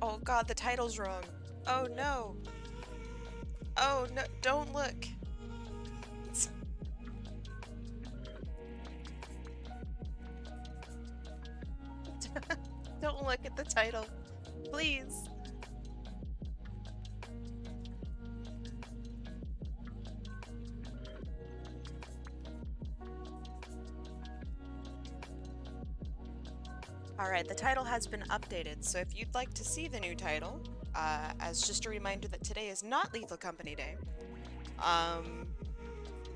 Oh god, the title's wrong. Oh no. Oh no, don't look. Don't look at the title, please. Alright, the title has been updated, so if you'd like to see the new title, as just a reminder that today is not Lethal Company Day,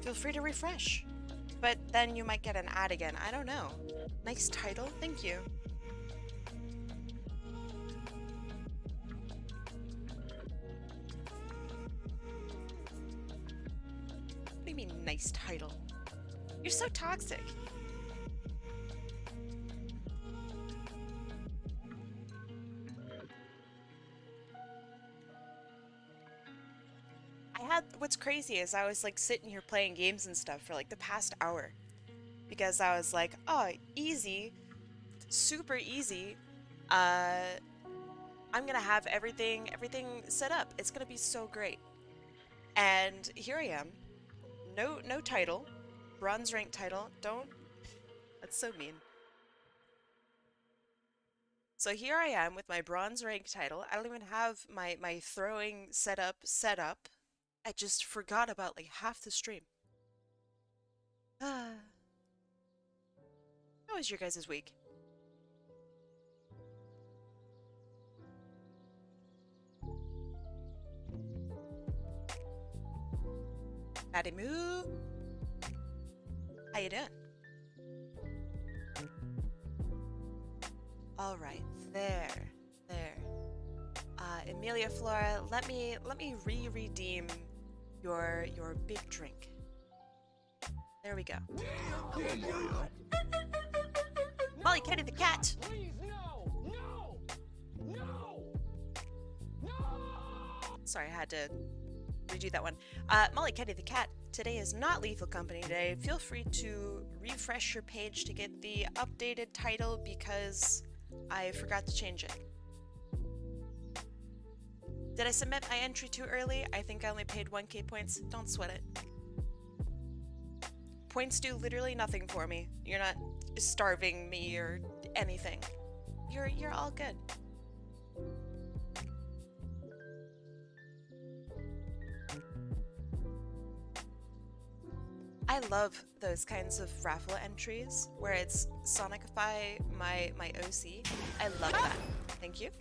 feel free to refresh. But then you might get an ad again, I don't know. Nice title, thank you. What do you mean, nice title? You're so toxic. What's crazy is I was like sitting here playing games and stuff for like the past hour because I was like, oh, easy, super easy. Uh, I'm gonna have everything set up. It's gonna be so great. And here I am. No title. Bronze rank title. Don't. That's so mean. So here I am with my bronze rank title. I don't even have my throwing set up. I just forgot about like half the stream. How was your guys' week? Patty Moo. How you doing? All right, there. Emilia Flora, let me redeem your big drink. There we go. Molly Kitty the cat. Please, no! Sorry, I had to redo that one. Molly Kitty the cat. Today is not Lethal Company Day. Feel free to refresh your page to get the updated title because I forgot to change it. Did I submit my entry too early? I think I only paid 1k points. Don't sweat it. Points do literally nothing for me. You're not starving me or anything. You're all good. I love those kinds of raffle entries where it's Sonicify my OC. I love that. Thank you.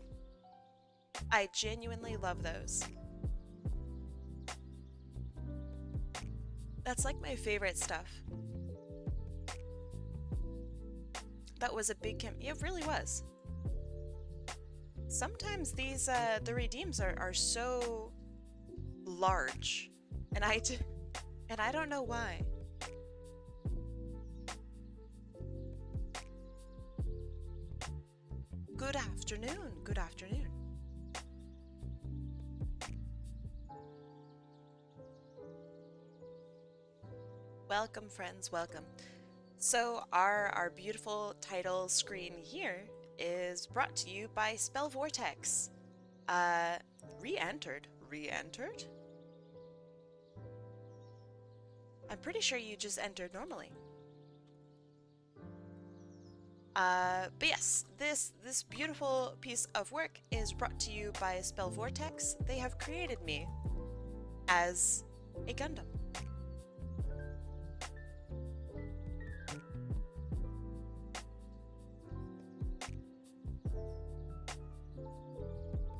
I genuinely love those. That's like my favorite stuff. That was a big it really was. Sometimes these the redeems are so large, and I don't know why. Good afternoon. Good afternoon. Welcome, friends. Welcome. So our beautiful title screen here is brought to you by Spell Vortex. Re-entered. Re-entered? I'm pretty sure you just entered normally. But yes, this beautiful piece of work is brought to you by Spell Vortex. They have created me as a Gundam.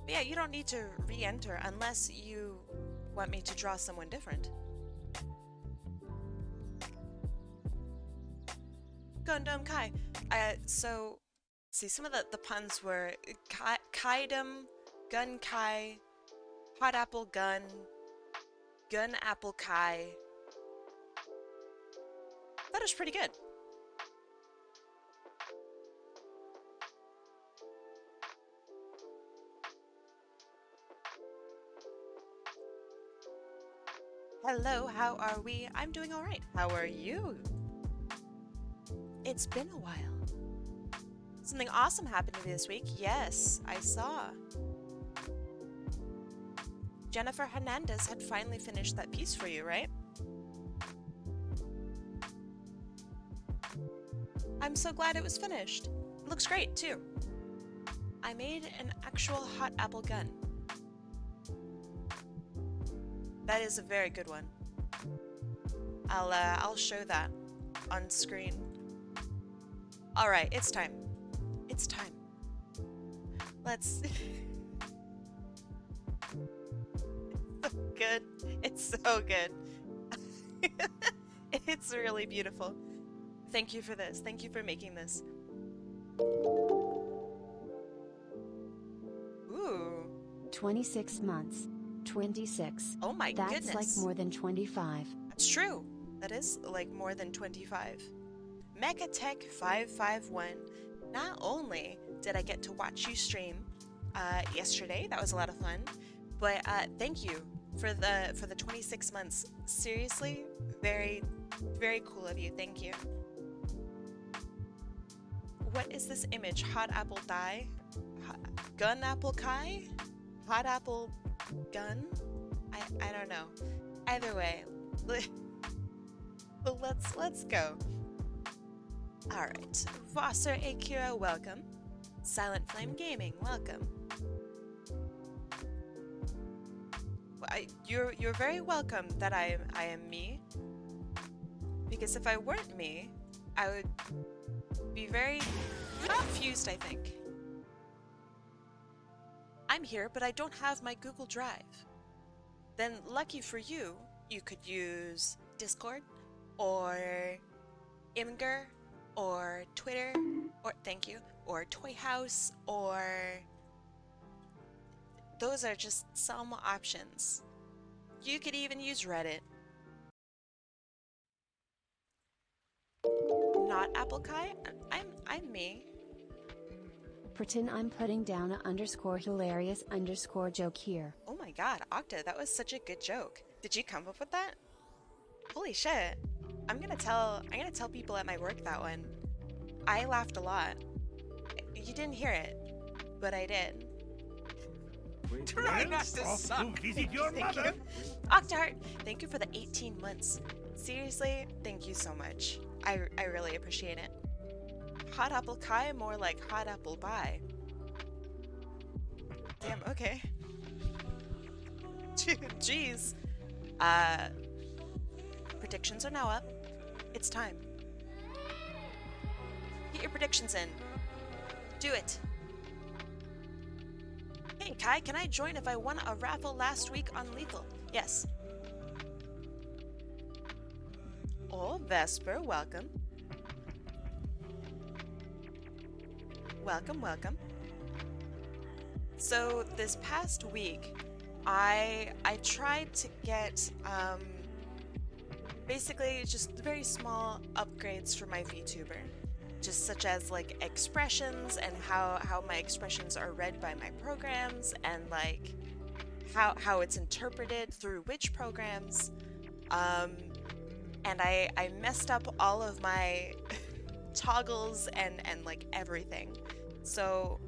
But yeah, you don't need to re-enter unless you want me to draw someone different. Gundam Kai. So, see, some of the puns were Kaidum, Gun Kai, Hot Apple Gun, Gun Apple Kai. That was pretty good. Hello, how are we? I'm doing all right. How are you? It's been a while. Something awesome happened to me this week. Yes, I saw. Jennifer Hernandez had finally finished that piece for you, right? I'm so glad it was finished. It looks great, too. I made an actual hot apple gun. That is a very good one. I'll show that on screen. All right, it's time. It's time. Let's. So good. It's so good. It's really beautiful. Thank you for this. Thank you for making this. Ooh. 26 months. 26. Oh my goodness. That's like more than 25. That's true. That is like more than 25. MechaTech551. Not only did I get to watch you stream yesterday, that was a lot of fun, but thank you for the 26 months. Seriously, very, very cool of you. Thank you. What is this image? Hot apple die? Gun apple kai? Hot apple gun? I don't know. Either way, let's go. All right, Wasser Akira, welcome. Silent Flame Gaming, welcome. You're very welcome that I am me. Because if I weren't me, I would be very confused, I think. I'm here, but I don't have my Google Drive. Then lucky for you, you could use Discord or Imgur or Twitter or thank you or Toy House or those are just some options. You could even use Reddit. Not HotAppleKai? I'm me. Pretend I'm putting down a _hilarious_ joke here. Oh my god, Octa, that was such a good joke. Did you come up with that? Holy shit. I'm gonna tell people at my work that one. I laughed a lot. You didn't hear it, but I did. Try not to suck. Visit your mother. Octahart, thank you for the 18 months. Seriously, thank you so much. I really appreciate it. HotAppleKai, more like hot apple pie. Damn, okay. Jeez. Predictions are now up. It's time. Get your predictions in. Do it. Hey Kai, can I join if I won a raffle last week on Lethal? Yes. Oh, Vesper, welcome. Welcome, welcome. So this past week, I tried to get basically just very small upgrades for my VTuber, just such as like expressions and how my expressions are read by my programs and like how it's interpreted through which programs. And I messed up all of my toggles and like everything. So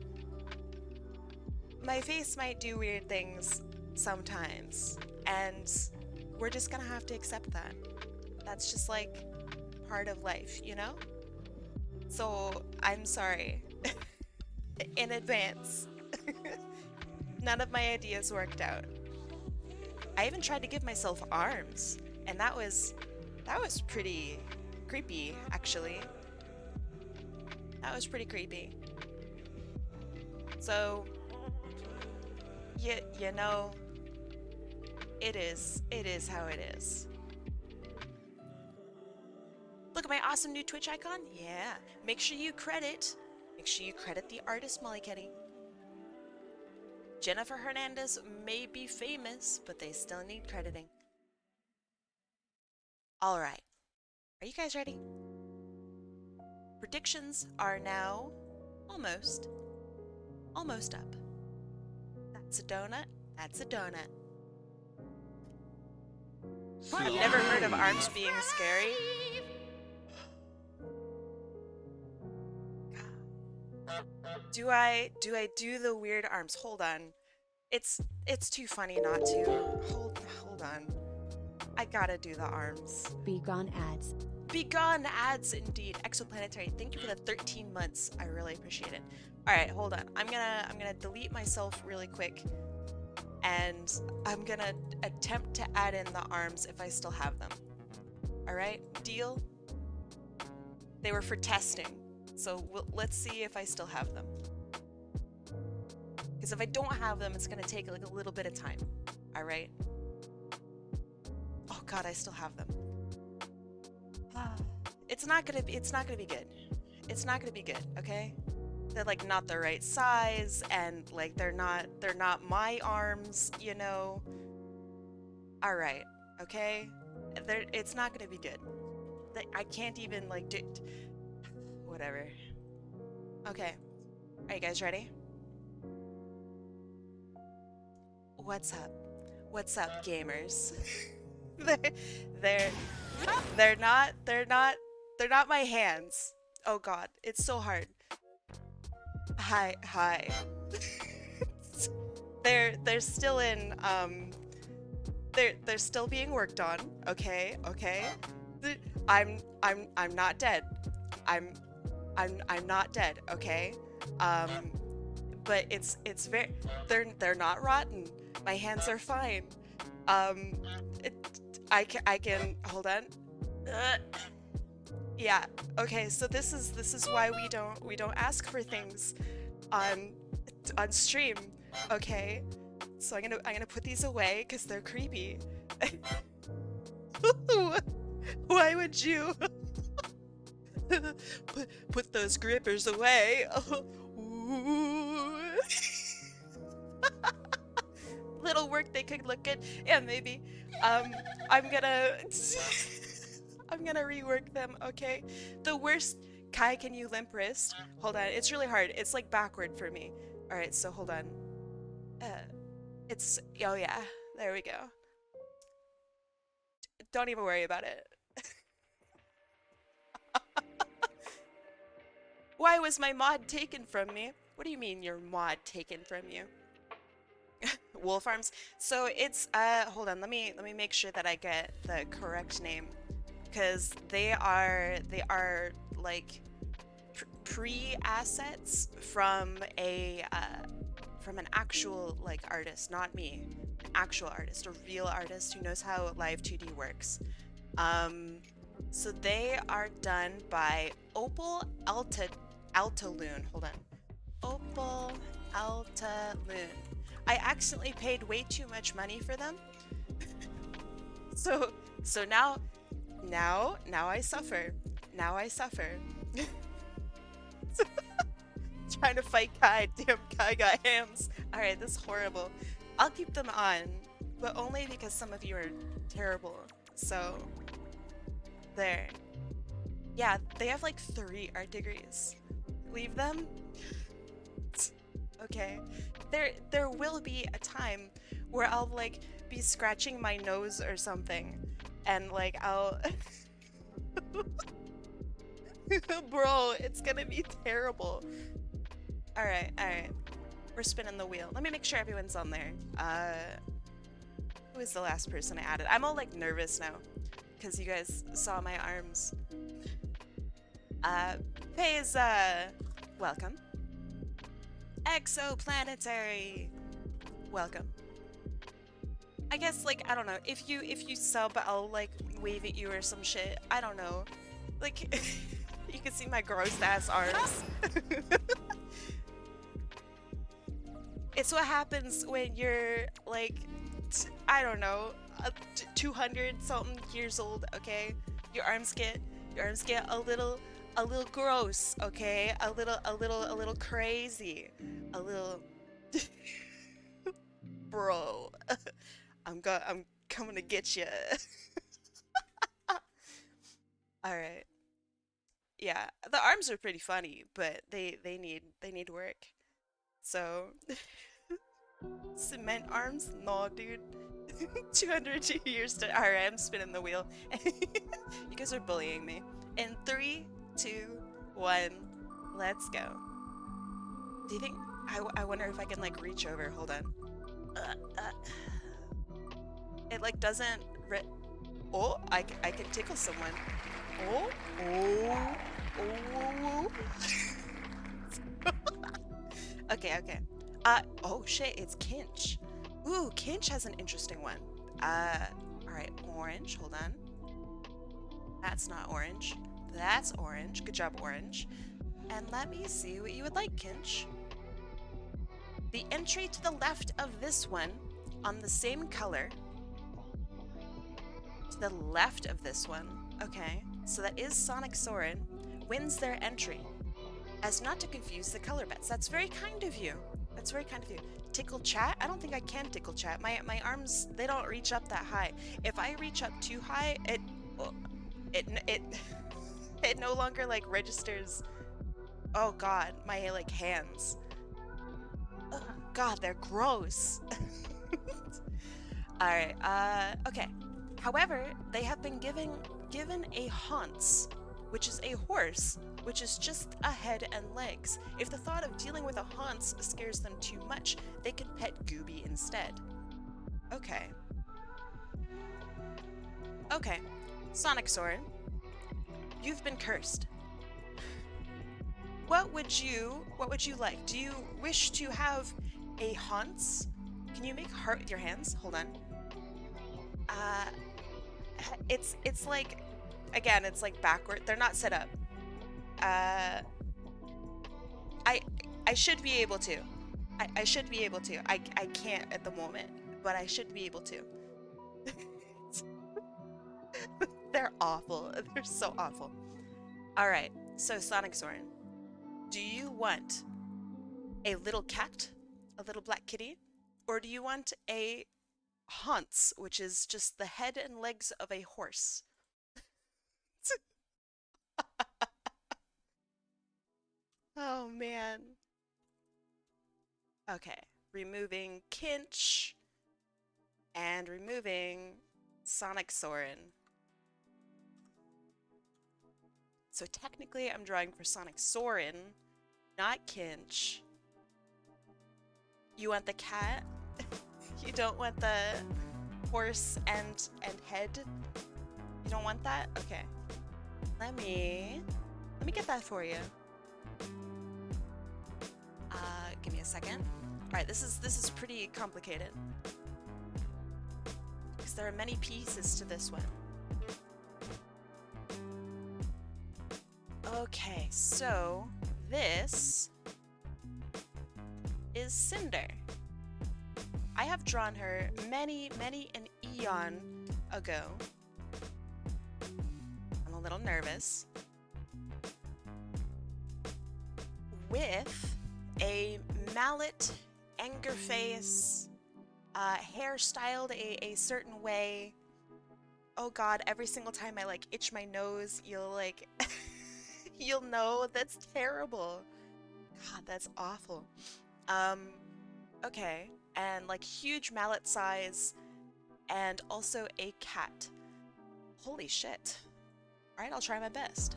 my face might do weird things sometimes, and we're just gonna have to accept that. That's just like part of life, you know? So I'm sorry in advance. None of my ideas worked out. I even tried to give myself arms, and that was pretty creepy, actually. That was pretty creepy. So, you know, it is how it is. Look at my awesome new Twitch icon. Yeah, make sure you credit the artist Molly Ketty. Jennifer Hernandez may be famous, but they still need crediting. All right, are you guys ready? Predictions are now almost up. That's a donut. That's a donut. I've never heard of arms being scary. Do I do the weird arms? Hold on. It's too funny not to. Hold on. I gotta do the arms. Be gone ads. Be gone ads indeed. Exoplanetary, thank you for the 13 months. I really appreciate it. Alright, hold on. I'm gonna delete myself really quick. And I'm gonna attempt to add in the arms if I still have them. Alright, deal? They were for testing. So let's see if I still have them. Because if I don't have them, it's gonna take like a little bit of time. Alright? Oh god, I still have them. It's not gonna be good. It's not gonna be good, okay? They're like not the right size, and like they're not my arms, you know. Alright, okay? It's not gonna be good. I can't even like do whatever. Okay. Are you guys ready? What's up? What's up, gamers? they're not my hands. Oh god, it's so hard. Hi. They're still in they're still being worked on. Okay. I'm not dead. I'm not dead, okay? But it's very they're not rotten. My hands are fine. I can hold on. Yeah. Okay. So this is why we don't ask for things on stream. Okay. So I'm gonna put these away because they're creepy. Why would you put those grippers away? Little work they could look good. Yeah, maybe. I'm gonna rework them, okay? The worst. Kai, can you limp wrist? Hold on, it's really hard. It's like backward for me. Alright, so hold on. Oh yeah, there we go. Don't even worry about it. Why was my mod taken from me? What do you mean your mod taken from you? Wolf arms. So it's hold on, let me make sure that I get the correct name, because they are like pre-assets from an actual like artist, not me. An actual artist, a real artist who knows how live 2D works. So they are done by Opal Altaloon. Hold on. Opal Altaloon. I accidentally paid way too much money for them. So now I suffer. Now I suffer. Trying to fight Kai. Damn, Kai got hams. Alright, this is horrible. I'll keep them on, but only because some of you are terrible. So there. Yeah, they have like 3 art degrees. Leave them? Okay. There will be a time where I'll like be scratching my nose or something, and like I'll bro, it's gonna be terrible. Alright. We're spinning the wheel. Let me make sure everyone's on there. Who was the last person I added? I'm all like nervous now because you guys saw my arms. Pays, welcome. Exoplanetary, welcome. I guess, like, I don't know, if you sub, I'll like wave at you or some shit. I don't know. Like, you can see my gross ass arms. It's what happens when you're like, I don't know, 200 something years old, okay? Your arms get a little gross, okay? A little crazy. A little bro. I'm coming to get you. All right. Yeah, the arms are pretty funny, but they need work. So cement arms? No, dude. 200 years to. Alright, I'm spinning the wheel. You guys are bullying me. In 3, 2, 1, let's go. Do you think I wonder if I can like reach over? Hold on. It like doesn't oh, I can tickle someone. Oh, oh, oh, oh. Okay, okay. Oh shit, it's Kinch. Ooh, Kinch has an interesting one. All right, orange, hold on. That's not orange. That's orange. Good job, orange. And let me see what you would like, Kinch. The entry to the left of this one, on the same color, to the left of this one, okay, so that is Sonic Soren, wins their entry. As not to confuse the color bets. That's very kind of you. That's very kind of you. Tickle chat? I don't think I can tickle chat. My arms, they don't reach up that high. If I reach up too high, it it no longer like registers. Oh god, my like hands. Oh god, they're gross. All right. Okay. However, they have been given a Haunts, which is a horse, which is just a head and legs. If the thought of dealing with a Haunts scares them too much, they can pet Gooby instead. Okay. Okay. Sonic Soren, you've been cursed. What would you like? Do you wish to have a Haunts? Can you make heart with your hands? Hold on. It's like, again, it's like backward. They're not set up. I should be able to. I should be able to. I can't at the moment, but I should be able to. They're awful. They're so awful. All right. So Sonic Soren, do you want a little cat, a little black kitty, or do you want a Haunts, which is just the head and legs of a horse? Oh man. Okay, removing Kinch and removing Sonic Soren. So technically I'm drawing for Sonic Soren, not Kinch. You want the cat? You don't want the horse and head? You don't want that? Okay. Let me get that for you. Give me a second. All right, this is pretty complicated because there are many pieces to this one. Okay, so this is Cinder. I have drawn her many an eon ago. I'm a little nervous. With a mallet, anger face, hair styled a certain way. Oh god, every single time I like itch my nose, you'll like, you'll know that's terrible. God, that's awful. Okay, and like huge mallet size, and also a cat. Holy shit. Alright, I'll try my best.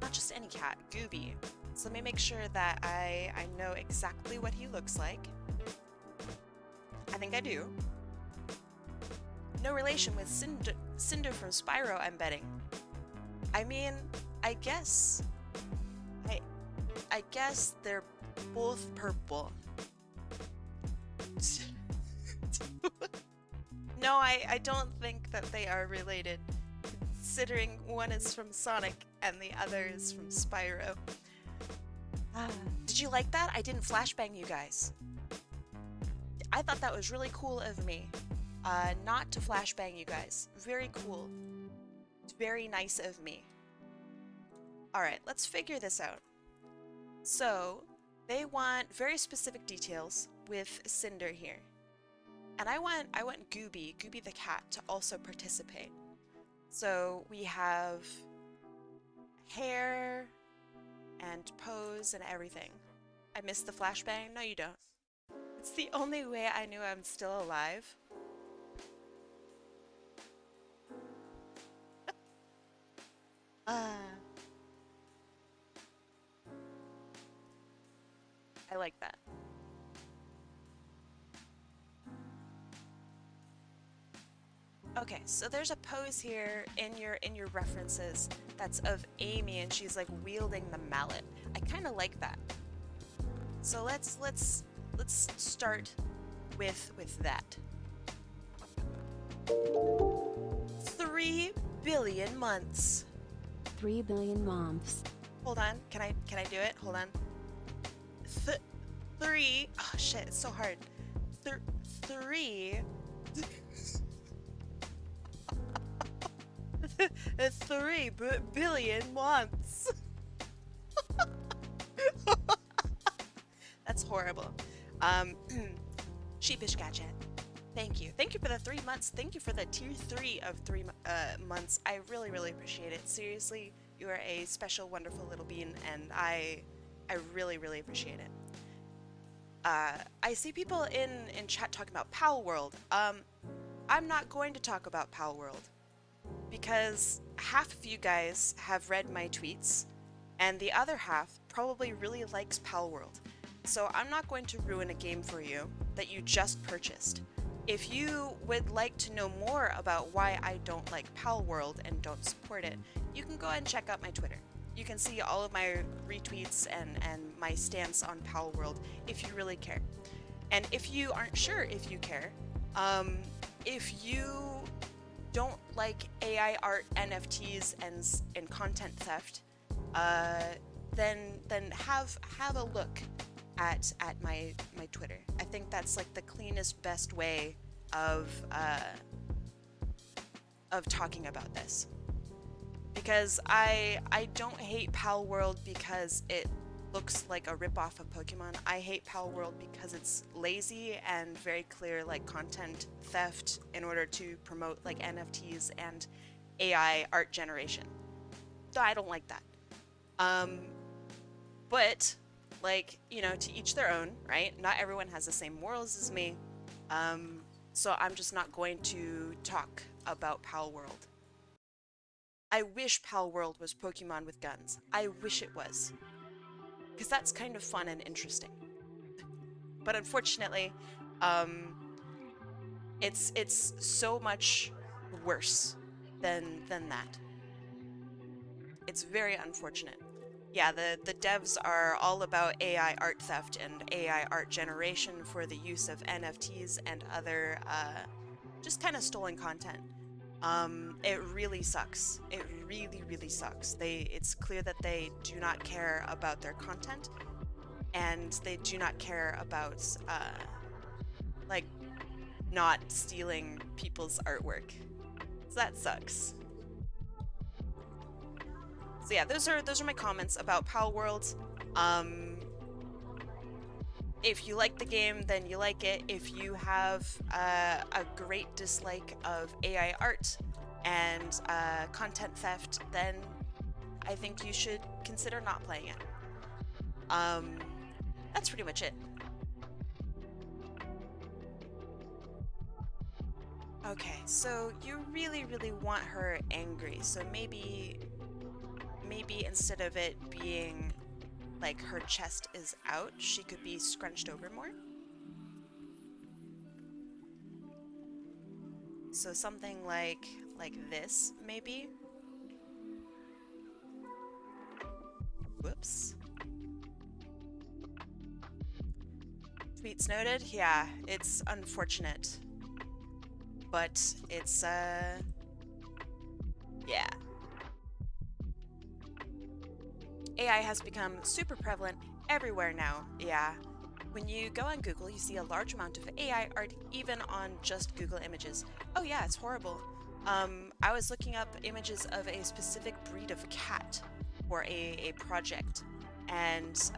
Not just any cat, Gooby. So let me make sure that I know exactly what he looks like. I think I do. No relation with Cinder from Spyro, I'm betting. I mean, I guess they're both purple. No, I don't think that they are related, considering one is from Sonic and the other is from Spyro. Did you like that? I didn't flashbang you guys. I thought that was really cool of me. Not to flashbang you guys. Very cool. It's very nice of me. Alright, let's figure this out. So, they want very specific details with Cinder here. And I want Gooby the cat, to also participate. So we have hair and pose and everything. I missed the flashbang? No, you don't. It's the only way I knew I'm still alive. I like that. Okay, so there's a pose here in your references that's of Amy, and she's like wielding the mallet. I kind of like that. So let's start with that. 3 billion months. 3 billion months. Hold on, can I do it? Hold on. Three. Oh shit, it's so hard. 3 3 billion months. That's horrible. Sheepish Gadget. Thank you. Thank you for the 3 months. Thank you for the tier 3 of 3 months. I really, really appreciate it. Seriously, you are a special, wonderful little bean, and I really, really appreciate it. I see people in chat talking about Pal World. I'm not going to talk about Pal World because half of you guys have read my tweets, and the other half probably really likes Pal World. So I'm not going to ruin a game for you that you just purchased. If you would like to know more about why I don't like Pal World and don't support it, you can go ahead and check out my Twitter. You can see all of my retweets and my stance on Pal World if you really care. And if you aren't sure if you care, if you don't like AI art, NFTs, and content theft, then have a look at my Twitter. I think that's like the cleanest, best way of talking about this. Because I don't hate Pal World because it looks like a ripoff of Pokemon. I hate Pal World because it's lazy and very clear like content theft in order to promote like NFTs and AI art generation. So I don't like that. But like, you know, to each their own, right? Not everyone has the same morals as me. So I'm just not going to talk about Pal World. I wish Pal World was Pokemon with guns. I wish it was. Because that's kind of fun and interesting. But unfortunately, it's so much worse than that. It's very unfortunate. Yeah, the devs are all about AI art theft and AI art generation for the use of NFTs and other just kind of stolen content. It really sucks. It really, really sucks. It's clear that they do not care about their content, and they do not care about like not stealing people's artwork. So that sucks. So yeah, those are my comments about Pal World. If you like the game, then you like it. If you have a great dislike of AI art and content theft, then I think you should consider not playing it. That's pretty much it. Okay, so you really, really want her angry, so maybe instead of it being like her chest is out, she could be scrunched over more. So something like this, maybe. Whoops. Tweets noted. Yeah, it's unfortunate. But it's, yeah. AI has become super prevalent everywhere now, yeah. When you go on Google, you see a large amount of AI art, even on just Google Images. Oh yeah, it's horrible. I was looking up images of a specific breed of cat for a project, and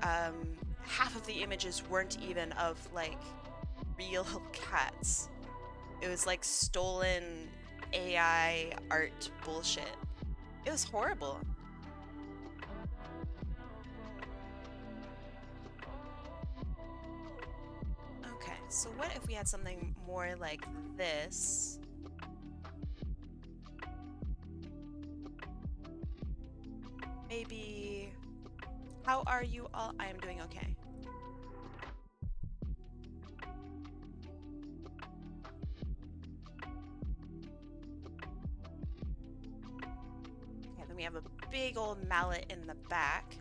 half of the images weren't even of like real cats. It was like stolen AI art bullshit. It was horrible. Okay, so what if we had something more like this? Maybe... How are you all? I am doing okay. little mallet in the back.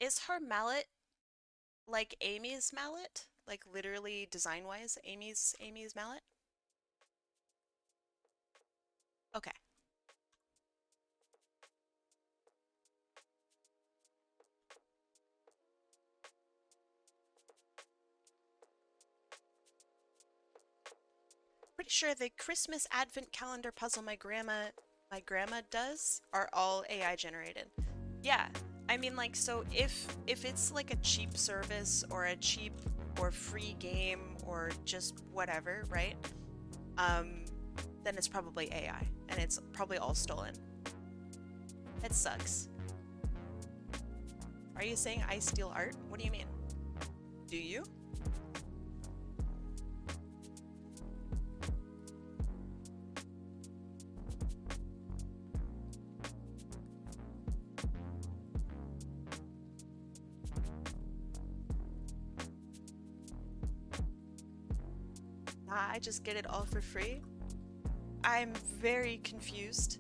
Is her mallet like Amy's mallet? Like literally design-wise, Amy's mallet? Okay. Pretty sure the Christmas advent calendar puzzle my grandma does are all AI generated. Yeah, I mean, like, so if it's like a cheap service or a cheap or free game or just whatever, right? Then it's probably AI and it's probably all stolen. It sucks. Are you saying I steal art? What do you mean? Do you? I just get it all for free? I'm very confused.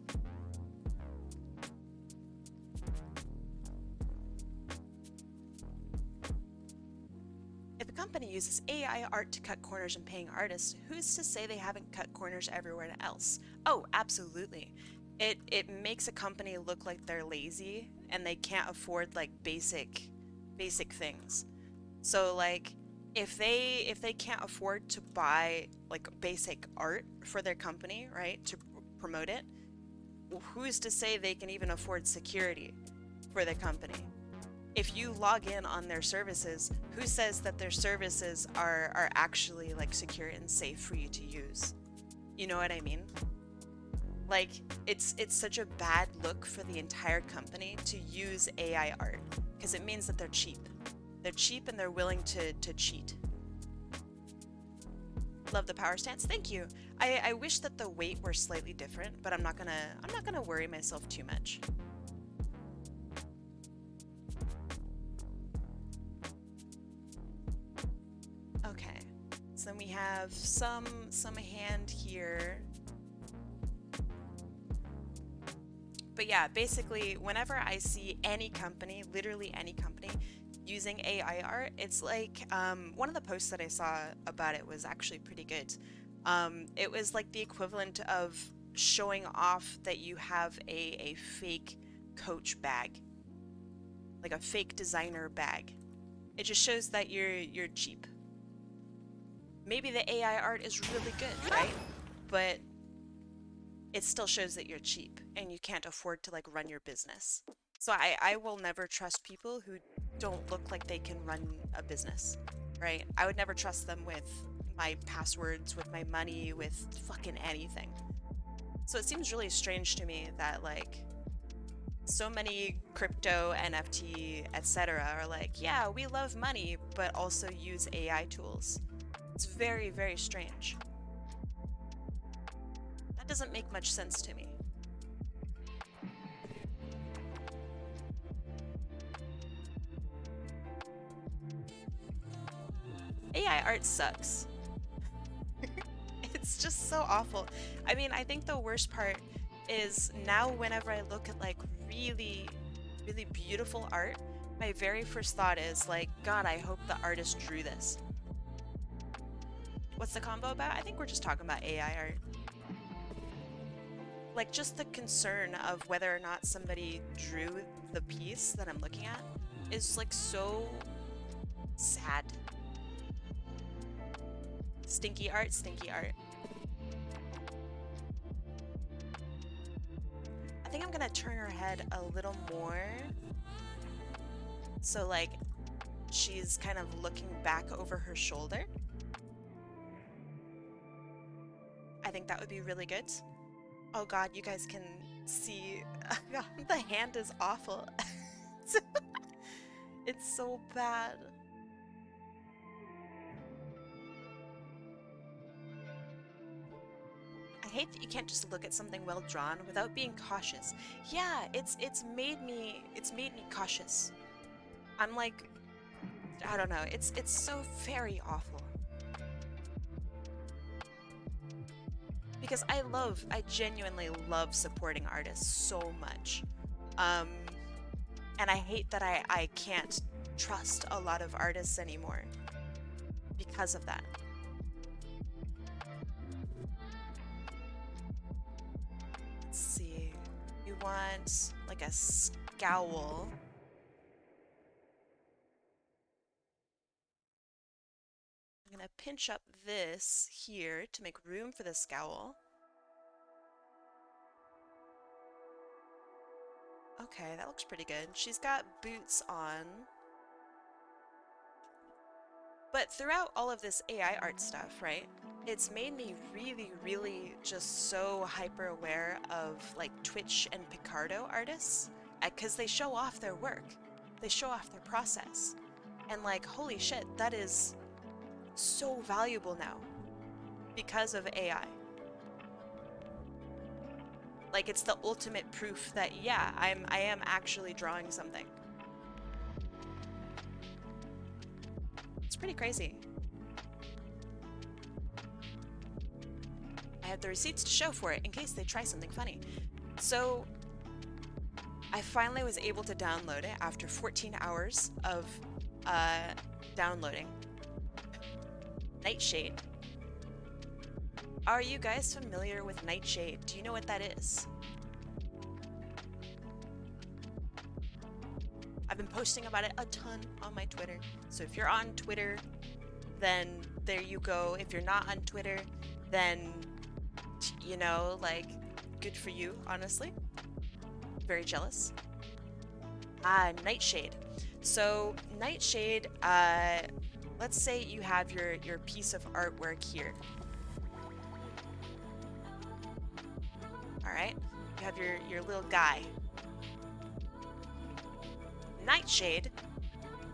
If a company uses AI art to cut corners and paying artists, who's to say they haven't cut corners everywhere else? Oh, absolutely. It makes a company look like they're lazy and they can't afford like basic things. So like if they can't afford to buy like basic art for their company, right, to promote it, who's to say they can even afford security for their company? If you log in on their services, who says that their services are actually like secure and safe for you to use? You know what I mean? Like it's such a bad look for the entire company to use AI art because it means that they're cheap. They're cheap and they're willing to cheat. Love the power stance. Thank you. I wish that the weight were slightly different, but I'm not gonna worry myself too much. Okay. So then we have some hand here. But yeah, basically whenever I see any company, literally any company, using AI art, it's like one of the posts that I saw about it was actually pretty good. It was like the equivalent of showing off that you have a fake Coach bag, like a fake designer bag. It just shows that you're cheap. Maybe the AI art is really good, right? But it still shows that you're cheap and you can't afford to like run your business. So I will never trust people who don't look like they can run a business, right? I would never trust them with my passwords, with my money, with fucking anything. So it seems really strange to me that like so many crypto, NFT, etc. are like, yeah, we love money, but also use AI tools. It's very, very strange. That doesn't make much sense to me. AI art sucks. It's just so awful. I mean, I think the worst part is now whenever I look at like really, really beautiful art, my very first thought is like, God, I hope the artist drew this. What's the combo about? I think we're just talking about AI art. Like just the concern of whether or not somebody drew the piece that I'm looking at is like so sad. Stinky art, stinky art. I think I'm gonna turn her head a little more. So like she's kind of looking back over her shoulder. I think that would be really good. Oh God, you guys can see the hand is awful. It's so bad. I hate that you can't just look at something well drawn without being cautious. Yeah, it's made me cautious. I'm like, I don't know, it's so very awful. because I genuinely love supporting artists so much. Um, and I hate that I can't trust a lot of artists anymore because of that. Let's see. We want like a scowl. I'm gonna pinch up this here to make room for the scowl. Okay, that looks pretty good. She's got boots on. But throughout all of this AI art stuff, right, it's made me really just so hyper aware of like Twitch and Picardo artists, because they show off their work. They show off their process. And like, holy shit, that is so valuable now because of AI. Like, it's the ultimate proof that, yeah, I am actually drawing something. It's pretty crazy. I have the receipts to show for it in case they try something funny. So I finally was able to download it after 14 hours of downloading. Nightshade. Are you guys familiar with Nightshade? Do you know what that is? I've been posting about it a ton on my Twitter. So if you're on Twitter, then there you go. If you're not on Twitter, then, you know, like, good for you, honestly. Very jealous. Nightshade. So Nightshade, let's say you have your piece of artwork here. Alright, you have your little guy. Nightshade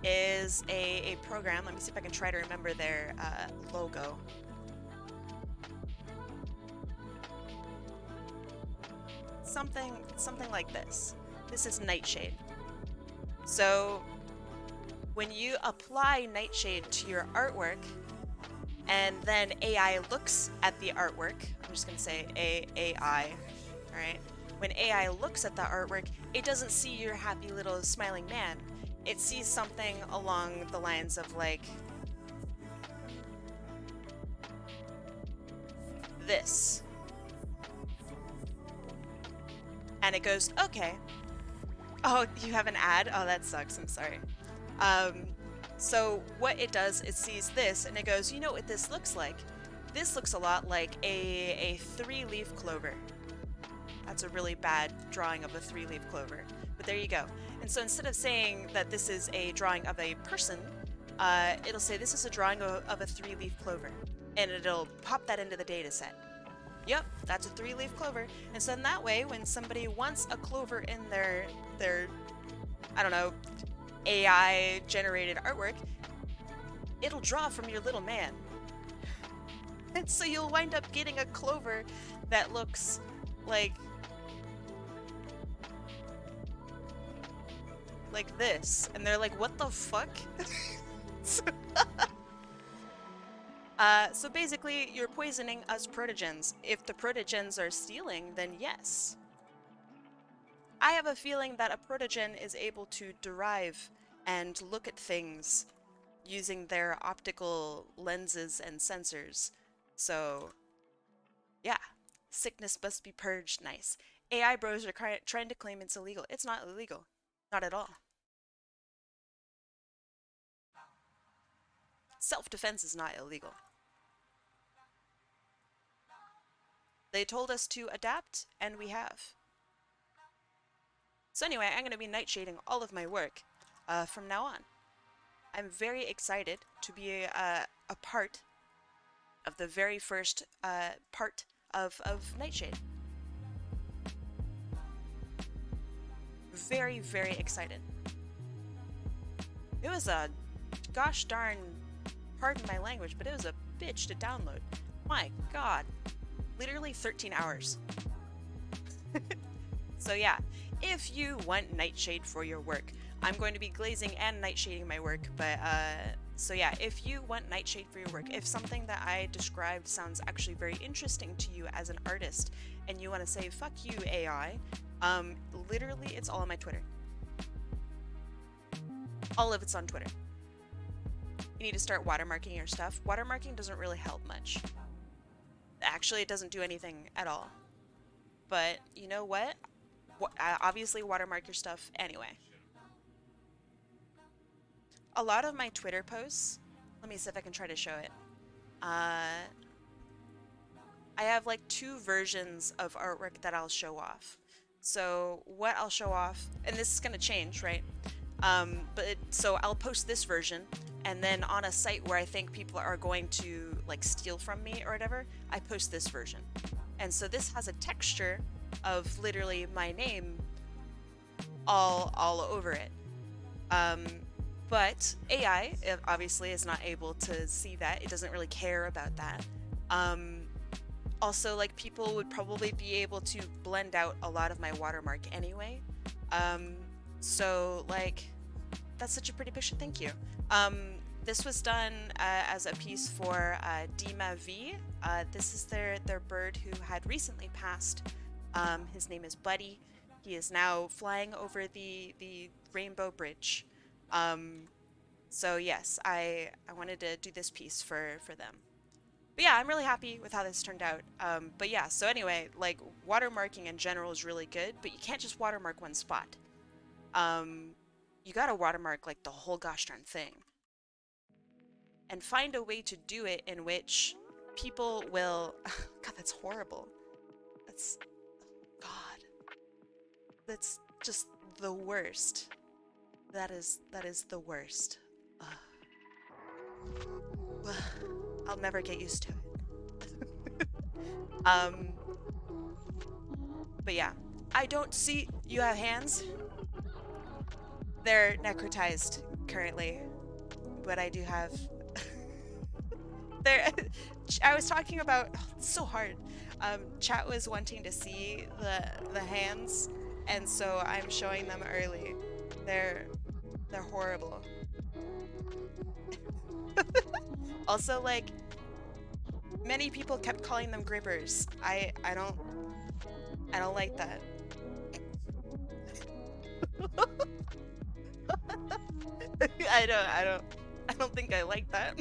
is a program. Let me see if I can try to remember their logo. Something like this. This is Nightshade. So when you apply Nightshade to your artwork, and then AI looks at the artwork, I'm just gonna say AI, alright? When AI looks at the artwork, it doesn't see your happy little smiling man. It sees something along the lines of like this. And it goes, okay. Oh, you have an ad? Oh, that sucks, I'm sorry. So what it does, it sees this and it goes, you know what this looks like? This looks a lot like a 3-leaf clover. That's a really bad drawing of a 3-leaf clover, but there you go. And so instead of saying that this is a drawing of a person, it'll say this is a drawing of a 3-leaf clover, and it'll pop that into the data set. Yep, that's a 3-leaf clover. And so in that way, when somebody wants a clover in their I don't know, AI generated artwork, it'll draw from your little man. And so you'll wind up getting a clover that looks like this, and they're like, what the fuck? So basically, you're poisoning us protogens. If the protogens are stealing, then yes. I have a feeling that a protogen is able to derive and look at things using their optical lenses and sensors. So, yeah, sickness must be purged. Nice. AI bros are trying to claim it's illegal. It's not illegal. Not at all. Self-defense is not illegal. They told us to adapt, and we have. So anyway, I'm going to be nightshading all of my work from now on. I'm very excited to be a part of the very first part of Nightshade. Very, very excited. It was a gosh darn, pardon my language, but it was a bitch to download. My god. Literally 13 hours. So yeah, if you want Nightshade for your work, I'm going to be glazing and nightshading my work, but So yeah, if you want Nightshade for your work, if something that I described sounds actually very interesting to you as an artist, and you want to say, fuck you, AI, literally it's all on my Twitter. All of it's on Twitter. You need to start watermarking your stuff. Watermarking doesn't really help much. Actually, it doesn't do anything at all. But you know what? Obviously watermark your stuff anyway. A lot of my Twitter posts, let me see if I can try to show it. I have like 2 versions of artwork that I'll show off. So what I'll show off, and this is gonna change, right? So I'll post this version, and then on a site where I think people are going to like steal from me or whatever, I post this version. And so this has a texture of literally my name all over it. But AI obviously is not able to see that. It doesn't really care about that. Also, like, people would probably be able to blend out a lot of my watermark anyway. So like, that's such a pretty picture. Thank you. This was done as a piece for Dima V. This is their bird who had recently passed. His name is Buddy. He is now flying over the Rainbow Bridge. So yes, I wanted to do this piece for them. But yeah, I'm really happy with how this turned out. But yeah, so anyway, like, watermarking in general is really good, but you can't just watermark one spot. You gotta watermark like the whole gosh darn thing. And find a way to do it in which people will... God, that's horrible. That's... God. That's just the worst. That is the worst. I'll never get used to it. But yeah. I don't see... You have hands? They're necrotized currently. But I do have... I was talking about... Oh, it's so hard. Chat was wanting to see the hands, and so I'm showing them early. They're horrible. Also, like, many people kept calling them grippers. I don't like that. I don't think I like that.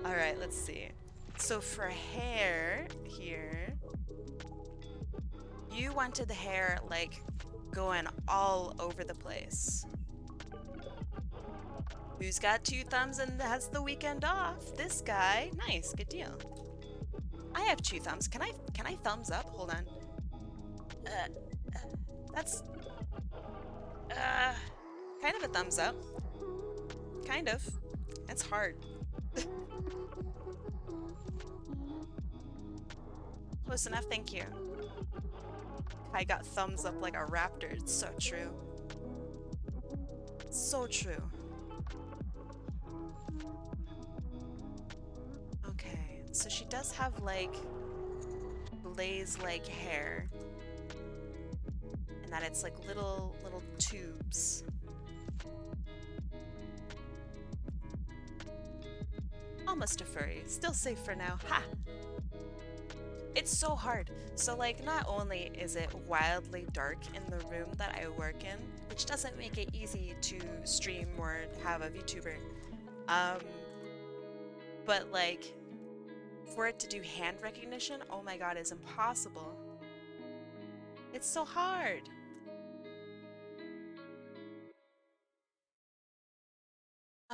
All right, let's see. So for hair here, you wanted the hair like going all over the place. Who's got 2 thumbs and has the weekend off? This guy. Nice, good deal. I have 2 thumbs. Can I thumbs up? Hold on. That's kind of a thumbs up. Kind of. It's hard. Close enough, thank you. I got thumbs up like a raptor. It's so true. So true. Okay, so she does have like blaze-like hair, and that it's like little tubes. Almost a furry. Still safe for now. Ha! It's so hard. So like, not only is it wildly dark in the room that I work in, which doesn't make it easy to stream or have a VTuber, but like, for it to do hand recognition, oh my god, it's impossible. It's so hard.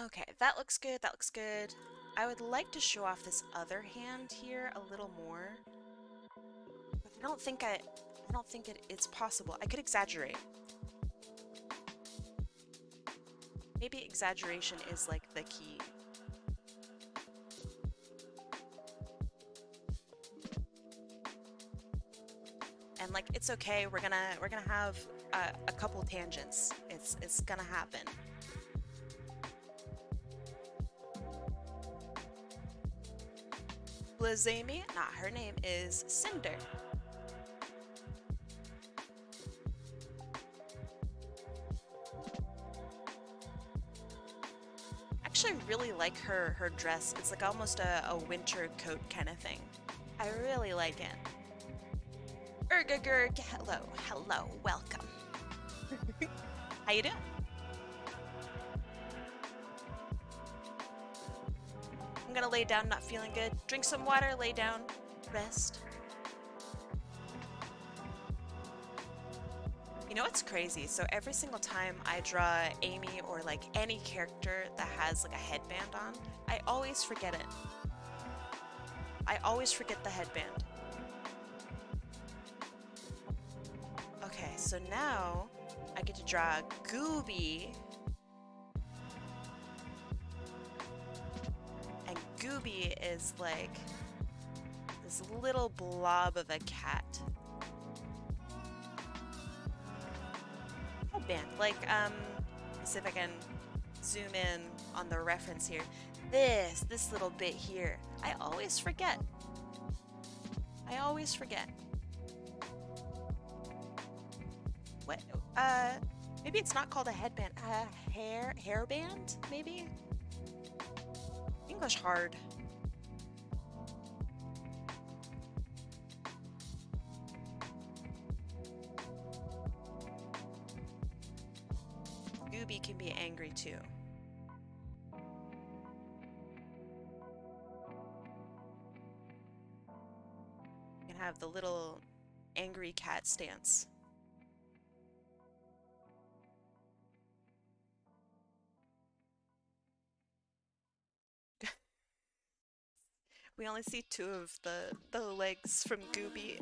Okay, that looks good, that looks good. I would like to show off this other hand here a little more. But I don't think it's possible. I could exaggerate. Maybe exaggeration is like the key. And like, it's okay. We're gonna have a couple tangents. It's gonna happen. Blazamy? Nah, her name is Cinder. actually really like her dress. It's like almost a winter coat kind of thing. I really like it. Ergagurg, hello, welcome. How you doing? I'm gonna lay down, not feeling good. Drink some water, lay down, rest. You know what's crazy? So every single time I draw Amy or like any character that has like a headband on, I always forget it. I always forget the headband. Okay, so now I get to draw Gooby. And Gooby is like this little blob of a cat. Headband, like, let's see if I can zoom in on the reference here. This little bit here. I always forget. I always forget. What, maybe it's not called a headband. Hairband, maybe? English hard. Gooby can be angry too. You can have the little angry cat stance. We only see two of the legs from Gooby.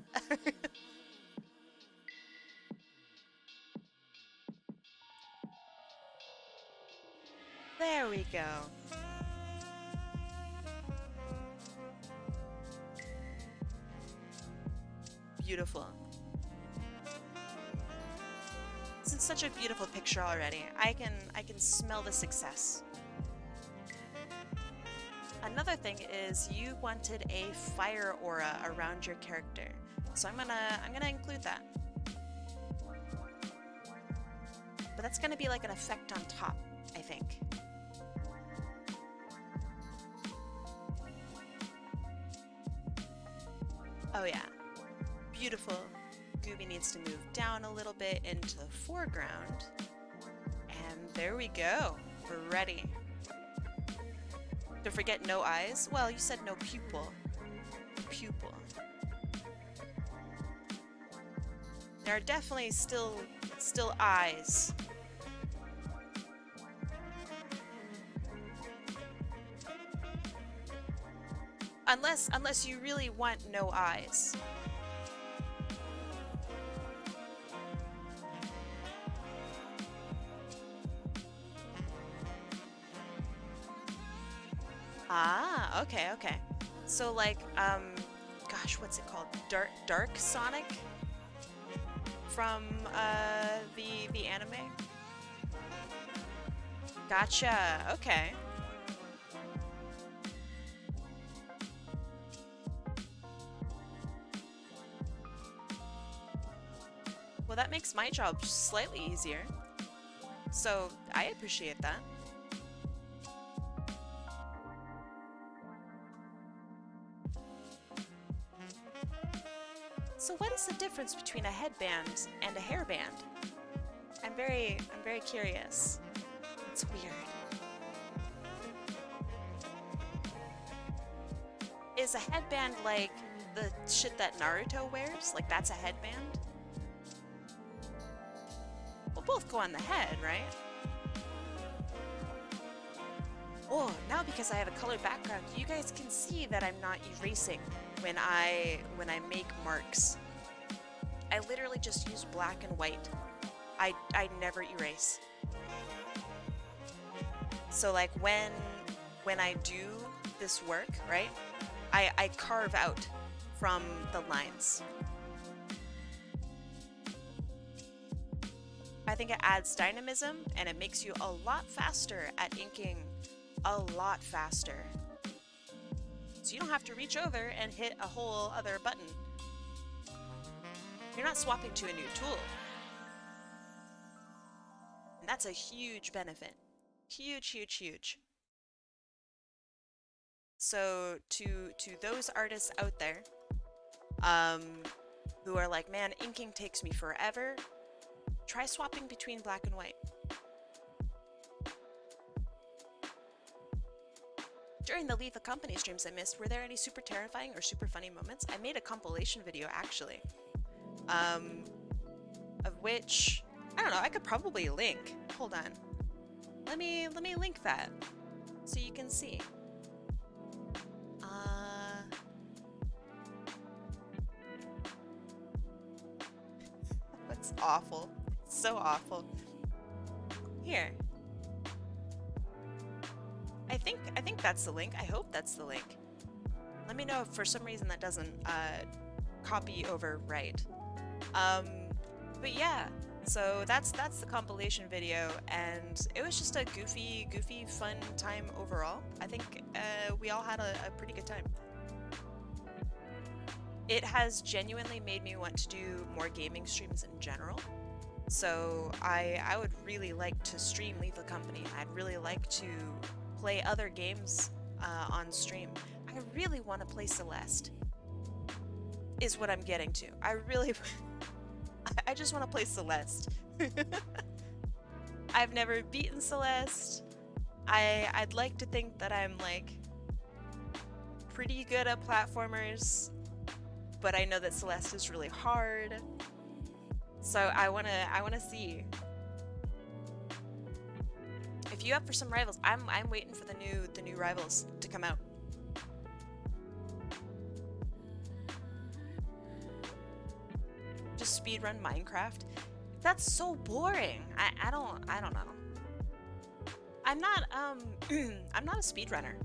There we go. Beautiful. This is such a beautiful picture already. I can smell the success. Another thing is you wanted a fire aura around your character. So I'm gonna include that. But that's gonna be like an effect on top, I think. Oh yeah. Beautiful. Gooby needs to move down a little bit into the foreground. And there we go. We're ready. Don't forget no eyes. Well, you said no pupil. Pupil. There are definitely still eyes. Unless you really want no eyes. Ah, okay, okay. So like, gosh, what's it called? Dark Sonic from the anime. Gotcha. Okay. Well, that makes my job slightly easier. So I appreciate that. So what is the difference between a headband and a hairband? I'm very curious. It's weird. Is a headband like the shit that Naruto wears? Like that's a headband? We'll both go on the head, right? Oh, now because I have a colored background, you guys can see that I'm not erasing when I make marks. I literally just use black and white. I never erase. So like when I do this work, right? I carve out from the lines. I think it adds dynamism and it makes you a lot faster at inking, a lot faster. So you don't have to reach over and hit a whole other button. You're not swapping to a new tool. And that's a huge benefit. Huge, huge, huge. So to those artists out there, um, who are like, man, inking takes me forever, try swapping between black and white. During the Leave a Company streams I missed, were there any super terrifying or super funny moments? I made a compilation video actually, of which, I don't know, I could probably link. Hold on. Let me link that so you can see. That's awful. It's so awful. Here. I think that's the link. I hope that's the link. Let me know if for some reason that doesn't copy over right. But yeah, so that's the compilation video, and it was just a goofy, fun time overall. I think we all had a pretty good time. It has genuinely made me want to do more gaming streams in general. So I would really like to stream Leave a Company. I'd really like to play other games on stream. I really want to play Celeste, is what I'm getting to. I just want to play Celeste. I've never beaten Celeste. I'd like to think that I'm like pretty good at platformers, but I know that Celeste is really hard. So I wanna see. If you up for some rivals, I'm waiting for the new rivals to come out. Just speedrun Minecraft. That's so boring. I don't know. I'm not I'm not a speedrunner.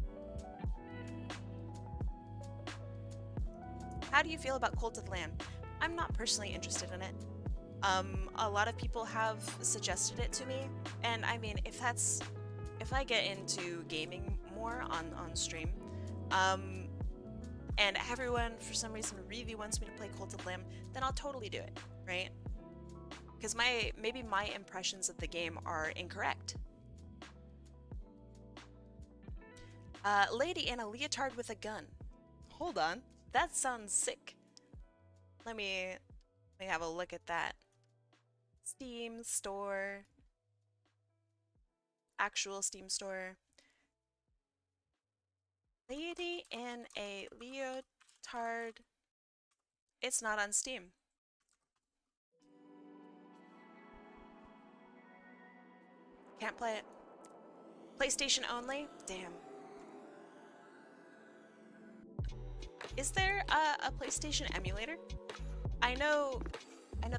How do you feel about Cult of the Lamb? I'm not personally interested in it. A lot of people have suggested it to me, and I mean, if I get into gaming more on stream, and everyone for some reason really wants me to play Cult of the Lamb, then I'll totally do it, right? Because maybe my impressions of the game are incorrect. Lady in a leotard with a gun. Hold on, that sounds sick. Let me have a look at that. Steam store. Actual Steam store. Lady in a leotard. It's not on Steam. Can't play it. PlayStation only? Damn. Is there a PlayStation emulator? I know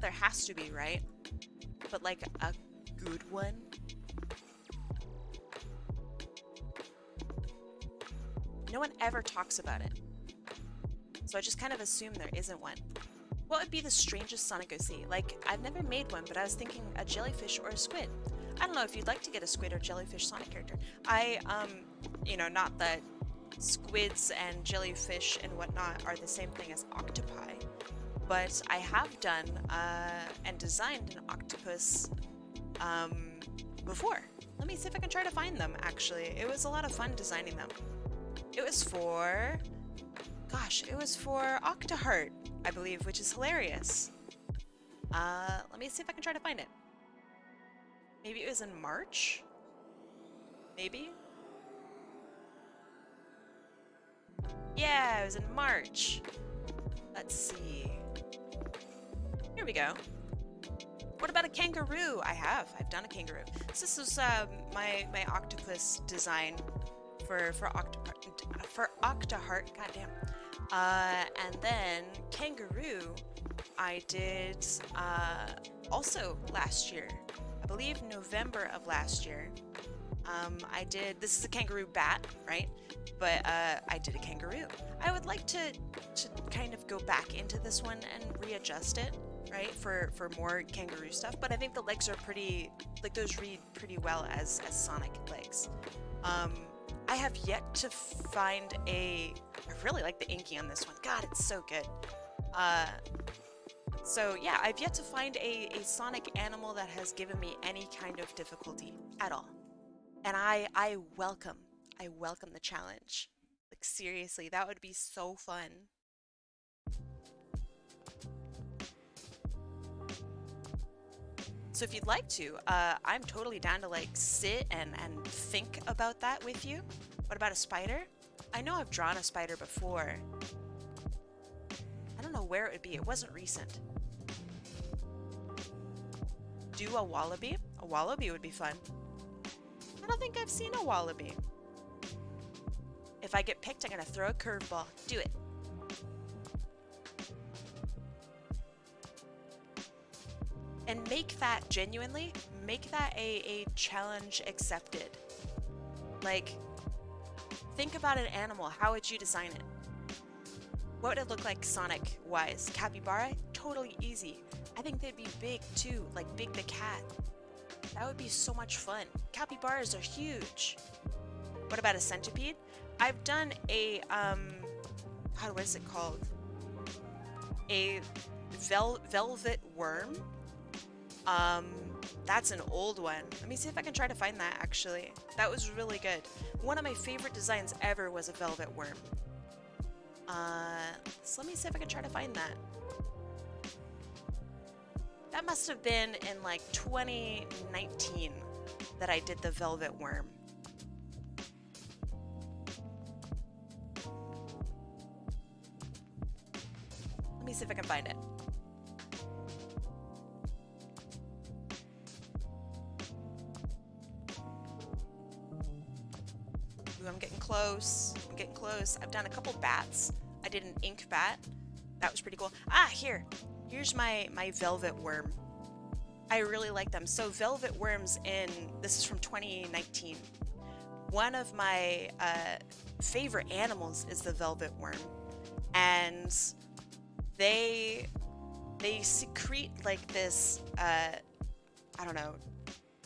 there has to be, right? But like a good one? No one ever talks about it. So I just kind of assume there isn't one. What would be the strangest Sonic OC? Like, I've never made one, but I was thinking a jellyfish or a squid. I don't know if you'd like to get a squid or jellyfish Sonic character. You know, not that squids and jellyfish and whatnot are the same thing as octopi, but I have done and designed an octopus before. Let me see if I can try to find them, actually. It was a lot of fun designing them. It was for... Gosh, it was for Octoheart, I believe, which is hilarious. Let me see if I can try to find it. Maybe it was in March? Maybe? Yeah, it was in March. Let's see. Here we go. What about a kangaroo? I've done a kangaroo. So this was my octopus design for Octoheart. Goddamn. And then kangaroo, I did also last year. I believe November of last year. I did. This is a kangaroo bat, right? But I did a kangaroo. I would like to kind of go back into this one and readjust it, right, for more kangaroo stuff. But I think the legs are pretty, like, those read pretty well as Sonic legs. I have yet to find I really like the inking on this one. God, it's so good. So yeah, I've yet to find a Sonic animal that has given me any kind of difficulty at all. And I welcome the challenge. Like seriously, that would be so fun. So if you'd like to, I'm totally down to like sit and think about that with you. What about a spider? I know I've drawn a spider before. I don't know where it would be. It wasn't recent. Do a wallaby? A wallaby would be fun. I don't think I've seen a wallaby. If I get picked, I'm gonna throw a curveball. Do it. And make that, genuinely, make that a challenge accepted. Like, think about an animal. How would you design it? What would it look like Sonic-wise? Capybara? Totally easy. I think they'd be big too, like Big the Cat. That would be so much fun. Capybaras are huge. What about a centipede? I've done a, what is it called? A velvet worm. That's an old one. Let me see if I can try to find that, actually. That was really good. One of my favorite designs ever was a velvet worm. So let me see if I can try to find that. That must have been in like 2019 that I did the velvet worm. Let me see if I can find it. Ooh, I'm getting close. I'm getting close. I've done a couple bats. I did an ink bat. That was pretty cool. Ah, here. Here's my velvet worm. I really like them. So velvet worms this is from 2019. One of my favorite animals is the velvet worm. And they secrete like this, I don't know,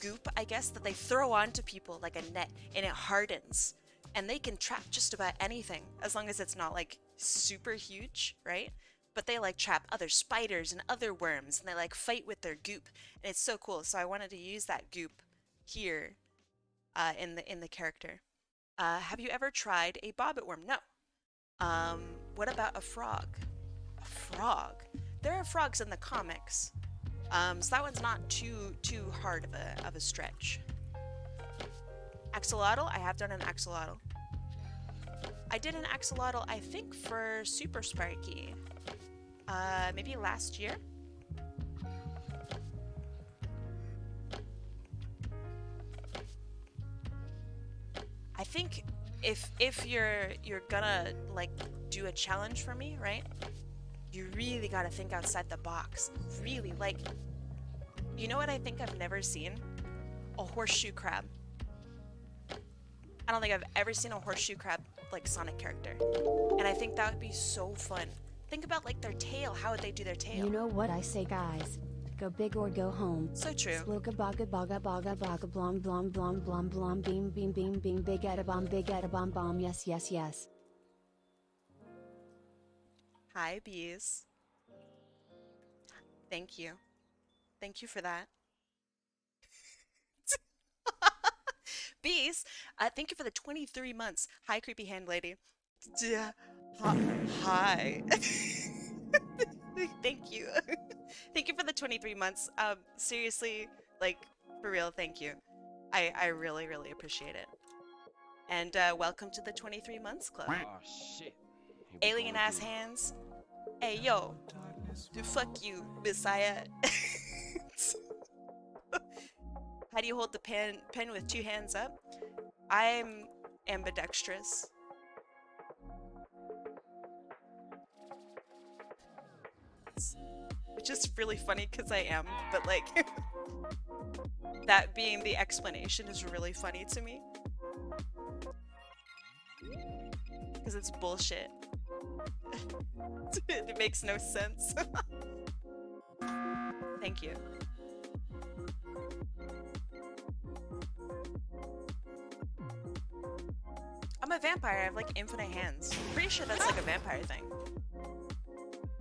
goop, I guess, that they throw onto people like a net, and it hardens. And they can trap just about anything, as long as it's not like super huge, right? But they like trap other spiders and other worms, and they like fight with their goop, and it's so cool. So I wanted to use that goop here in the character. Have you ever tried a bobbit worm? No. What about a frog? A frog? There are frogs in the comics, so that one's not too hard of a stretch. Axolotl? I have done an axolotl. I did an axolotl, I think, for Super Sparky. Maybe last year. I think if you're gonna like do a challenge for me, right? You really gotta think outside the box. Really, like, you know what I think I've never seen? A horseshoe crab. I don't think I've ever seen a horseshoe crab like Sonic character. And I think that would be so fun. Think about like their tail. How would they do their tail? You know what I say, guys? Go big or go home. So true. Slooga baga baga baga baga blom blom blom blom blom beam beam beam beam big at a bomb bomb yes yes yes. Hi, bees. Thank you. Thank you for that. Bees, thank you for the 23 months. Hi, creepy hand lady. Hi. Thank you. Thank you for the 23 months. Seriously, like, for real, thank you. I really, really appreciate it. And welcome to the 23 months club. Oh shit. Alien ass hands. Hey, yo. Fuck you, Messiah. How do you hold the pen with two hands up? I'm ambidextrous. Which is really funny because I am, but like that being the explanation is really funny to me. Because it's bullshit. It makes no sense. Thank you. I'm a vampire. I have like infinite hands. Pretty sure that's like a vampire thing.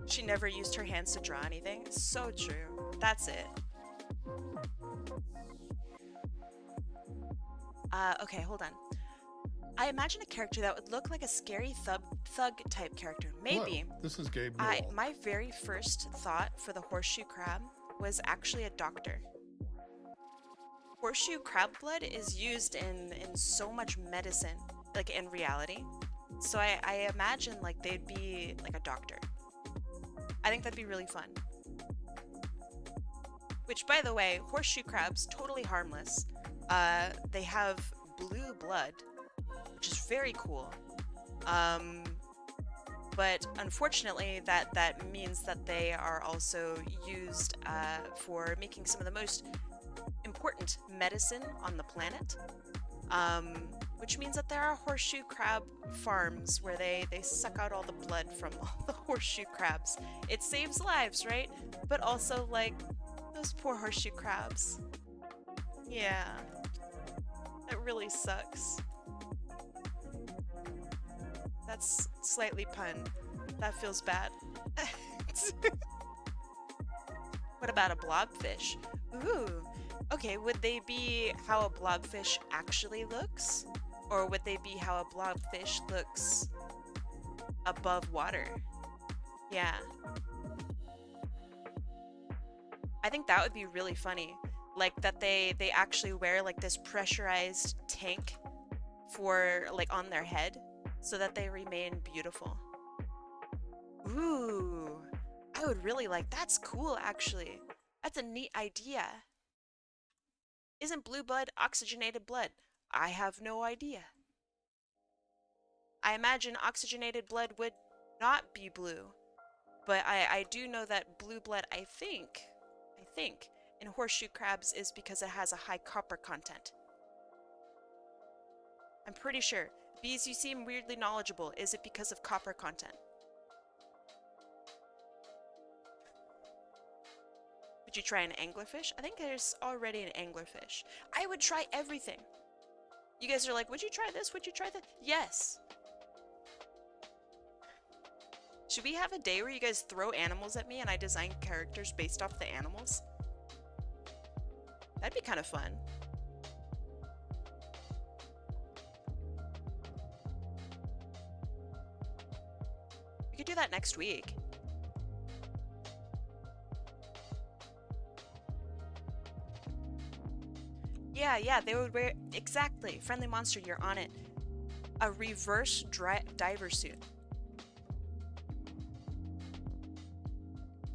She never used her hands to draw anything. So true. That's it. Okay, hold on. I imagine a character that would look like a scary thug type character. Maybe. Hello, this is Gabe Newell. My very first thought for the horseshoe crab was actually a doctor. Horseshoe crab blood is used in so much medicine, like in reality. So I imagine like they'd be like a doctor. I think that'd be really fun. Which, by the way, horseshoe crabs, totally harmless. They have blue blood, which is very cool. But unfortunately, that means that they are also used for making some of the most important medicine on the planet. Which means that there are horseshoe crab farms where they suck out all the blood from all the horseshoe crabs. It saves lives, right? But also, like, those poor horseshoe crabs. Yeah. That really sucks. That's slightly pun. That feels bad. What about a blobfish? Ooh. Okay, would they be how a blobfish actually looks? Or would they be how a blobfish looks above water? Yeah. I think that would be really funny. Like that they actually wear like this pressurized tank for like on their head so that they remain beautiful. Ooh, I would really like, that's cool actually. That's a neat idea. Isn't blue blood oxygenated blood? I have no idea. I imagine oxygenated blood would not be blue, but I do know that blue blood, I think, in horseshoe crabs is because it has a high copper content. I'm pretty sure. Bees, you seem weirdly knowledgeable. Is it because of copper content? Would you try an anglerfish? I think there's already an anglerfish. I would try everything. You guys are like, would you try this? Would you try that? Yes. Should we have a day where you guys throw animals at me and I design characters based off the animals? That'd be kind of fun. We could do that next week. Yeah, they would wear, exactly. Friendly Monster, you're on it. A reverse diver suit.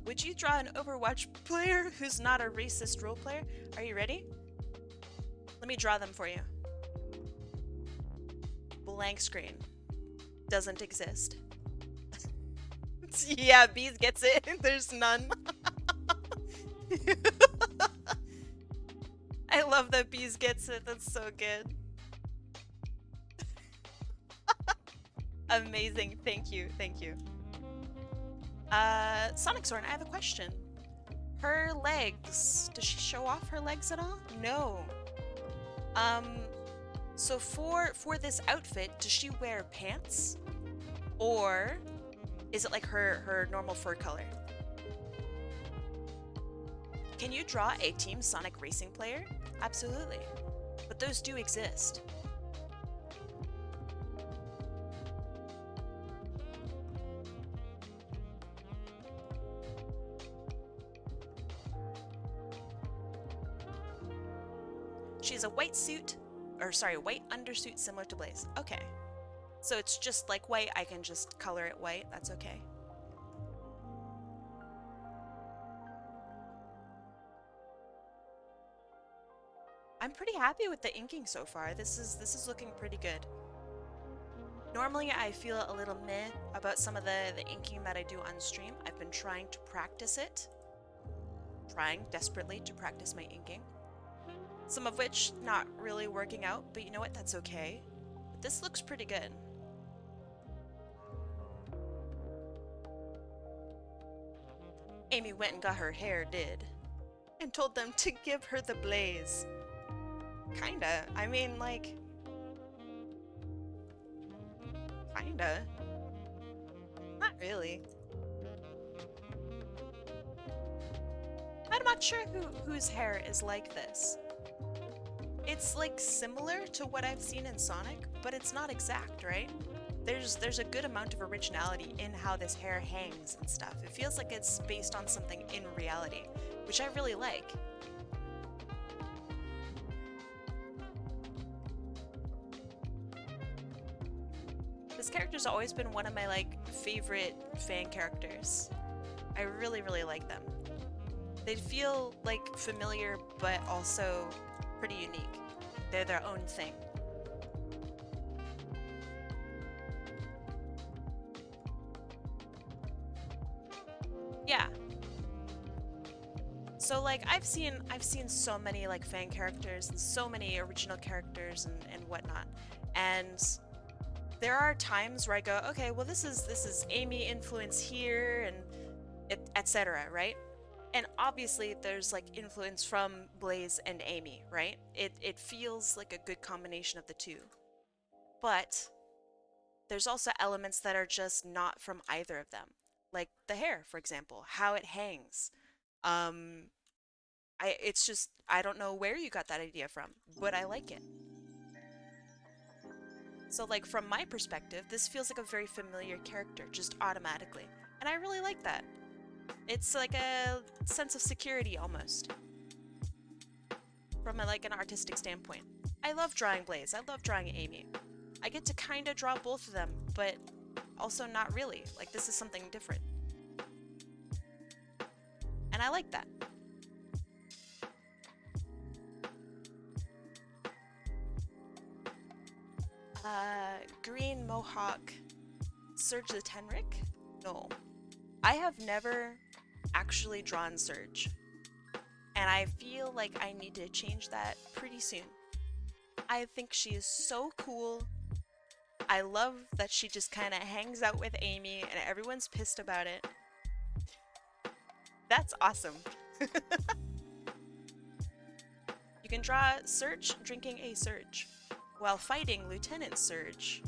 Would you draw an Overwatch player who's not a racist role player? Are you ready? Let me draw them for you. Blank screen. Doesn't exist. Yeah, Bees gets it. There's none. I love that Bees gets it. That's so good. Amazing. Thank you. Thank you. Sonic Zorn, I have a question. Her legs, does she show off her legs at all? No. So for this outfit, does she wear pants? Or is it like her normal fur color? Can you draw a Team Sonic racing player? Absolutely. But those do exist. She's a white suit, or sorry, white undersuit similar to Blaze. Okay. So it's just like white, I can just color it white, that's okay. I'm pretty happy with the inking so far. This is looking pretty good. Normally I feel a little meh about some of the inking that I do on stream. I've been trying to practice it. Trying desperately to practice my inking. Some of which not really working out, but you know what, that's okay. But this looks pretty good. Amy went and got her hair did. And told them to give her the blaze. Kinda. I mean, like... Kinda. Not really. I'm not sure whose hair is like this. It's like similar to what I've seen in Sonic, but it's not exact, right? There's a good amount of originality in how this hair hangs and stuff. It feels like it's based on something in reality, which I really like. This character's always been one of my like favorite fan characters. I really, really like them. They feel like familiar, but also pretty unique. They're their own thing. Yeah. So like I've seen so many like fan characters and so many original characters and whatnot. And there are times where I go, okay, well this is Amy influence here and etc., right? And obviously there's like influence from Blaze and Amy, right? It feels like a good combination of the two. But there's also elements that are just not from either of them. Like the hair, for example, how it hangs. Um, it's just, I don't know where you got that idea from, but I like it. So like from my perspective, this feels like a very familiar character, just automatically. And I really like that. It's like a sense of security almost. From like an artistic standpoint. I love drawing Blaze, I love drawing Amy. I get to kind of draw both of them, but also not really. Like this is something different. And I like that. Green Mohawk Surge the Tenric? No. I have never actually drawn Surge. And I feel like I need to change that pretty soon. I think she is so cool. I love that she just kind of hangs out with Amy and everyone's pissed about it. That's awesome. You can draw Surge drinking a Surge while fighting Lieutenant Surge.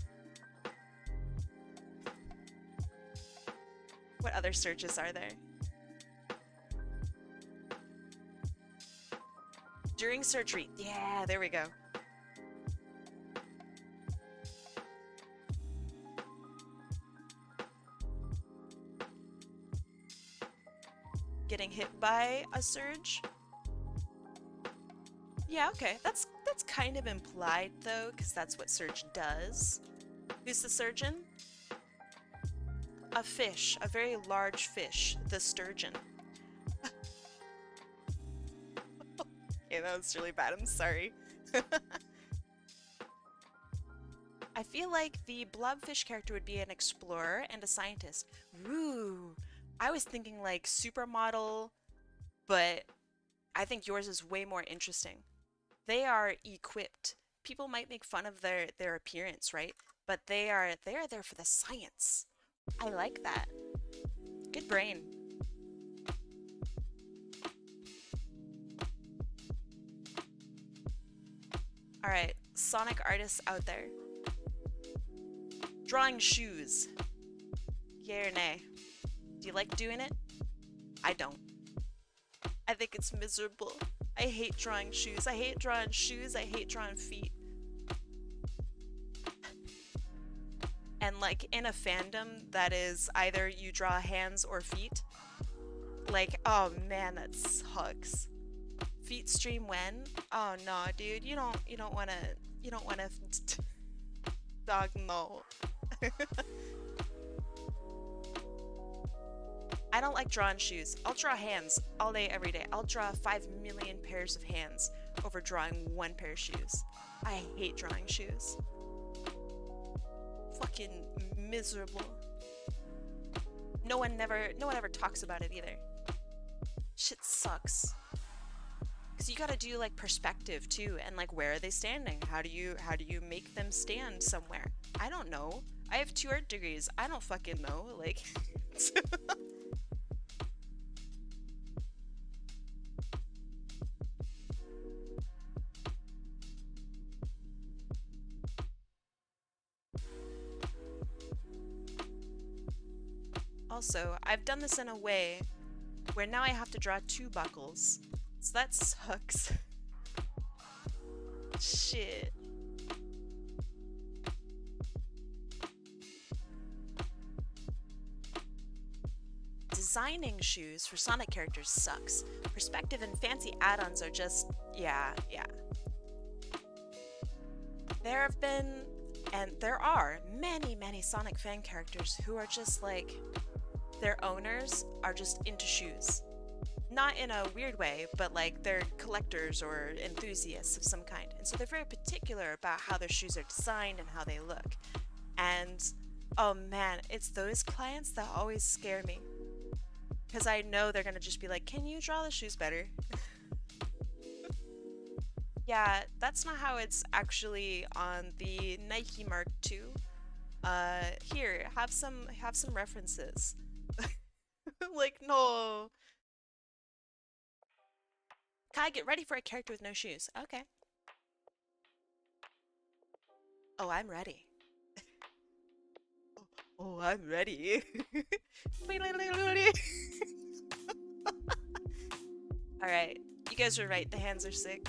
What other Surges are there? During surgery. Yeah, there we go. Getting hit by a surge? Yeah, okay. That's kind of implied though, because that's what Surge does. Who's the surgeon? A fish, a very large fish, the sturgeon. Okay, that was really bad, I'm sorry. I feel like the blobfish character would be an explorer and a scientist. Ooh, I was thinking like supermodel, but I think yours is way more interesting. They are equipped. People might make fun of their appearance, right? But they are there for the science. I like that. Good brain. All right, Sonic artists out there. Drawing shoes. Yay or nay? Do you like doing it? I don't. I think it's miserable. I hate drawing shoes. I hate drawing shoes. I hate drawing feet. And like in a fandom that is either you draw hands or feet, like, oh man, that sucks. Feet stream when? Oh no, dude, you don't wanna dog, no. I don't like drawing shoes. I'll draw hands all day, every day. I'll draw 5 million pairs of hands over drawing 1 pair of shoes. I hate drawing shoes. Fucking miserable. No one ever talks about it either. Shit sucks. Cause you gotta do like perspective too, and like where are they standing? How do you make them stand somewhere? I don't know. I have 2 art degrees. I don't fucking know. Like. Also, I've done this in a way where now I have to draw 2 buckles. So that sucks. Shit. Designing shoes for Sonic characters sucks. Perspective and fancy add-ons are just, yeah. There have been, and there are, many Sonic fan characters who are just like, their owners are just into shoes. Not in a weird way, but like they're collectors or enthusiasts of some kind. And so they're very particular about how their shoes are designed and how they look. And, oh man, it's those clients that always scare me. Because I know they're gonna just be like, can you draw the shoes better? Yeah, that's not how it's actually on the Nike Mark II. Here, have some references. Like, no. Kai, get ready for a character with no shoes. Okay. Oh, I'm ready. Oh, I'm ready. Alright, you guys were right, the hands are sick.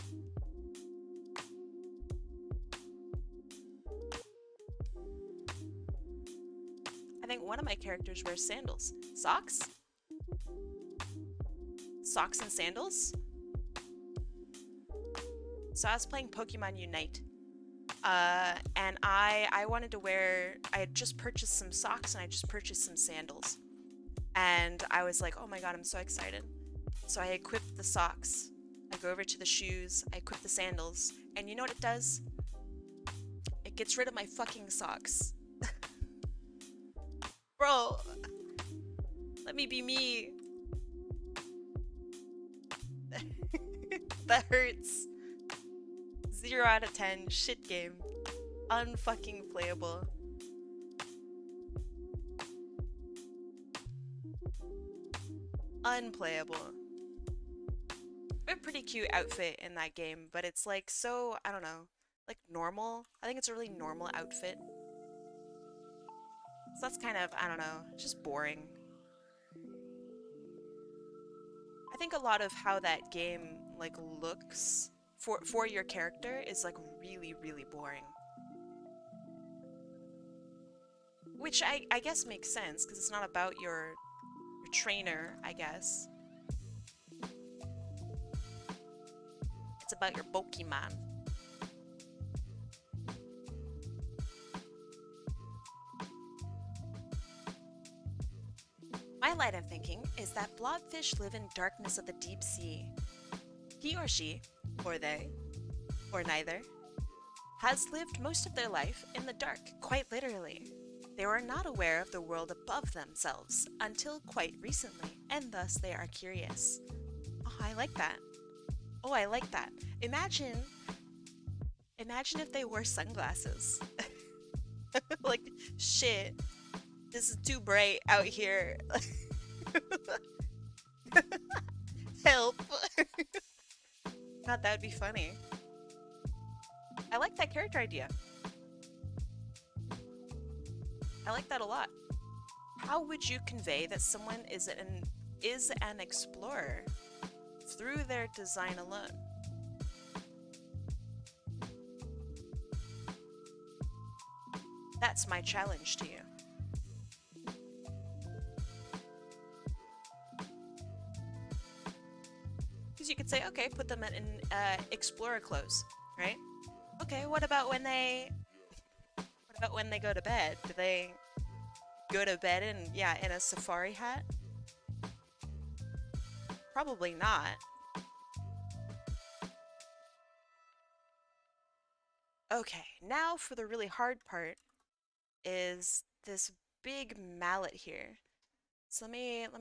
I think one of my characters wears sandals. Socks? Socks and sandals? So I was playing Pokemon Unite. And I wanted to wear, I had just purchased some socks and I just purchased some sandals. And I was like, oh my god, I'm so excited. So I equipped the socks. I go over to the shoes, I equip the sandals, and you know what it does? It gets rid of my fucking socks. Bro, let me be me. That hurts. 0 out of 10, shit game. Unfucking playable. Unplayable. A pretty cute outfit in that game, but it's like so, I don't know, like normal. I think it's a really normal outfit. So that's kind of, I don't know, just boring. I think a lot of how that game like looks for your character is like really boring. Which I guess makes sense because it's not about your trainer, I guess. It's about your Pokemon. My line of thinking is that blobfish live in darkness of the deep sea. He or she, or they, or neither, has lived most of their life in the dark, quite literally. They were not aware of the world above themselves until quite recently, and thus they are curious. Oh, I like that. Oh, I like that. Imagine if they wore sunglasses. Like, shit, this is too bright out here. Help. God, that would be funny. I like that character idea. I like that a lot. How would you convey that someone is an explorer through their design alone? That's my challenge to you. Because you could say, okay, put them in explorer clothes, right? Okay, what about when they go to bed? Do they go to bed in a safari hat? Probably not. Okay, now for the really hard part is this big mallet here. So let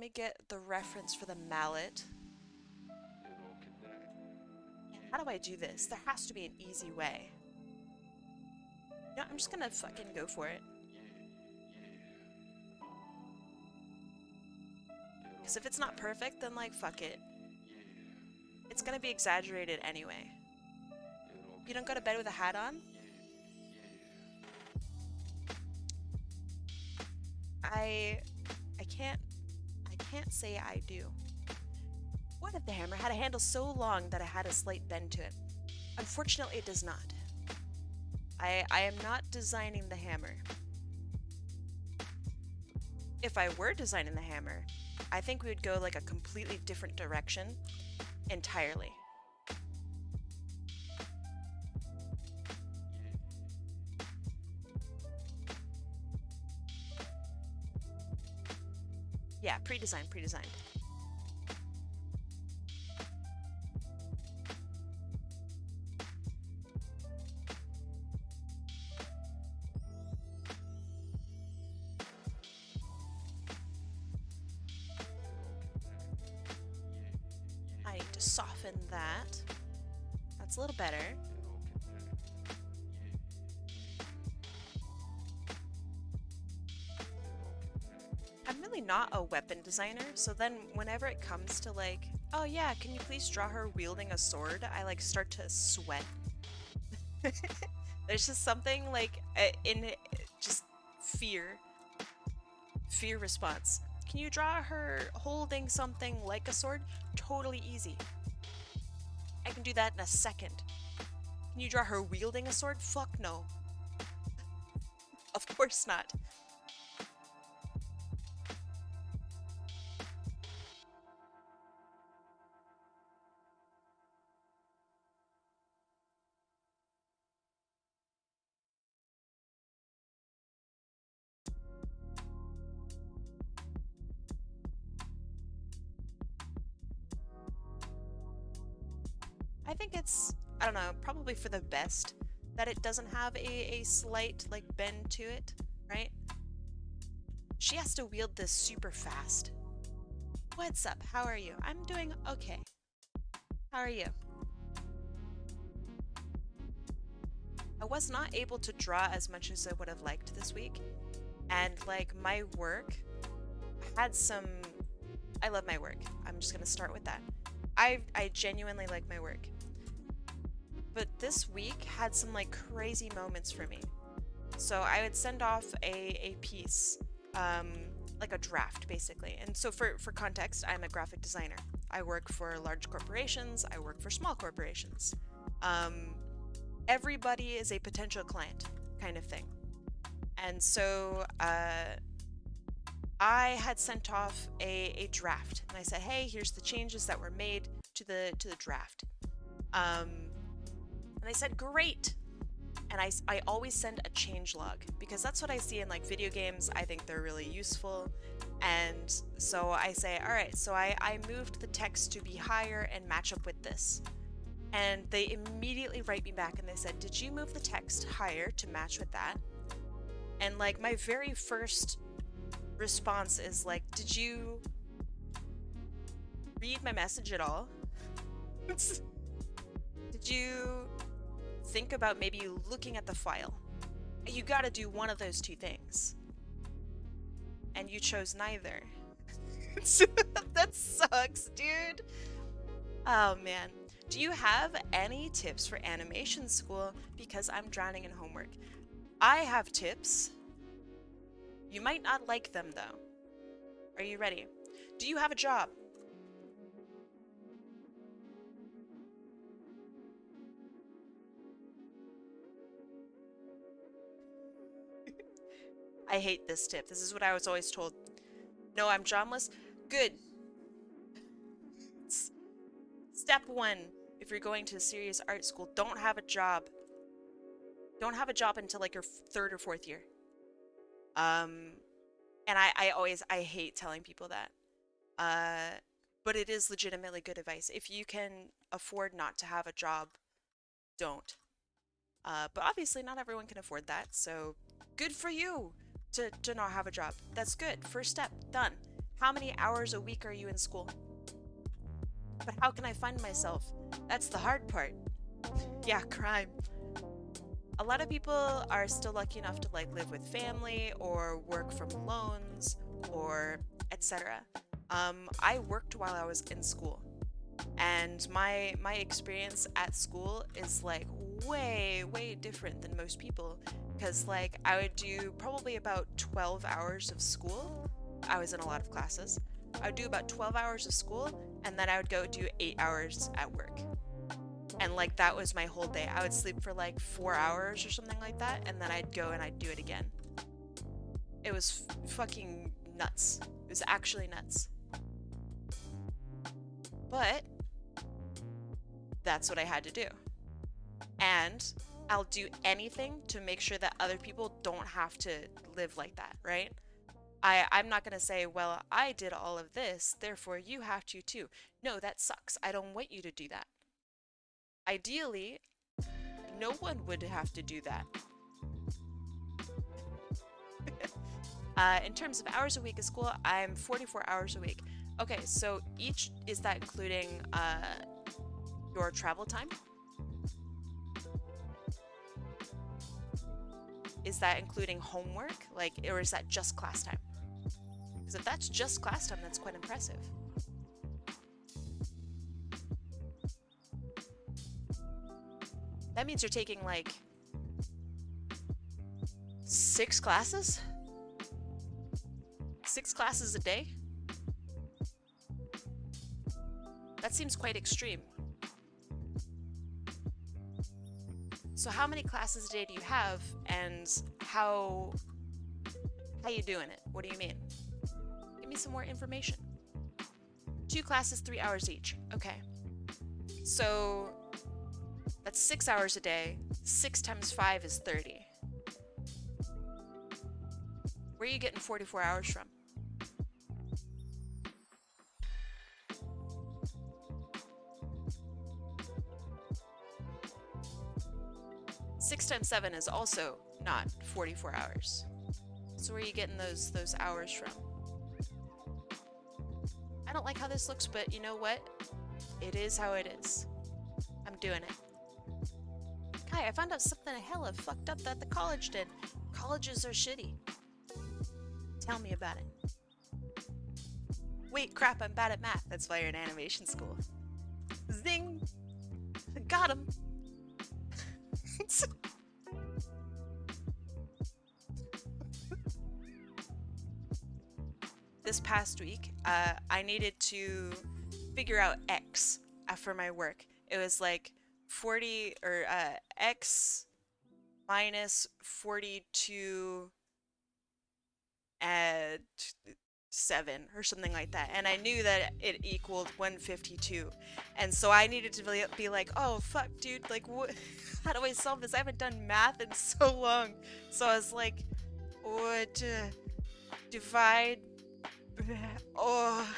me get the reference for the mallet. How do I do this? There has to be an easy way. You know, I'm just gonna fucking go for it. Because if it's not perfect, then like, fuck it. It's gonna be exaggerated anyway. You don't go to bed with a hat on? I can't say I do. What if the hammer had a handle so long that it had a slight bend to it? Unfortunately, it does not. I am not designing the hammer. If I were designing the hammer, I think we would go like a completely different direction entirely. Yeah, pre-designed, pre-designed. I need to soften that. That's a little better. I'm really not a weapon designer, so then whenever it comes to like, oh yeah, can you please draw her wielding a sword, I like start to sweat. There's just something like in just fear response. Can you draw her holding something like a sword? Totally easy. I can do that in a second. Can you draw her wielding a sword? Fuck no. Of course not. I think it's, I don't know, probably for the best that it doesn't have a slight like bend to it, right? She has to wield this super fast. What's up? How are you? I'm doing okay. How are you? I was not able to draw as much as I would have liked this week. And like my work had some, I love my work. I'm just gonna start with that. I genuinely like my work. But this week had some like crazy moments for me. So I would send off a piece, like a draft basically. And so for context, I'm a graphic designer. I work for large corporations, I work for small corporations. Everybody is a potential client kind of thing. And so I had sent off a draft and I said, hey, here's the changes that were made to the draft. And they said, great. And I always send a change log because that's what I see in like video games. I think they're really useful. And so I say, all right, so I moved the text to be higher and match up with this. And they immediately write me back and they said, did you move the text higher to match with that? And like my very first response is like, did you read my message at all? Did you think about maybe looking at the file? You gotta do one of those two things. And you chose neither. That sucks, dude. Oh man. Do you have any tips for animation school? Because I'm drowning in homework. I have tips. You might not like them though. Are you ready? Do you have a job? I hate this tip. This is what I was always told. No, I'm jobless. Good. Step one, if you're going to a serious art school, don't have a job. Don't have a job until like your third or fourth year. And I hate telling people that. But it is legitimately good advice. If you can afford not to have a job, don't. But obviously not everyone can afford that, so good for you to not have a job. That's good. First step, done. How many hours a week are you in school? But how can I fund myself? That's the hard part. Yeah, crime. A lot of people are still lucky enough to like live with family or work from loans or etc. I worked while I was in school, and my experience at school is like way different than most people, because like I would do probably about 12 hours of school. I was in a lot of classes. I would do about 12 hours of school, and then I would go do 8 hours at work. And like that was my whole day. I would sleep for like 4 hours or something like that, and then I'd go and I'd do it again. It was fucking nuts. It was actually nuts. But that's what I had to do. And I'll do anything to make sure that other people don't have to live like that, right? I'm not going to say, well, I did all of this, therefore you have to too. No, that sucks. I don't want you to do that. Ideally, no one would have to do that. In terms of hours a week of school, I'm 44 hours a week. Okay, so is that including your travel time? Is that including homework? Like, or is that just class time? Because if that's just class time, that's quite impressive. That means you're taking like 6 classes? 6 classes a day? That seems quite extreme. So how many classes a day do you have, and how you doing it? What do you mean? Give me some more information. 2 classes, 3 hours each. Okay. So that's 6 hours a day. 6 times 5 is 30. Where are you getting 44 hours from? Six times 7 is also not 44 hours. So where are you getting those hours from? I don't like how this looks, but you know what? It is how it is. I'm doing it. Kai, I found out something hella fucked up that the college did. Colleges are shitty. Tell me about it. Wait, crap, I'm bad at math. That's why you're in animation school. Zing! Got him! This past week, I needed to figure out X for my work. It was like 40 or X minus 42 and 7 or something like that, and I knew that it equaled 152, and so I needed to be like, oh fuck dude, like what, how do I solve this? I haven't done math in so long. So I was like, what, divide, oh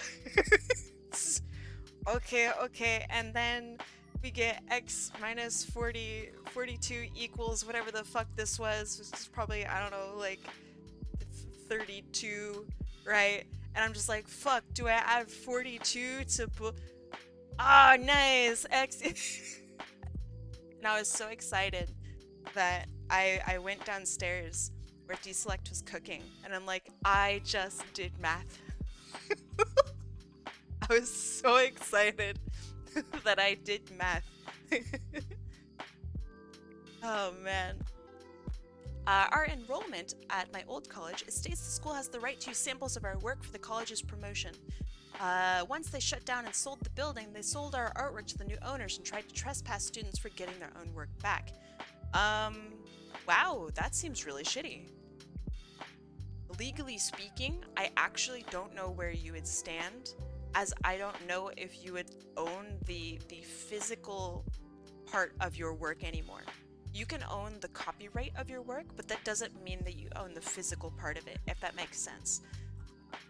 okay, and then we get X minus 42 equals whatever the fuck this was, which is probably, I don't know, like 32, right? And I'm just like, fuck, do I add 42 to ah, nice, X. And I was so excited that I went downstairs where Deselect was cooking, and I'm like, I just did math. I was so excited that I did math. Oh man. Our enrollment at my old college, it states the school has the right to use samples of our work for the college's promotion. Once they shut down and sold the building, they sold our artwork to the new owners and tried to trespass students for getting their own work back. Wow, that seems really shitty. Legally speaking, I actually don't know where you would stand, as I don't know if you would own the physical part of your work anymore. You can own the copyright of your work, but that doesn't mean that you own the physical part of it, if that makes sense.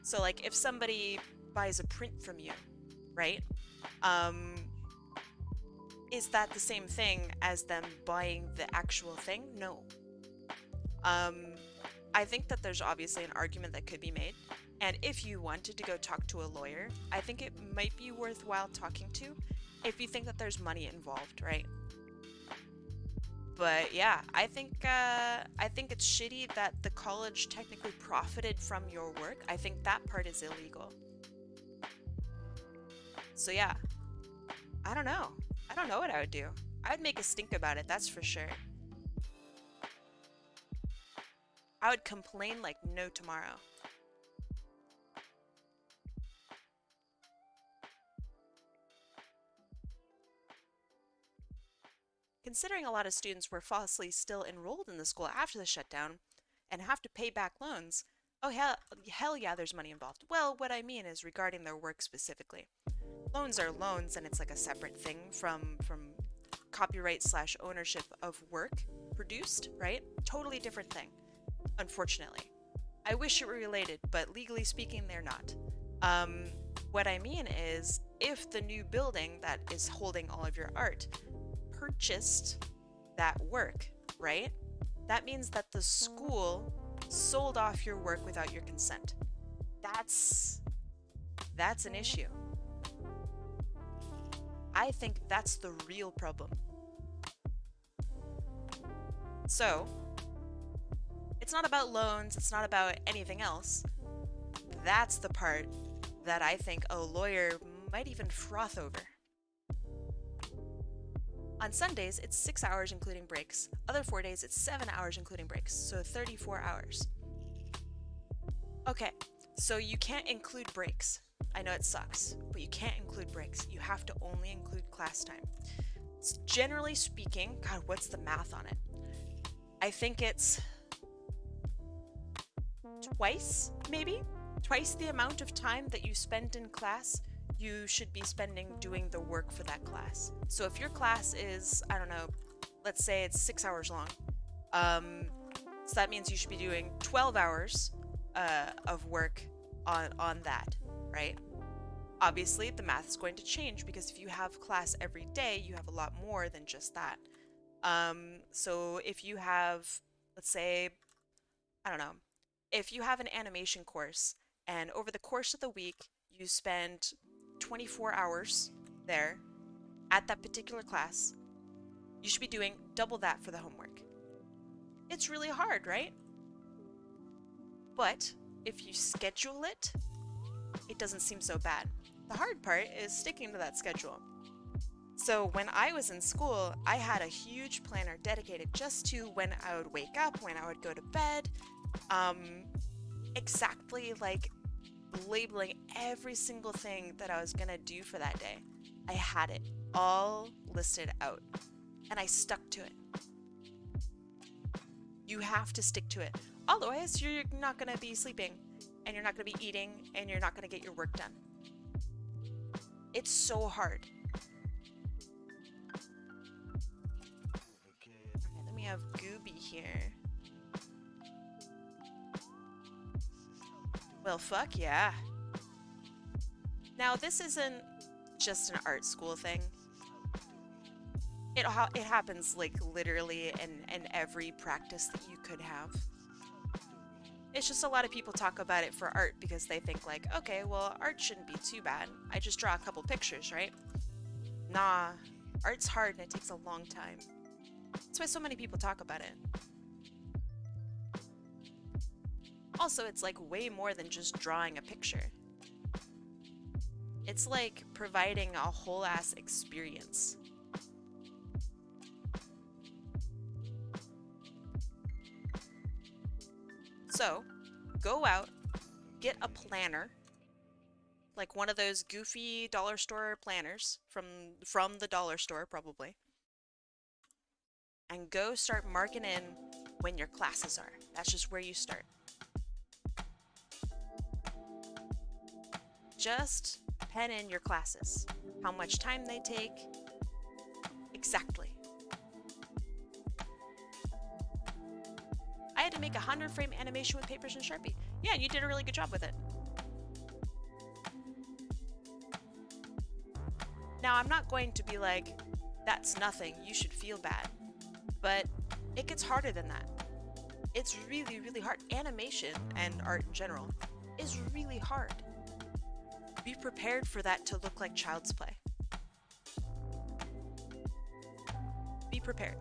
So like if somebody buys a print from you, right? Is that the same thing as them buying the actual thing? No. I think that there's obviously an argument that could be made. And if you wanted to go talk to a lawyer, I think it might be worthwhile talking to if you think that there's money involved, right? But yeah, I think it's shitty that the college technically profited from your work. I think that part is illegal. So yeah, I don't know. I don't know what I would do. I would make a stink about it, that's for sure. I would complain like no tomorrow. considering a lot of students were falsely still enrolled in the school after the shutdown and have to pay back loans, oh hell yeah, there's money involved. Well, what I mean is regarding their work specifically. Loans are loans, and it's like a separate thing from copyright / ownership of work produced, right? Totally different thing, unfortunately. I wish it were related, but legally speaking, they're not. What I mean is, if the new building that is holding all of your art purchased that work, right? That means that the school sold off your work without your consent. That's an issue. I think that's the real problem. So, it's not about loans, it's not about anything else. That's the part that I think a lawyer might even froth over. On Sundays, it's 6 hours including breaks. Other 4 days, it's 7 hours including breaks, so 34 hours. Okay, so you can't include breaks. I know it sucks, but you can't include breaks. You have to only include class time. Generally speaking, God, what's the math on it? I think it's twice, maybe? Twice the amount of time that you spend in class, you should be spending doing the work for that class. So if your class is, I don't know, let's say it's 6 hours long, so that means you should be doing 12 hours of work on that, right? Obviously, the math is going to change because if you have class every day, you have a lot more than just that. So if you have, let's say, I don't know, if you have an animation course and over the course of the week, you spend 24 hours there at that particular class, you should be doing double that for the homework. It's really hard, right? But if you schedule it, it doesn't seem so bad. The hard part is sticking to that schedule. So when I was in school, I had a huge planner dedicated just to when I would wake up, when I would go to bed, exactly like labeling every single thing that I was gonna do for that day. I had it all listed out and I stuck to it. You have to stick to it. Otherwise, you're not gonna be sleeping and you're not gonna be eating and you're not gonna get your work done. It's so hard. Alright, let me have Gooby here. Well, fuck yeah. Now, this isn't just an art school thing. It happens like literally in every practice that you could have. It's just a lot of people talk about it for art because they think like, okay, well, art shouldn't be too bad. I just draw a couple pictures, right? Nah, art's hard and it takes a long time. That's why so many people talk about it. Also, it's like way more than just drawing a picture. It's like providing a whole ass experience. So, go out, get a planner, like one of those goofy dollar store planners from the dollar store probably, and go start marking in when your classes are. That's just where you start. Just pen in your classes, how much time they take, exactly. I had to make a 100-frame animation with papers and Sharpie. Yeah, and you did a really good job with it. Now, I'm not going to be like, that's nothing, you should feel bad. But it gets harder than that. It's really, really hard. Animation and art in general is really hard. Be prepared for that to look like child's play. Be prepared.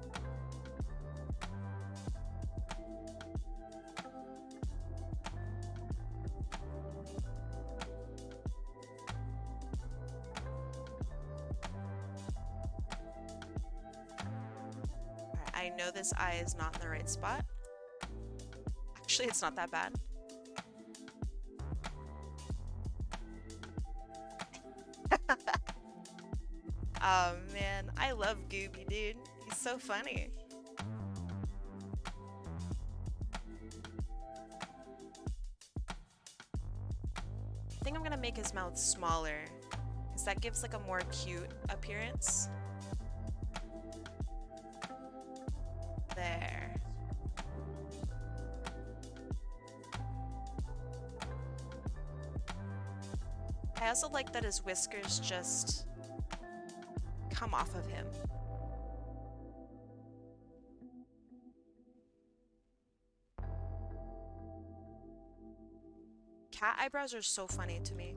I know this eye is not in the right spot. Actually, it's not that bad. Oh man, I love Gooby, dude. He's so funny. I think I'm gonna make his mouth smaller, because that gives like a more cute appearance. There. I also like that his whiskers just come off of him. Cat eyebrows are so funny to me.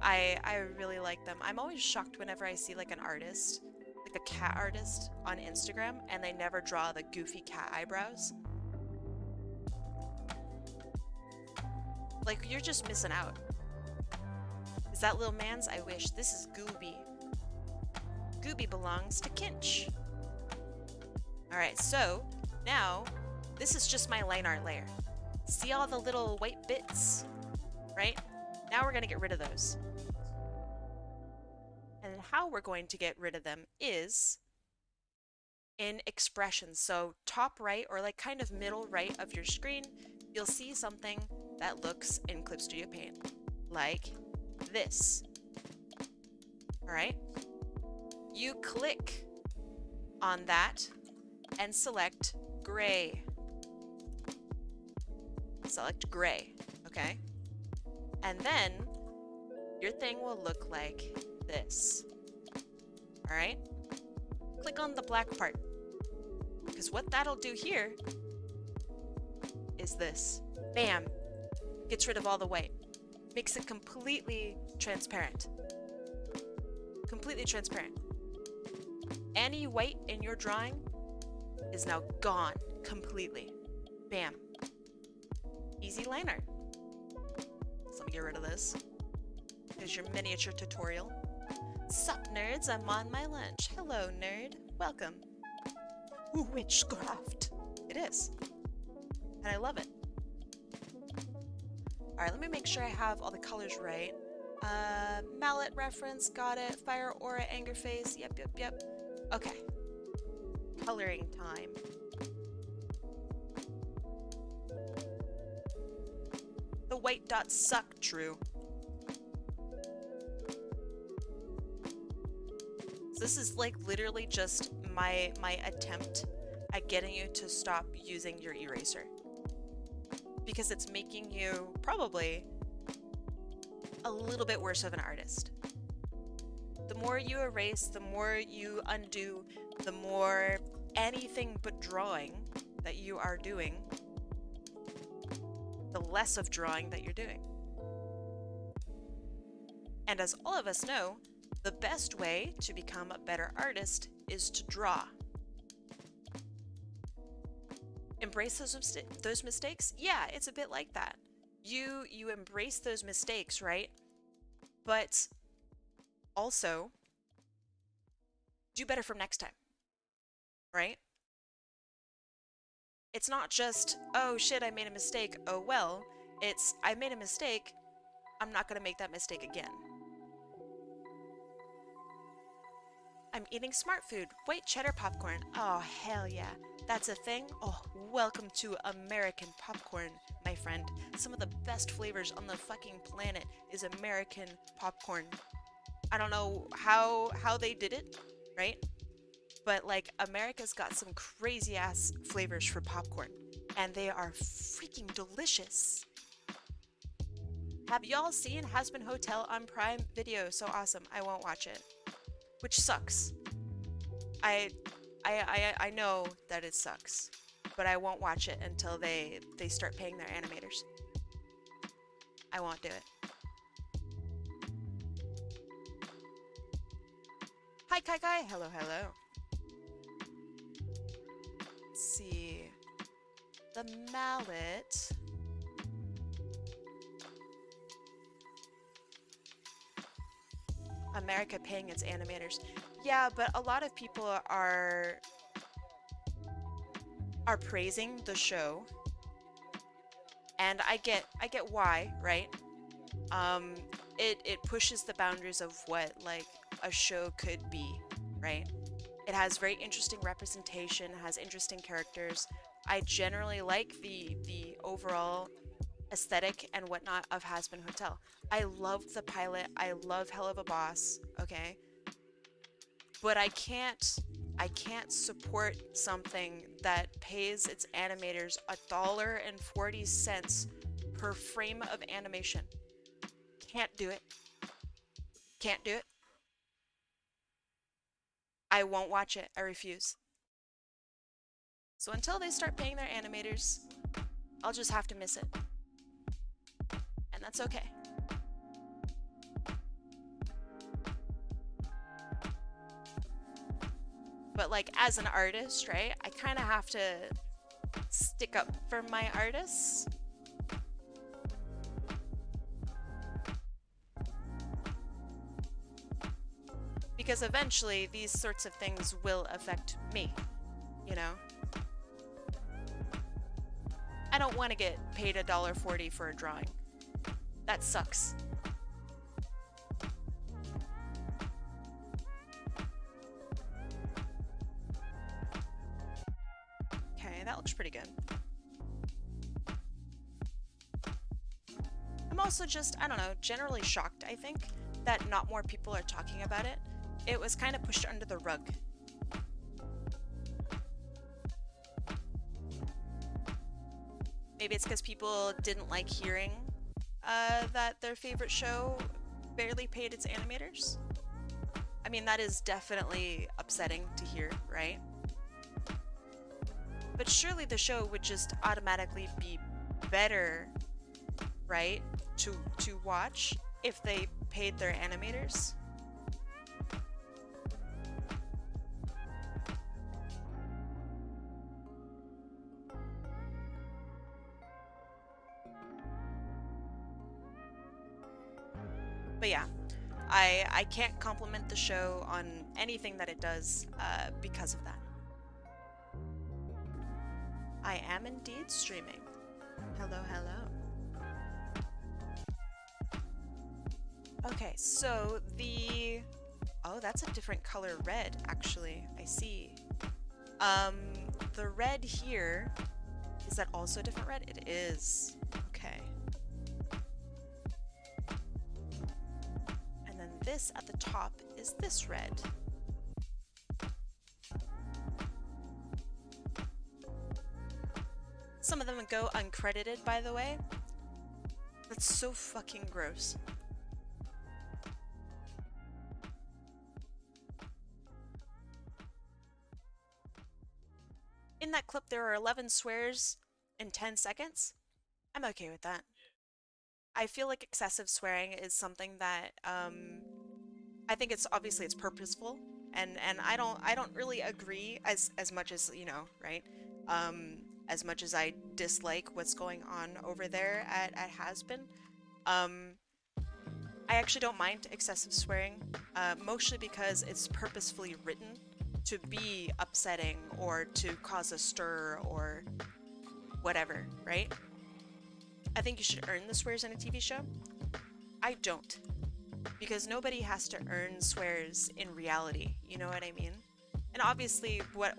I really like them. I'm always shocked whenever I see like an artist, like a cat artist on Instagram, and they never draw the goofy cat eyebrows. Like, you're just missing out. Is that little man's? I wish. This is Gooby. Gooby belongs to Kinch. Alright, so now this is just my line art layer. See all the little white bits? Right? Now we're going to get rid of those. And how we're going to get rid of them is in expressions. So top right, or like kind of middle right of your screen, you'll see something that looks in Clip Studio Paint like this. Alright? You click on that and select gray. Select gray, okay? And then your thing will look like this. Alright? Click on the black part. Because what that'll do here is this. Bam! Gets rid of all the white. Makes it completely transparent. Completely transparent. Any white in your drawing is now gone completely. Bam. Easy line art. So let me get rid of this. Here's your miniature tutorial. Sup, nerds? I'm on my lunch. Hello, nerd. Welcome. Ooh, witchcraft. It is. And I love it. Alright, let me make sure I have all the colors right. Mallet reference, got it. Fire aura, anger face, yep. Okay. Coloring time. The white dots suck, true. So this is like literally just my attempt at getting you to stop using your eraser. Because it's making you probably a little bit worse of an artist. The more you erase, the more you undo, the more anything but drawing that you are doing, the less of drawing that you're doing. And as all of us know, the best way to become a better artist is to draw. Embrace those mistakes? Yeah, it's a bit like that. You embrace those mistakes, right? But also do better from next time, right? It's not just, oh shit, I made a mistake, oh well. It's, I made a mistake, I'm not gonna make that mistake again. I'm eating smart food. White cheddar popcorn. Oh, hell yeah. That's a thing? Oh, welcome to American popcorn, my friend. Some of the best flavors on the fucking planet is American popcorn. I don't know how they did it, right? But like, America's got some crazy ass flavors for popcorn, and they are freaking delicious. Have y'all seen Hazbin Hotel on Prime Video? So awesome. I won't watch it. Which sucks. I know that it sucks, but I won't watch it until they start paying their animators. I won't do it. Hi, Kai. Hello. Let's see. The mallet. America paying its animators. Yeah, but a lot of people are praising the show. And I get why, right? It pushes the boundaries of what like a show could be, right? It has very interesting representation, has interesting characters. I generally like the overall aesthetic and whatnot of Hazbin Hotel. I loved the pilot. I love Hell of a Boss, okay? But I can't support something that pays its animators $1.40 per frame of animation. Can't do it. Can't do it. I won't watch it. I refuse. So until they start paying their animators, I'll just have to miss it. And that's okay. But like as an artist, right? I kind of have to stick up for my artists. Because eventually these sorts of things will affect me, you know? I don't want to get paid $1.40 for a drawing. That sucks. Okay, that looks pretty good. I'm also just, I don't know, generally shocked, I think, that not more people are talking about it. It was kind of pushed under the rug. Maybe it's because people didn't like hearing that their favorite show barely paid its animators. I mean, that is definitely upsetting to hear, right? But surely the show would just automatically be better, right, to watch if they paid their animators. But yeah, I can't compliment the show on anything that it does because of that. I am indeed streaming. Hello, hello. Okay, so the... Oh, that's a different color red, actually. I see. The red here... Is that also a different red? It is. Okay. And then this at the top is this red. Some of them go uncredited, by the way. That's so fucking gross. In that clip, there are 11 swears in 10 seconds. I'm okay with that. I feel like excessive swearing is something that I think it's obviously it's purposeful, and I don't really agree as much as, you know, right? As much as I dislike what's going on over there at Hazbin, I actually don't mind excessive swearing, mostly because it's purposefully written to be upsetting or to cause a stir or whatever, right? I think you should earn the swears in a TV show. I don't, because nobody has to earn swears in reality, you know what I mean? And obviously what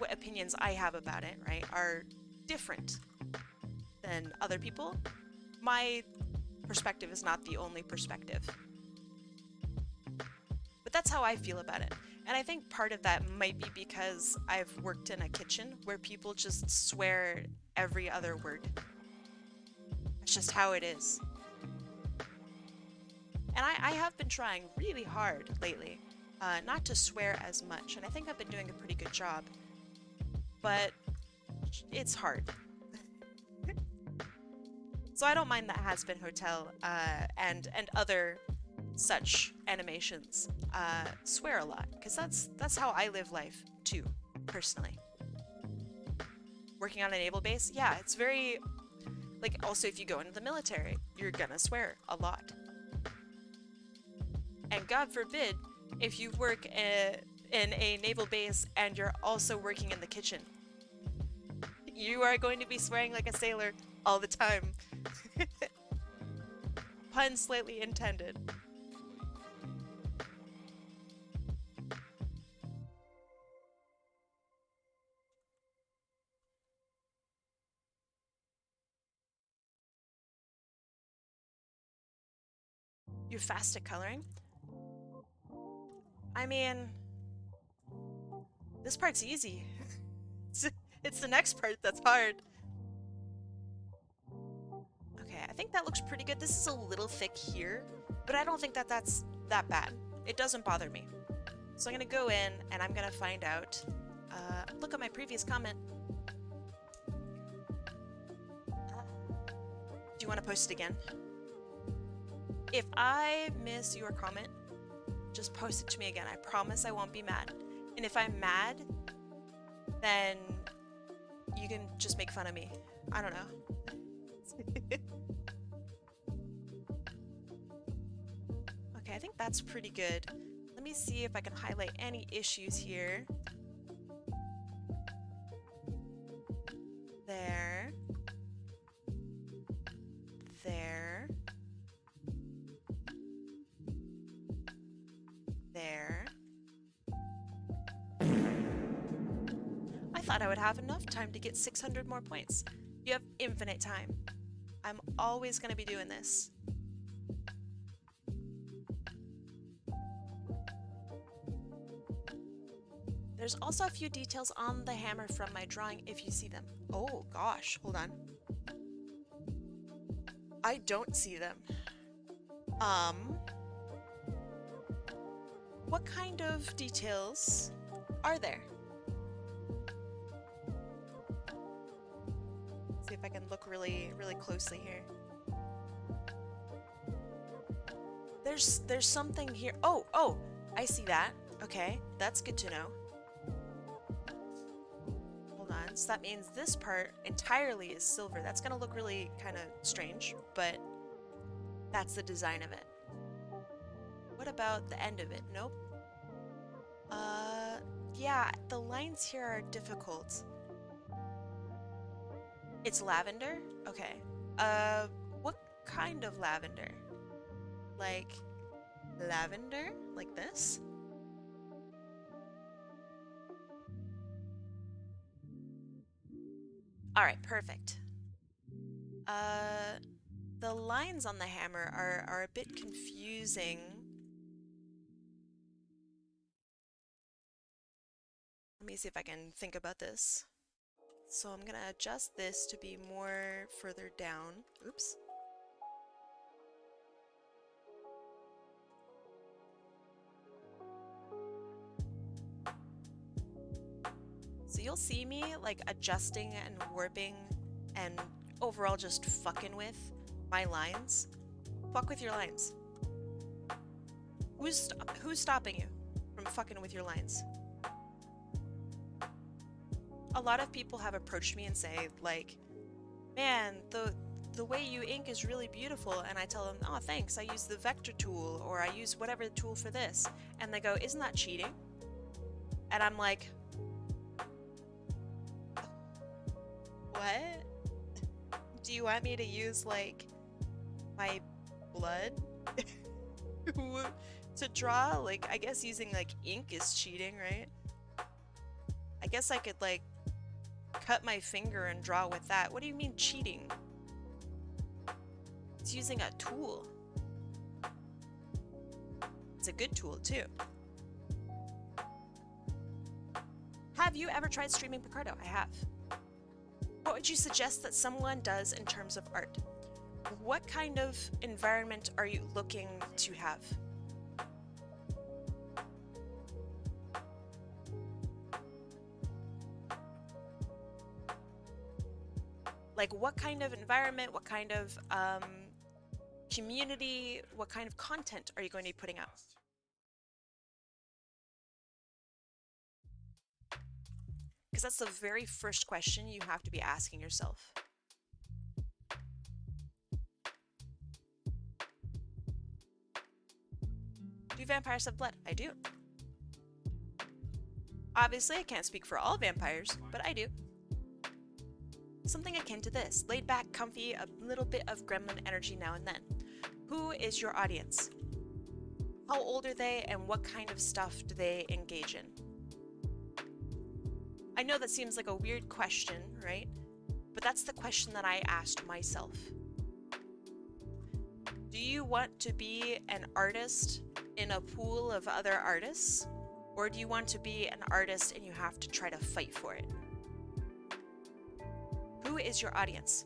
opinions I have about it, right, are different than other people. My perspective is not the only perspective. But that's how I feel about it. And I think part of that might be because I've worked in a kitchen where people just swear every other word. It's just how it is. And I have been trying really hard lately not to swear as much, and I think I've been doing a pretty good job. But it's hard. So I don't mind that Hazbin Hotel and other such animations swear a lot, because that's how I live life too, personally. Working on a naval base, yeah, it's very, like, also if you go into the military, you're gonna swear a lot. And God forbid if you work in a naval base and you're also working in the kitchen. You are going to be swearing like a sailor all the time. Pun slightly intended. You're fast at coloring? I mean, this part's easy. It's the next part that's hard. Okay, I think that looks pretty good. This is a little thick here, but I don't think that that's that bad. It doesn't bother me. So I'm gonna go in and I'm gonna find out. Look at my previous comment. Do you want to post it again? If I miss your comment, just post it to me again. I promise I won't be mad. And if I'm mad, then you can just make fun of me. I don't know. Okay, I think that's pretty good. Let me see if I can highlight any issues here. There. There. There. I thought I would have enough time to get 600 more points. You have infinite time. I'm always going to be doing this. There's also a few details on the hammer from my drawing if you see them. Oh gosh, hold on. I don't see them. What kind of details are there? See if I can look really closely here. There's something here. Oh, I see that. Okay, that's good to know. Hold on, so that means this part entirely is silver. That's gonna look really kind of strange, but that's the design of it. What about the end of it? Nope. Yeah, the lines here are difficult. It's lavender? Okay. What kind of lavender? Like, lavender? Like this? Alright, perfect. The lines on the hammer are a bit confusing. Let me see if I can think about this. So I'm gonna adjust this to be more further down. Oops. So you'll see me like adjusting and warping and overall just fucking with my lines. Fuck with your lines. Who's stopping you from fucking with your lines? A lot of people have approached me and say like, man, the way you ink is really beautiful, and I tell them, oh thanks, I use the vector tool or I use whatever tool for this, and they go, isn't that cheating? And I'm like, what? Do you want me to use like my blood to draw? Like, I guess using like ink is cheating, right? I guess I could like cut my finger and draw with that. What do you mean cheating? It's using a tool. It's a good tool too. Have you ever tried streaming Picardo? I have. What would you suggest that someone does in terms of art? What kind of environment are you looking to have? Like, what kind of environment, what kind of community, what kind of content are you going to be putting out? Because that's the very first question you have to be asking yourself. Do vampires have blood? I do. Obviously, I can't speak for all vampires, but I do. Something akin to this. Laid back, comfy, a little bit of gremlin energy now and then. Who is your audience? How old are they, and what kind of stuff do they engage in? I know that seems like a weird question, right? But that's the question that I asked myself. Do Do you want to be an artist in a pool of other artists? Or do you want to be an artist and you have to try to fight for it? Who is your audience?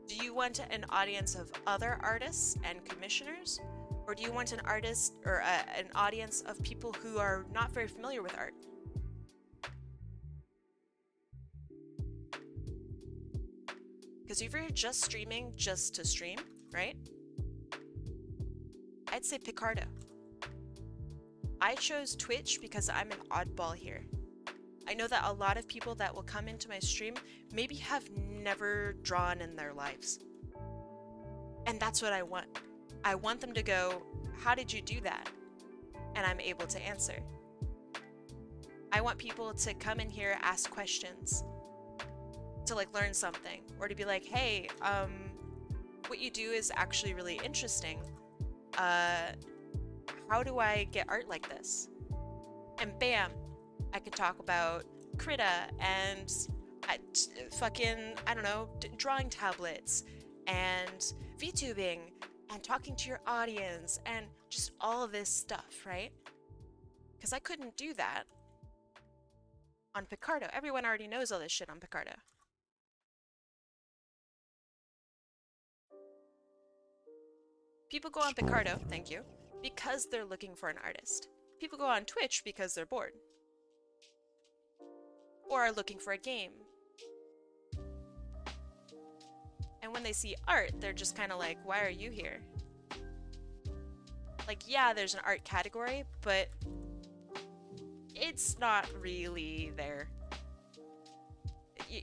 Do you want an audience of other artists and commissioners? Or do you want an artist or an audience of people who are not very familiar with art? Because if you're just streaming just to stream, right? I'd say Picardo. I chose Twitch because I'm an oddball here. I know that a lot of people that will come into my stream maybe have never drawn in their lives. And that's what I want. I want them to go, how did you do that? And I'm able to answer. I want people to come in here, ask questions, to like learn something, or to be like, hey, what you do is actually really interesting. How do I get art like this? And bam, I could talk about Krita and fucking, I don't know, drawing tablets and VTubing and talking to your audience and just all of this stuff, right? Because I couldn't do that on Picardo. Everyone already knows all this shit on Picardo. People go on Picardo, thank you, because they're looking for an artist. People go on Twitch because they're bored. Or are looking for a game. And when they see art, they're just kind of like, why are you here? Like, yeah, there's an art category, but it's not really there.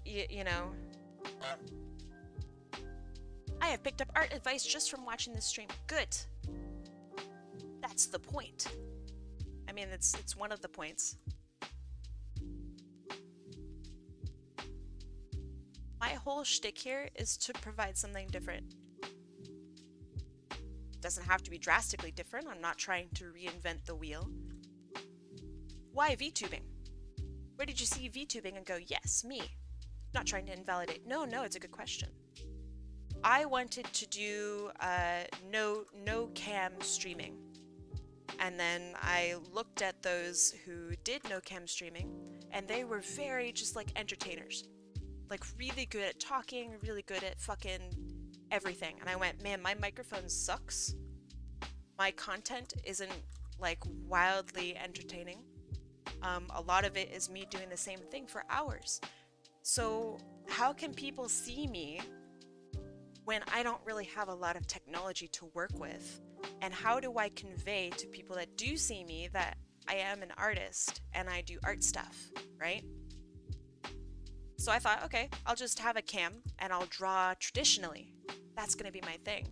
You know? I have picked up art advice just from watching this stream. Good. That's the point. I mean, it's one of the points. My whole shtick here is to provide something different. Doesn't have to be drastically different. I'm not trying to reinvent the wheel. Why VTubing? Where did you see VTubing and go, yes, me? Not trying to invalidate. No, it's a good question. I wanted to do no cam streaming. And then I looked at those who did no cam streaming, and they were very just like entertainers. Like really good at talking, really good at fucking everything. And I went, man, my microphone sucks. My content isn't like wildly entertaining. A lot of it is me doing the same thing for hours. So how can people see me when I don't really have a lot of technology to work with? And how do I convey to people that do see me that I am an artist and I do art stuff, right? So I thought, okay, I'll just have a cam and I'll draw traditionally. That's gonna be my thing.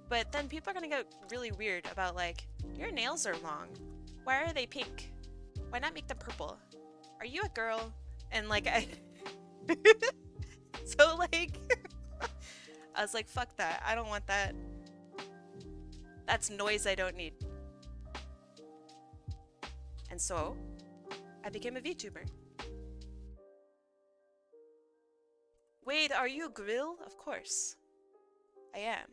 But then people are gonna get really weird about like, your nails are long. Why are they pink? Why not make them purple? Are you a girl? And like, so like, I was like, fuck that. I don't want that. That's noise I don't need. And so, I became a VTuber. Wade, are you a grill? Of course. I am.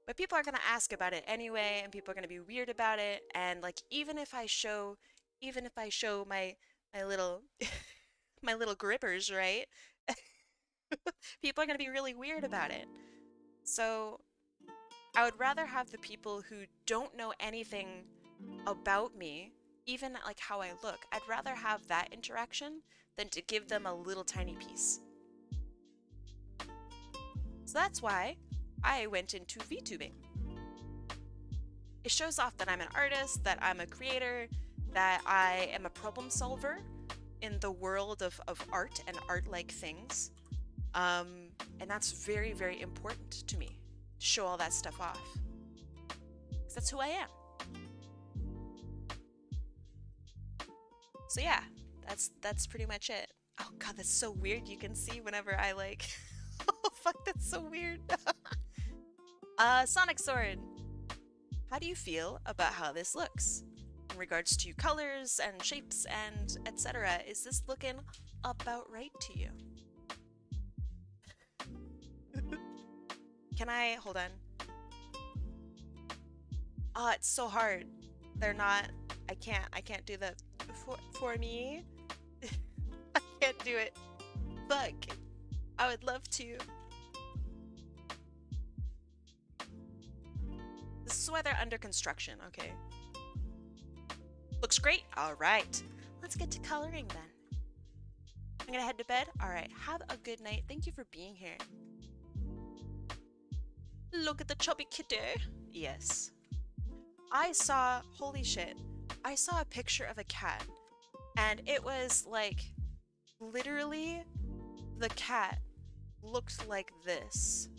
But people are gonna ask about it anyway, and people are gonna be weird about it, and like even if I show my little my little grippers, right? People are gonna be really weird about it. So I would rather have the people who don't know anything about me, even like how I look. I'd rather have that interaction than to give them a little tiny piece. So that's why I went into VTubing. It shows off that I'm an artist, that I'm a creator, that I am a problem solver in the world of art and art-like things. And that's very, very important to me, to show all that stuff off. Because that's who I am. So yeah, that's pretty much it. Oh god, that's so weird. You can see whenever I like... Oh fuck, that's so weird. Sonic Sword. How do you feel about how this looks? in regards to colors and shapes and etc. Is this looking about right to you? Can I, hold on. Oh, it's so hard. They're not, I can't do the, for me. I can't do it. Fuck. I would love to. This is why they're under construction, okay. Looks great. All right. Let's get to coloring then. I'm gonna head to bed. All right. Have a good night. Thank you for being here. Look at the chubby kitty. Yes. I saw, holy shit. I saw a picture of a cat and it was like literally the cat looked like this.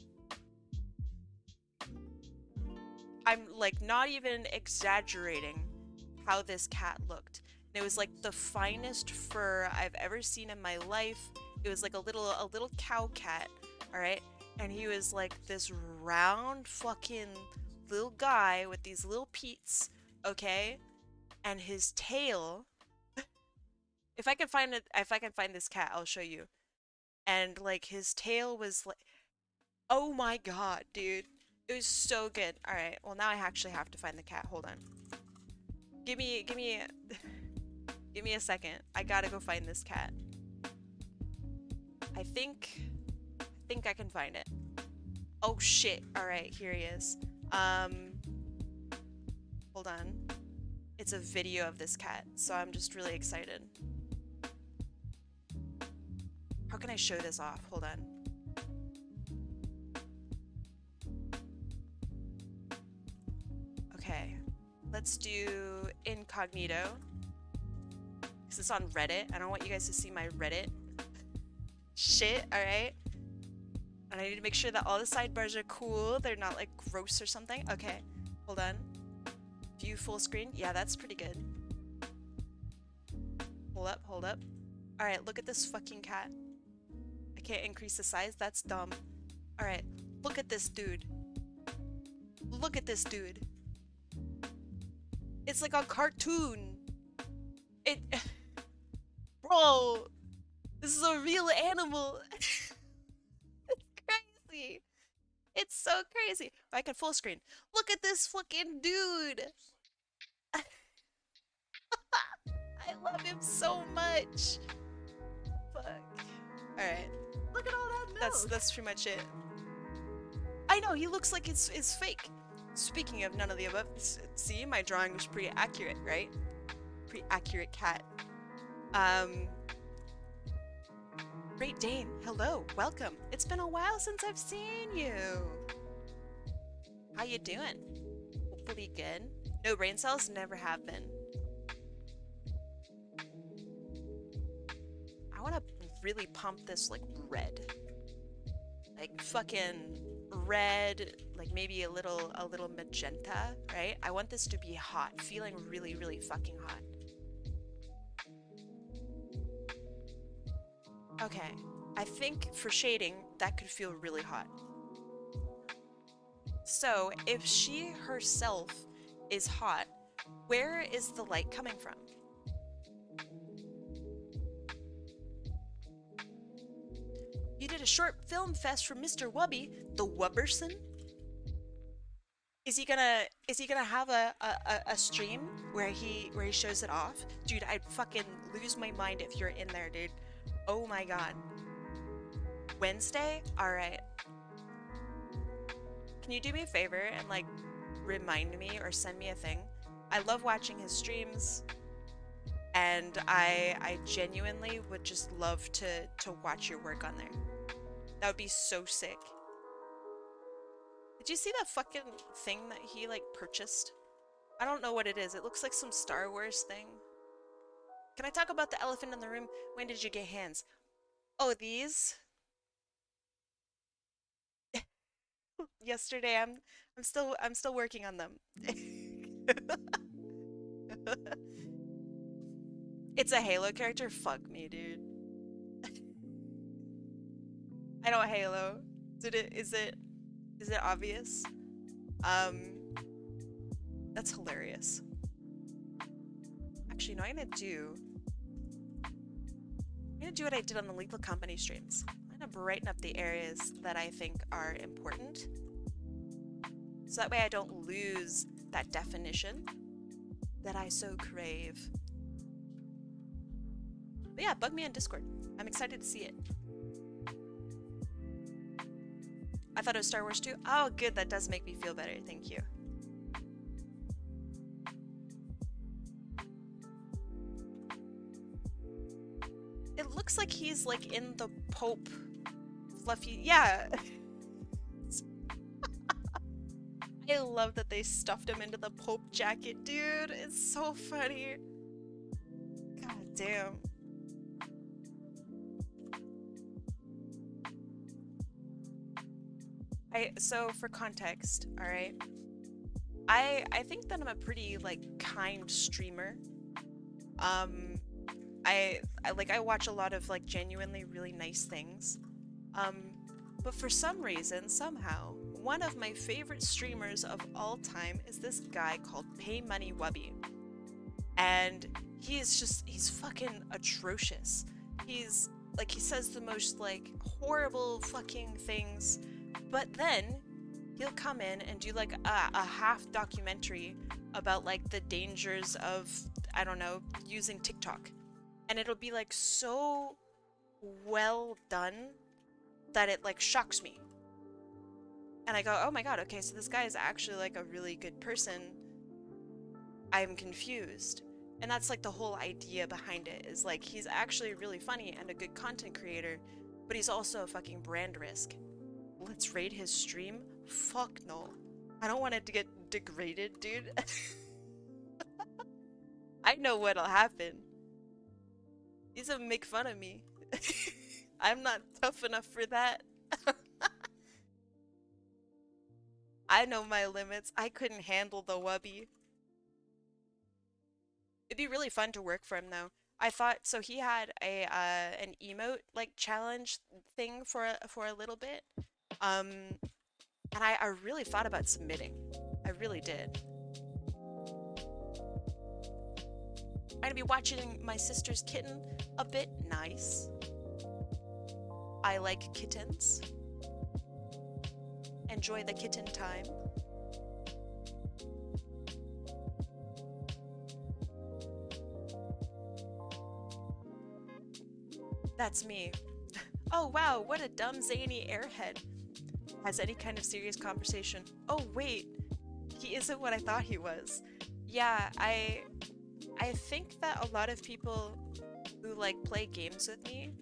I'm like not even exaggerating how this cat looked. And it was like the finest fur I've ever seen in my life. It was like a little cow cat, all right? And he was like this round fucking little guy with these little peats, okay? And his tail, if I can find this cat, I'll show you. And like his tail was like, oh my god, dude. It was so good. All right. Well, now I actually have to find the cat. Hold on. Give me a second. I gotta go find this cat. I think I can find it. Oh shit. All right, here he is. Hold on. It's a video of this cat, so I'm just really excited. How can I show this off? Hold on. Okay, let's do incognito. Because it's on Reddit. I don't want you guys to see my Reddit shit, alright? And I need to make sure that all the sidebars are cool. They're not like gross or something. Okay, hold on. View full screen. Yeah, that's pretty good. Hold up, hold up. Alright, look at this fucking cat. I can't increase the size. That's dumb. Alright, look at this dude. Look at this dude. It's like a cartoon. It... Bro! This is a real animal. It's crazy. It's so crazy. I can full screen. Look at this fucking dude. I love him so much. Fuck. Alright. Look at all that milk. That's pretty much it. I know, he looks like it's fake. Speaking of none of the above, see, my drawing was pretty accurate, right? Pretty accurate cat. Great Dane, hello, welcome. It's been a while since I've seen you. How you doing? Hopefully good. No brain cells, never have been. I want to really pump this like red. Like fucking red, like maybe a little magenta, right? I want this to be hot, feeling really, really fucking hot. Okay, I think for shading, that could feel really hot. So, if she herself is hot, where is the light coming from? You did a short film fest for Mr. Wubby, the Wubberson? Is he gonna have a stream where he shows it off? Dude, I'd fucking lose my mind if you're in there, dude. Oh my god. Wednesday? Alright. Can you do me a favor and like remind me or send me a thing? I love watching his streams and I genuinely would just love to watch your work on there. That would be so sick. Did you see that fucking thing that he like purchased? I don't know what it is. It looks like some Star Wars thing. Can I talk about the elephant in the room? When did you get hands? Oh, these? Yesterday. I'm still working on them. It's a Halo character? Fuck me, dude. I don't Halo. Is it obvious? That's hilarious. Actually, no, I'm gonna do what I did on the Lethal Company streams. I'm gonna brighten up the areas that I think are important. So that way I don't lose that definition that I so crave. But yeah, bug me on Discord. I'm excited to see it. I thought it was Star Wars 2. Oh, good. That does make me feel better. Thank you. It looks like he's like in the Pope fluffy. Yeah. I love that they stuffed him into the Pope jacket, dude. It's so funny. God damn. So for context, all right, I think that I'm a pretty like kind streamer. I watch a lot of like genuinely really nice things. But for some reason, somehow, one of my favorite streamers of all time is this guy called Pay Money Wubby. And he's fucking atrocious. He's like, he says the most like horrible fucking things. But then he'll come in and do like a half documentary about like the dangers of, I don't know, using TikTok. And it'll be like so well done that it like shocks me. And I go, oh my god, okay, so this guy is actually like a really good person. I'm confused. And that's like the whole idea behind it, is like he's actually really funny and a good content creator, but he's also a fucking brand risk. Let's raid his stream? Fuck no. I don't want it to get degraded, dude. I know what'll happen. He's gonna make fun of me. I'm not tough enough for that. I know my limits. I couldn't handle the wubby. It'd be really fun to work for him though. I thought, so he had a an emote like challenge thing for a little bit. And I really thought about submitting. I really did. I'm gonna be watching my sister's kitten a bit. Nice. I like kittens. Enjoy the kitten time. That's me. Oh wow, what a dumb zany airhead. Has any kind of serious conversation. Oh wait, he isn't what I thought he was. Yeah, I think that a lot of people who like play games with me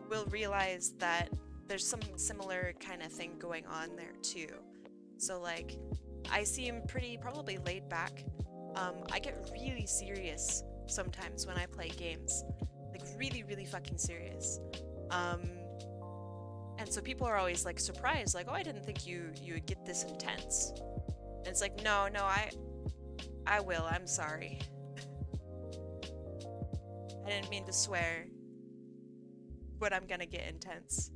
will realize that there's some similar kind of thing going on there too. So like, I seem pretty probably laid back. I get really serious sometimes when I play games. Like really, really fucking serious. And so people are always like surprised, like, oh, I didn't think you would get this intense. And it's like, no, I will, I'm sorry. I didn't mean to swear, but I'm gonna get intense.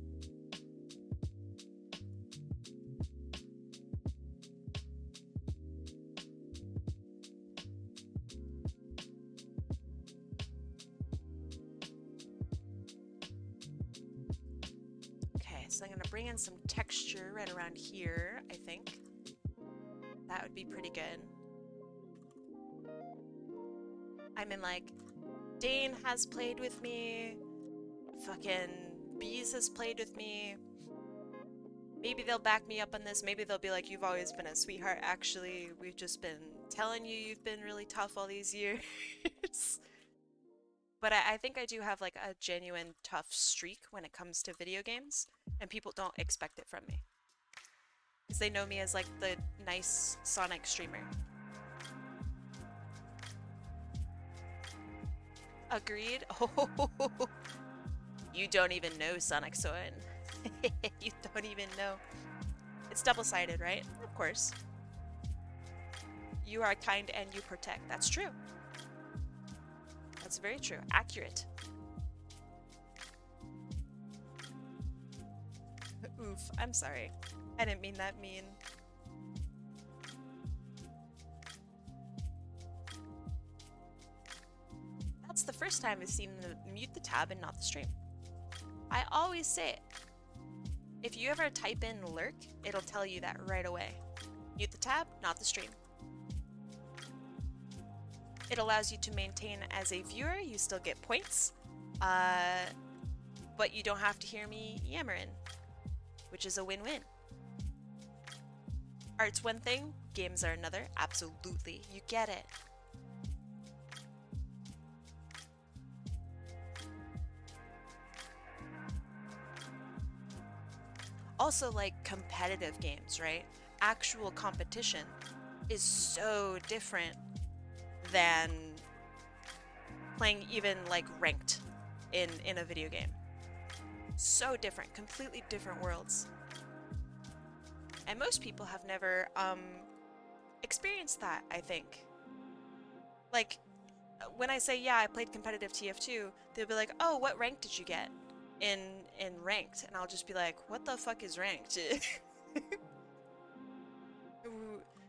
So I'm going to bring in some texture right around here, I think. That would be pretty good. I mean, like, Dane has played with me. Fucking Bees has played with me. Maybe they'll back me up on this. Maybe they'll be like, you've always been a sweetheart. Actually, we've just been telling you you've been really tough all these years. But I think I do have like a genuine tough streak when it comes to video games, and people don't expect it from me. Because they know me as like the nice Sonic streamer. Agreed? Oh, you don't even know Sonic Soin. You don't even know. It's double-sided, right? Of course. You are kind and you protect. That's true. That's very true. Accurate. Oof, I'm sorry. I didn't mean that mean. the first time I've seen them mute the tab and not the stream. I always say it. If you ever type in lurk, it'll tell you that right away. Mute the tab, not the stream. It allows you to maintain as a viewer, you still get points, but you don't have to hear me yammering, which is a win-win. Art's one thing, games are another. Absolutely, you get it. Also, like competitive games, right? Actual competition is so different than playing even like ranked in a video game. So different, completely different worlds. And most people have never experienced that, I think. Like, when I say, yeah, I played competitive TF2, they'll be like, oh, what rank did you get in ranked? And I'll just be like, what the fuck is ranked?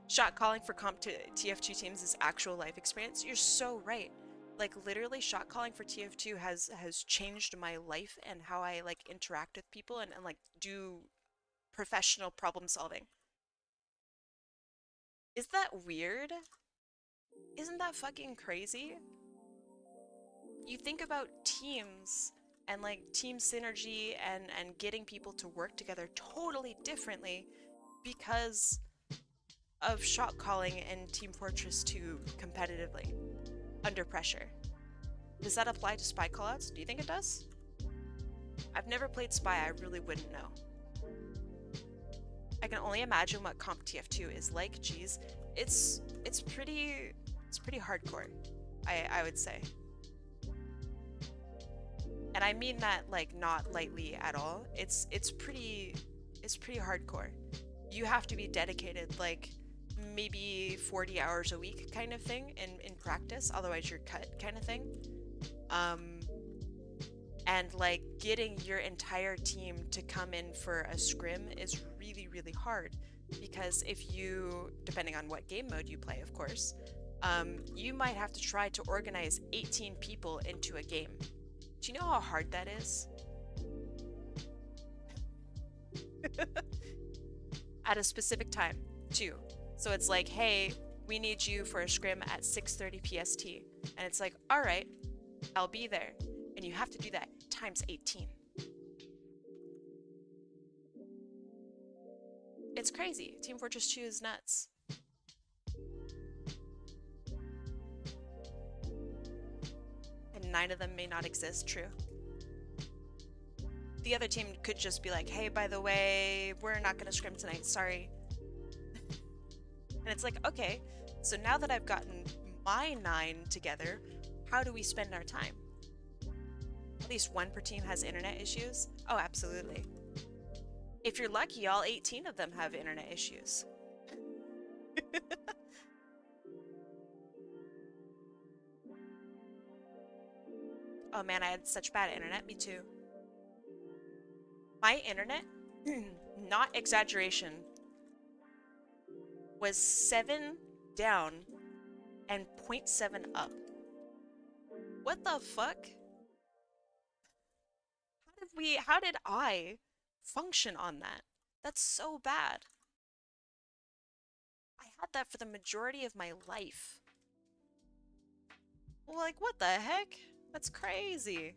Shot calling for comp TF2 teams is actual life experience. You're so right. Like, literally, shot calling for TF2 has changed my life and how I, like, interact with people and like, do professional problem solving. Is that weird? Isn't that fucking crazy? You think about teams and like team synergy and getting people to work together totally differently because of shot calling in Team Fortress 2 competitively under pressure. Does that apply to spy callouts? Do you think it does? I've never played spy, I really wouldn't know. I can only imagine what comp TF2 is like. Geez, it's pretty hardcore, I would say. And I mean that like not lightly at all. It's pretty hardcore. You have to be dedicated like maybe 40 hours a week kind of thing in practice, otherwise you're cut kind of thing. And like getting your entire team to come in for a scrim is really, really hard because if you, depending on what game mode you play, of course, you might have to try to organize 18 people into a game. Do you know how hard that is? At a specific time, too. So it's like, hey, we need you for a scrim at 6:30 PST. And it's like, all right, I'll be there. And you have to do that times 18. It's crazy. Team Fortress 2 is nuts. And 9 of them may not exist, true. The other team could just be like, hey, by the way, we're not gonna scrim tonight, sorry. And it's like, okay, so now that I've gotten my 9 together, how do we spend our time? At least one per team has internet issues? Oh, absolutely. If you're lucky, all 18 of them have internet issues. Oh man, I had such bad internet, me too. My internet, not exaggeration, was 7 down and 0.7 up. What the fuck? How did I function on that? That's so bad. I had that for the majority of my life. Well, like, what the heck? That's crazy.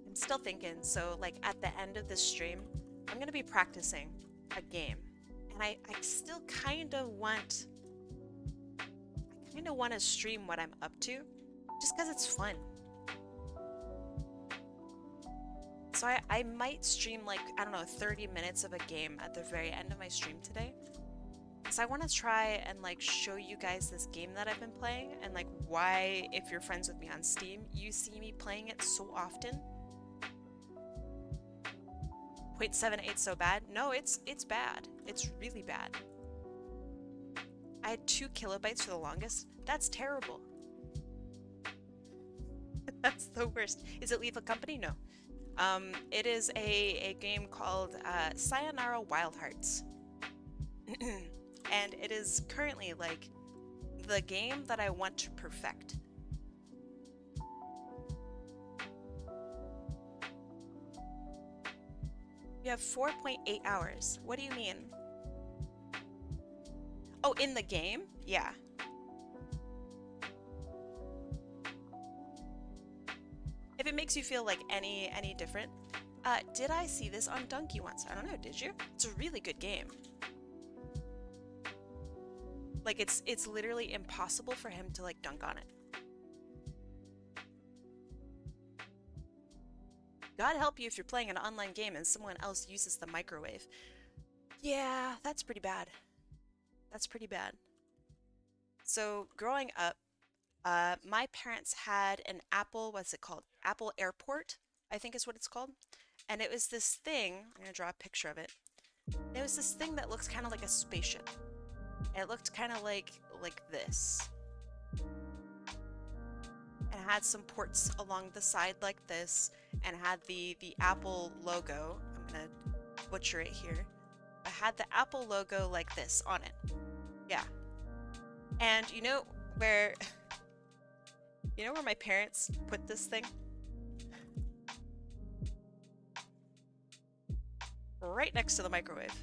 I'm still thinking, so like at the end of this stream, I'm gonna be practicing a game. And I still kind of want to stream what I'm up to, just because it's fun. So I might stream like, I don't know, 30 minutes of a game at the very end of my stream today. Because I want to try and like show you guys this game that I've been playing and like why, if you're friends with me on Steam, you see me playing it so often. 0.78 so bad? No, it's bad. It's really bad. I had 2 kilobytes for the longest. That's terrible. That's the worst. Is it Leave a Company? No. It is a game called Sayonara Wild Hearts. And it is currently like the game that I want to perfect. You have 4.8 hours. What do you mean? Oh, in the game? Yeah. If it makes you feel like any different. Did I see this on Donkey once? I don't know, did you? It's a really good game. Like it's literally impossible for him to like dunk on it. God help you if you're playing an online game and someone else uses the microwave. Yeah, that's pretty bad. That's pretty bad. So growing up, my parents had an Apple, what's it called? Apple Airport, I think is what it's called. And it was this thing, I'm gonna draw a picture of it. It was this thing that looks kind of like a spaceship. It looked kind of like this. And it had some ports along the side like this, and had the Apple logo. I'm gonna butcher it here. It had the Apple logo like this on it. Yeah. And you know where my parents put this thing? Right next to the microwave.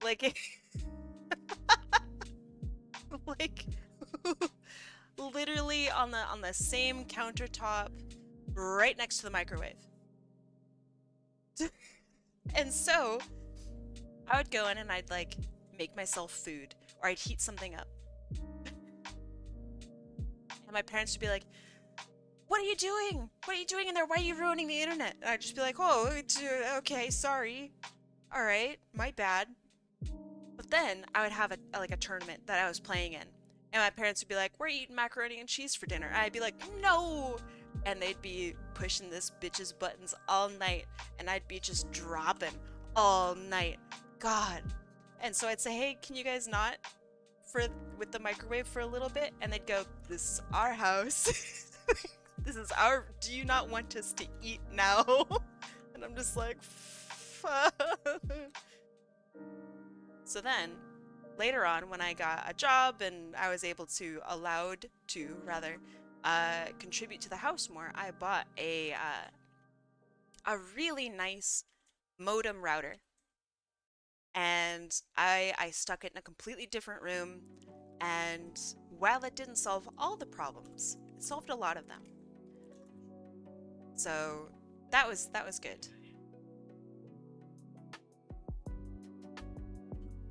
Like like literally on the same countertop right next to the microwave. And so I would go in and I'd like make myself food, or I'd heat something up. And my parents would be like, "What are you doing? What are you doing in there? Why are you ruining the internet?" And I'd just be like, "Oh, okay, sorry. All right, my bad." But then I would have a tournament that I was playing in, and my parents would be like, "We're eating macaroni and cheese for dinner." And I'd be like, "No!" And they'd be pushing this bitch's buttons all night, and I'd be just dropping all night. God. And so I'd say, "Hey, can you guys not with the microwave for a little bit?" And they'd go, "This is our house." This is our, do you not want us to eat now? And I'm just like, fuck. So then, later on, when I got a job and I was allowed to contribute to the house more, I bought a really nice modem router. And I stuck it in a completely different room, and while it didn't solve all the problems, it solved a lot of them. So that was good.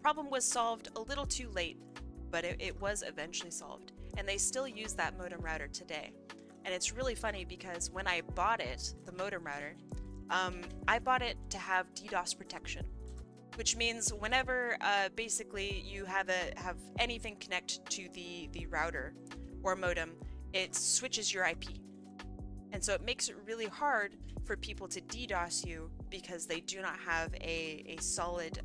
Problem was solved a little too late, but it was eventually solved. And they still use that modem router today. And it's really funny because when I bought it, the modem router, I bought it to have DDoS protection, which means whenever basically you have anything connect to the router or modem, it switches your IP. And so it makes it really hard for people to DDoS you because they do not have a solid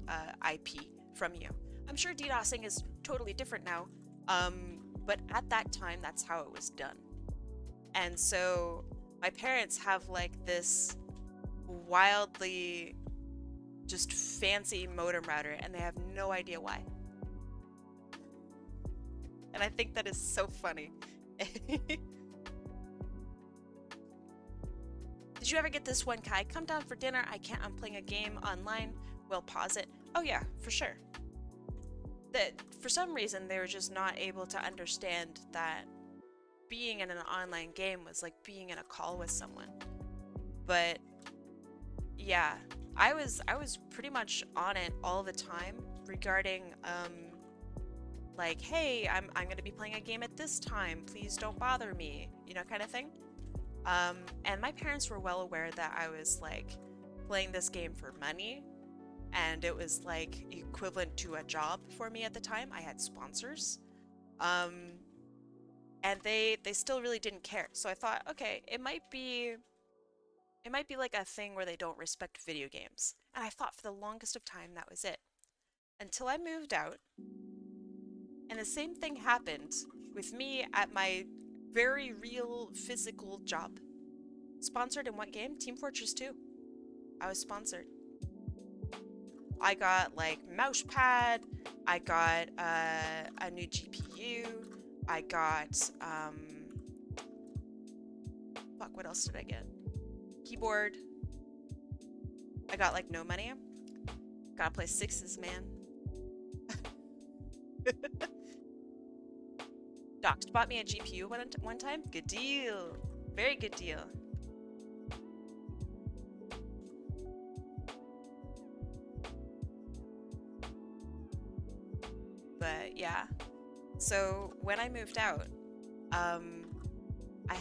IP from you. I'm sure DDoSing is totally different now, but at that time, that's how it was done. And so my parents have like this wildly just fancy modem router, and they have no idea why. And I think that is so funny. Did you ever get this one, Kai? Come down for dinner. I'm playing a game online. We'll pause it. Oh yeah, for sure. That for some reason they were just not able to understand that being in an online game was like being in a call with someone. But yeah, I was pretty much on it all the time regarding like, hey, I'm gonna be playing a game at this time. Please don't bother me, you know, kind of thing. And my parents were well aware that I was like playing this game for money, and it was like equivalent to a job for me at the time. I had sponsors, and they still really didn't care. So I thought, okay, it might be like a thing where they don't respect video games. And I thought for the longest of time that was it, until I moved out, and the same thing happened with me at my very real physical job. Sponsored in what game? Team Fortress 2. I was sponsored. I got like mouse pad, I got a new GPU, I got fuck, what else did I get? Keyboard. I got like no money. Gotta play sixes, man. Docs bought me a GPU one time. Good deal. Very good deal. But yeah. So when I moved out, I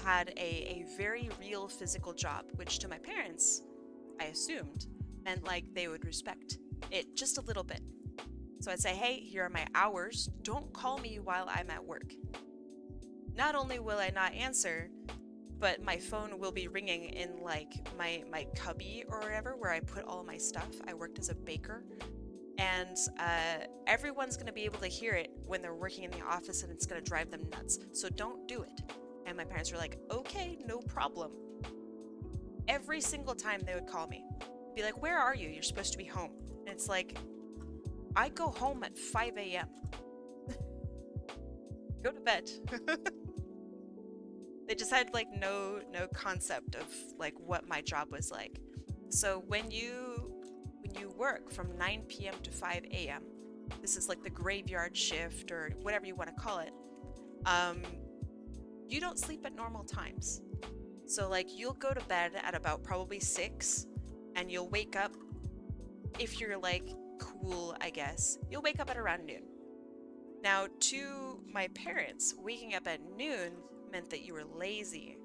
had a very real physical job, which to my parents, I assumed, meant like they would respect it just a little bit. So I'd say, hey, here are my hours. Don't call me while I'm at work. Not only will I not answer, but my phone will be ringing in like my cubby or wherever where I put all my stuff. I worked as a baker. And everyone's going to be able to hear it when they're working in the office, and it's going to drive them nuts. So don't do it. And my parents were like, okay, no problem. Every single time they would call me, be like, where are you? You're supposed to be home. And it's like, I go home at 5 a.m. Go to bed. They just had like no concept of like what my job was like. So when you work from 9 p.m. to 5 a.m., this is like the graveyard shift or whatever you want to call it, you don't sleep at normal times. So like you'll go to bed at about probably 6 and you'll wake up, if you're like cool, I guess, you'll wake up at around noon. Now to my parents, waking up at noon meant that you were lazy.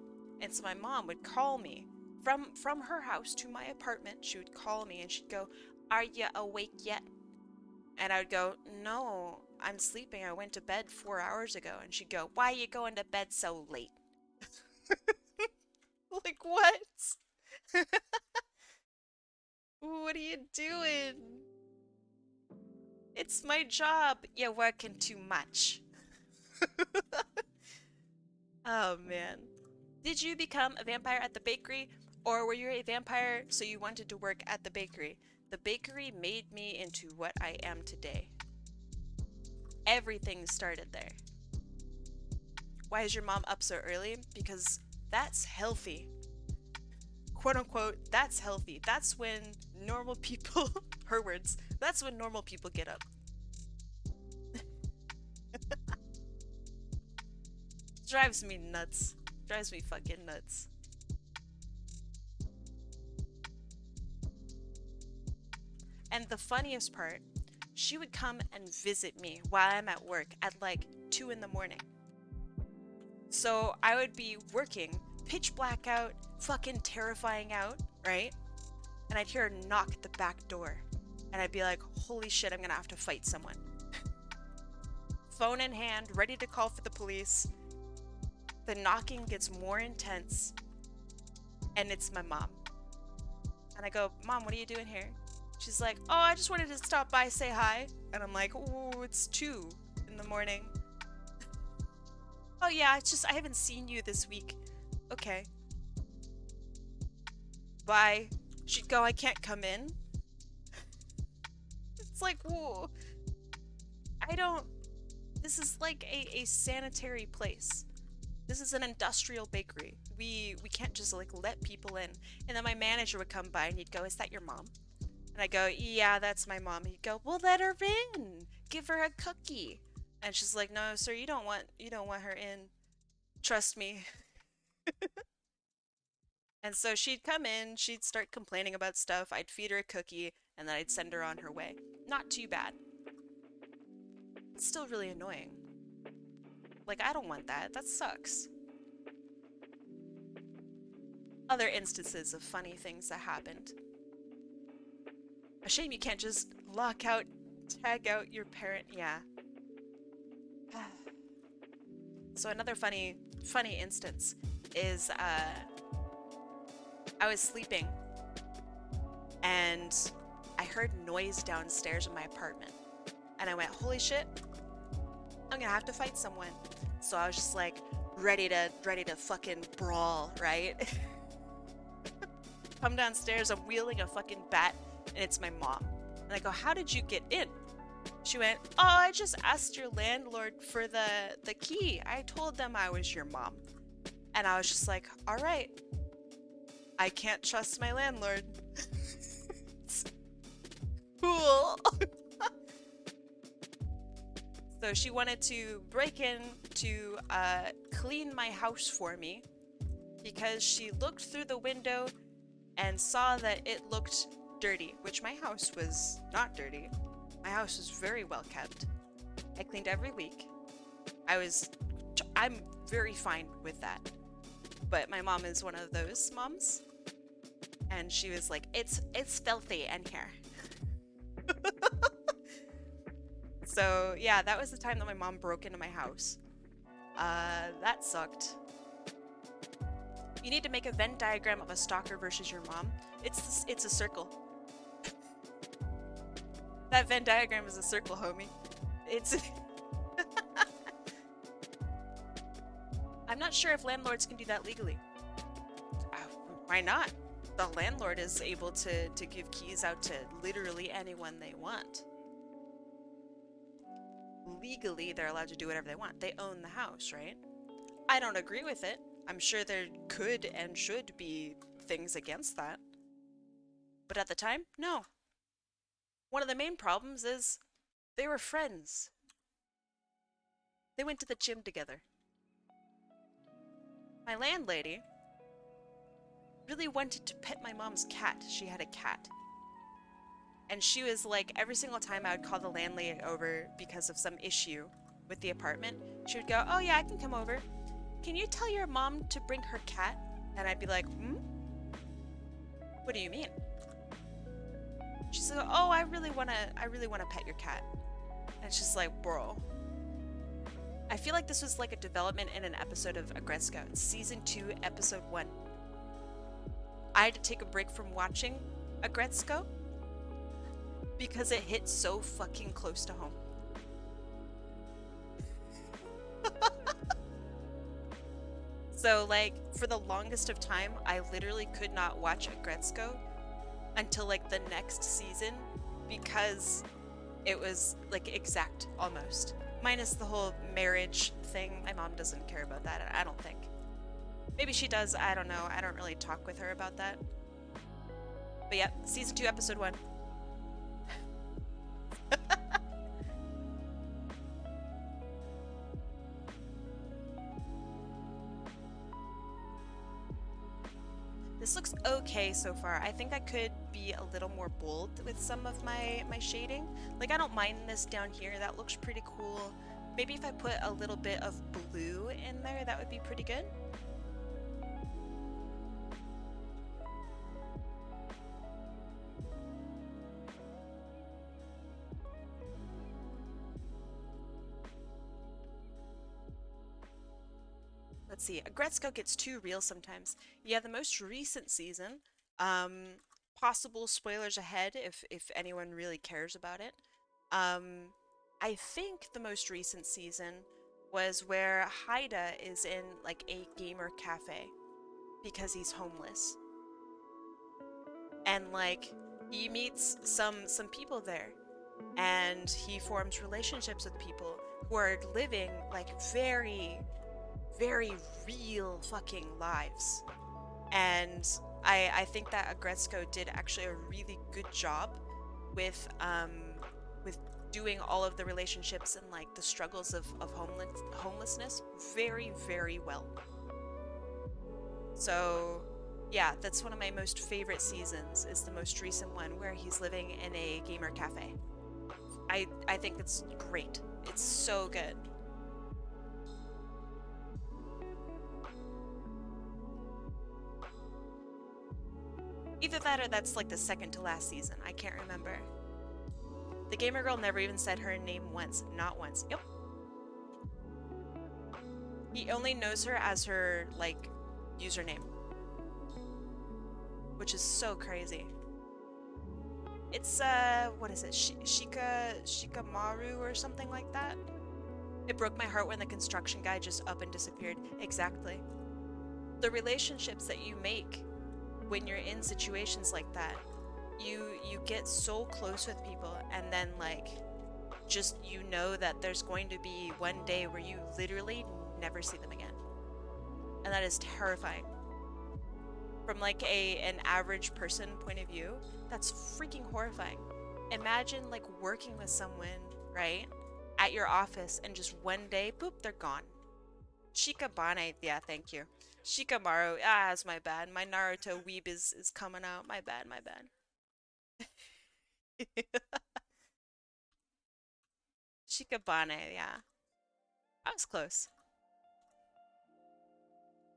And so my mom would call me from her house to my apartment. She would call me and she'd go, are you awake yet? And I would go, no, I'm sleeping. I went to bed 4 hours ago. And she'd go, why are you going to bed so late? Like, what? What are you doing? It's my job. You're working too much. Oh, man. Did you become a vampire at the bakery? Or were you a vampire so you wanted to work at the bakery? The bakery made me into what I am today. Everything started there. Why is your mom up so early? Because that's healthy. Quote unquote, that's healthy. That's when normal people, her words, that's when normal people get up. Drives me nuts. Drives me fucking nuts. And the funniest part, she would come and visit me while I'm at work at like 2 in the morning. So I would be working, pitch black out, fucking terrifying out, right? And I'd hear her knock at the back door. And I'd be like, holy shit, I'm gonna have to fight someone. Phone in hand, ready to call for the police. The knocking gets more intense. And it's my mom. And I go, Mom, what are you doing here? She's like, oh, I just wanted to stop by, say hi. And I'm like, oh, it's 2 in the morning. Oh yeah, it's just I haven't seen you this week. Okay. Bye. She'd go, I can't come in. It's like, whoa. This is like a sanitary place. This is an industrial bakery. We can't just like let people in. And then my manager would come by and he'd go, is that your mom? And I go, yeah, that's my mom. He'd go, well, let her in. Give her a cookie. And she's like, no, sir, you don't want her in. Trust me. And so she'd come in, she'd start complaining about stuff. I'd feed her a cookie, and then I'd send her on her way. Not too bad. It's still really annoying. Like, I don't want that. That sucks. Other instances of funny things that happened. A shame you can't just lock out, tag out your parent. Yeah. So another funny instance is I was sleeping and I heard noise downstairs in my apartment. And I went, holy shit, I'm gonna have to fight someone. So I was just like ready to fucking brawl, right? Come downstairs, I'm wielding a fucking bat, and it's my mom. And I go, how did you get in? She went, oh, I just asked your landlord for the key. I told them I was your mom. And I was just like, all right. I can't trust my landlord. Cool. So she wanted to break in to clean my house for me because she looked through the window and saw that it looked dirty, which my house was not dirty. My house was very well kept. I cleaned every week. I'm very fine with that. But my mom is one of those moms. And she was like, it's filthy in here. So yeah, that was the time that my mom broke into my house. That sucked. You need to make a Venn diagram of a stalker versus your mom. It's a circle. That Venn diagram is a circle, homie. It's... I'm not sure if landlords can do that legally. Why not? The landlord is able to give keys out to literally anyone they want. Legally, they're allowed to do whatever they want. They own the house, right? I don't agree with it. I'm sure there could and should be things against that. But at the time, no. One of the main problems is they were friends. They went to the gym together. My landlady really wanted to pet my mom's cat. She had a cat. And she was like, every single time I would call the landlady over because of some issue with the apartment, she would go, oh yeah, I can come over. Can you tell your mom to bring her cat? And I'd be like, what do you mean? She's like, oh, I really wanna pet your cat. And it's just like, bro. I feel like this was like a development in an episode of Agretzko. It's season 2, episode 1. I had to take a break from watching Agretzko because it hit so fucking close to home. So like for the longest of time, I literally could not watch Agretzko until like the next season because it was like exact almost. Minus the whole marriage thing. My mom doesn't care about that, I don't think. Maybe she does, I don't know. I don't really talk with her about that. But yeah, season 2, episode 1. This looks okay so far. I think I could be a little more bold with some of my shading. Like, I don't mind this down here. That looks pretty cool. Maybe if I put a little bit of blue in there, that would be pretty good. Let's see, Agretzko gets too real sometimes. Yeah, the most recent season, possible spoilers ahead if anyone really cares about it. I think the most recent season was where Haida is in like a gamer cafe because he's homeless. And like he meets some people there and he forms relationships with people who are living like very real fucking lives. And I think that Agretzko did actually a really good job with doing all of the relationships and like the struggles of homelessness very well. So yeah, that's one of my most favorite seasons, is the most recent one where he's living in a gamer cafe. I think it's great. It's so good. Either that or that's like the second to last season. I can't remember. The gamer girl never even said her name once. Not once. Yep. He only knows her as her, like, username. Which is so crazy. It's, what is it? Shikamaru or something like that? It broke my heart when the construction guy just up and disappeared. Exactly. The relationships that you make when you're in situations like that, you get so close with people, and then like just you know that there's going to be one day where you literally never see them again. And that is terrifying. From like an average person point of view, that's freaking horrifying. Imagine like working with someone, right, at your office, and just one day, boop, they're gone. Shikabane, yeah, thank you. Shikamaru, that's my bad. My Naruto weeb is coming out. My bad, my bad. Shikabane, yeah. I was close.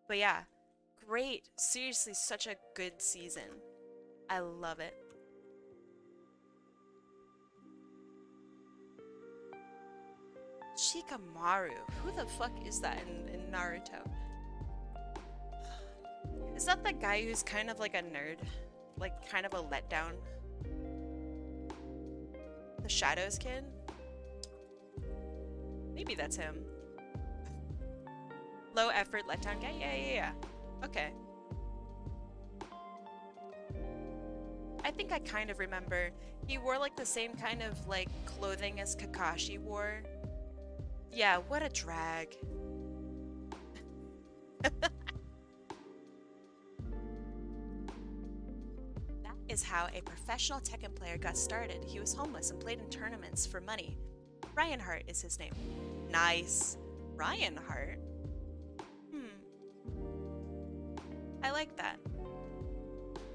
But yeah, great. Seriously, such a good season. I love it. Shikamaru. Who the fuck is that in Naruto? Is that the guy who's kind of like a nerd? Like kind of a letdown? The Shadows kid? Maybe that's him. Low effort letdown guy? Yeah. Okay. I think I kind of remember. He wore like the same kind of like clothing as Kakashi wore. Yeah, what a drag. That is how a professional Tekken player got started. He was homeless and played in tournaments for money. Ryanheart is his name. Nice. Ryanheart? I like that.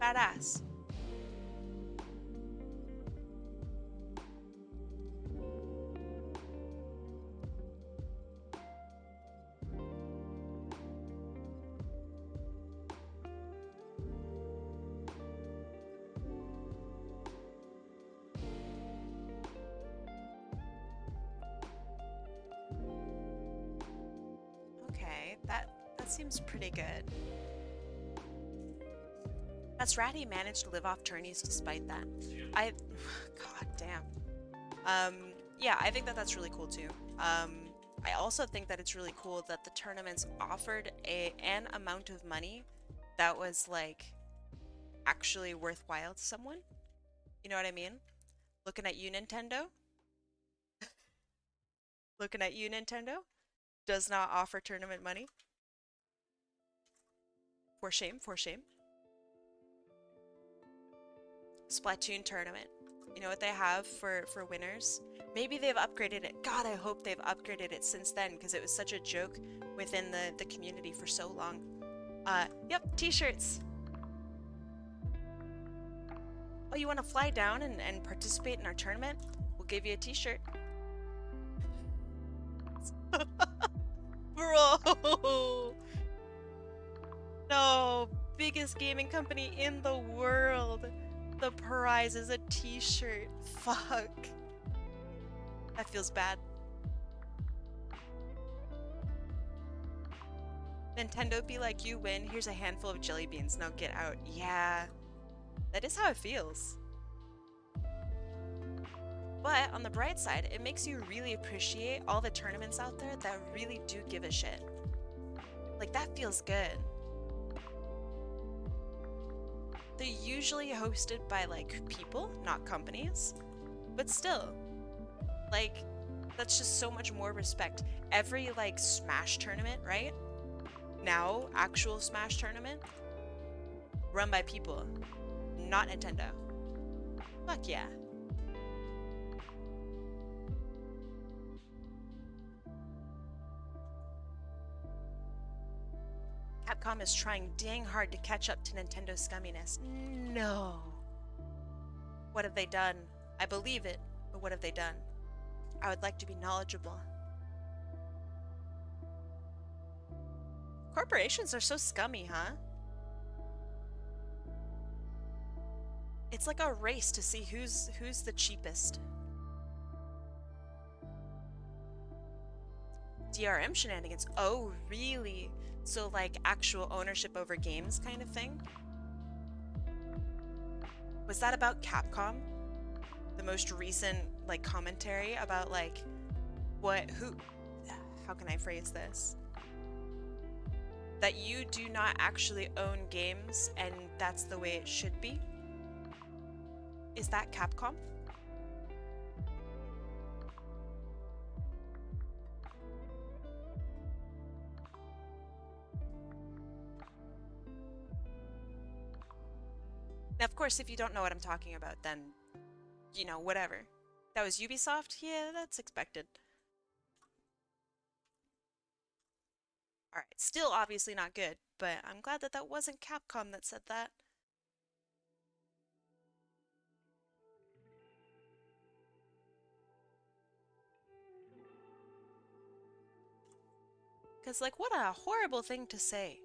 Badass. Okay, that seems pretty good. That's rad he managed to live off tourneys despite that. God damn. Yeah, I think that that's really cool too. I also think that it's really cool that the tournaments offered an amount of money that was like actually worthwhile to someone. You know what I mean? Looking at you, Nintendo. Looking at you, Nintendo. Does not offer tournament money. For shame, for shame. Splatoon tournament. You know what they have for winners? Maybe they've upgraded it. God, I hope they've upgraded it since then, because it was such a joke within the community for so long. Yep, t-shirts. Oh, you want to fly down and participate in our tournament? We'll give you a t-shirt. Bro! No, biggest gaming company in the world. The prize is a t-shirt. Fuck. That feels bad. Nintendo be like, you win, here's a handful of jelly beans, now get out. Yeah, that is how it feels. But on the bright side, it makes you really appreciate all the tournaments out there that really do give a shit. Like, that feels good. They're usually hosted by, like, people, not companies. But still, like, that's just so much more respect. Every, like, Smash tournament, right? Now, actual Smash tournament, run by people, not Nintendo. Fuck yeah. Capcom is trying dang hard to catch up to Nintendo's scumminess. No. What have they done? I believe it, but what have they done? I would like to be knowledgeable. Corporations are so scummy, huh? It's like a race to see who's the cheapest. DRM shenanigans. Oh, really? So like actual ownership over games kind of thing? Was that about Capcom? The most recent like commentary about like who how can I phrase this? That you do not actually own games and that's the way it should be? Is that Capcom? Now, of course, if you don't know what I'm talking about, then, you know, whatever. That was Ubisoft? Yeah, that's expected. Alright, still obviously not good, but I'm glad that that wasn't Capcom that said that. Because, like, what a horrible thing to say.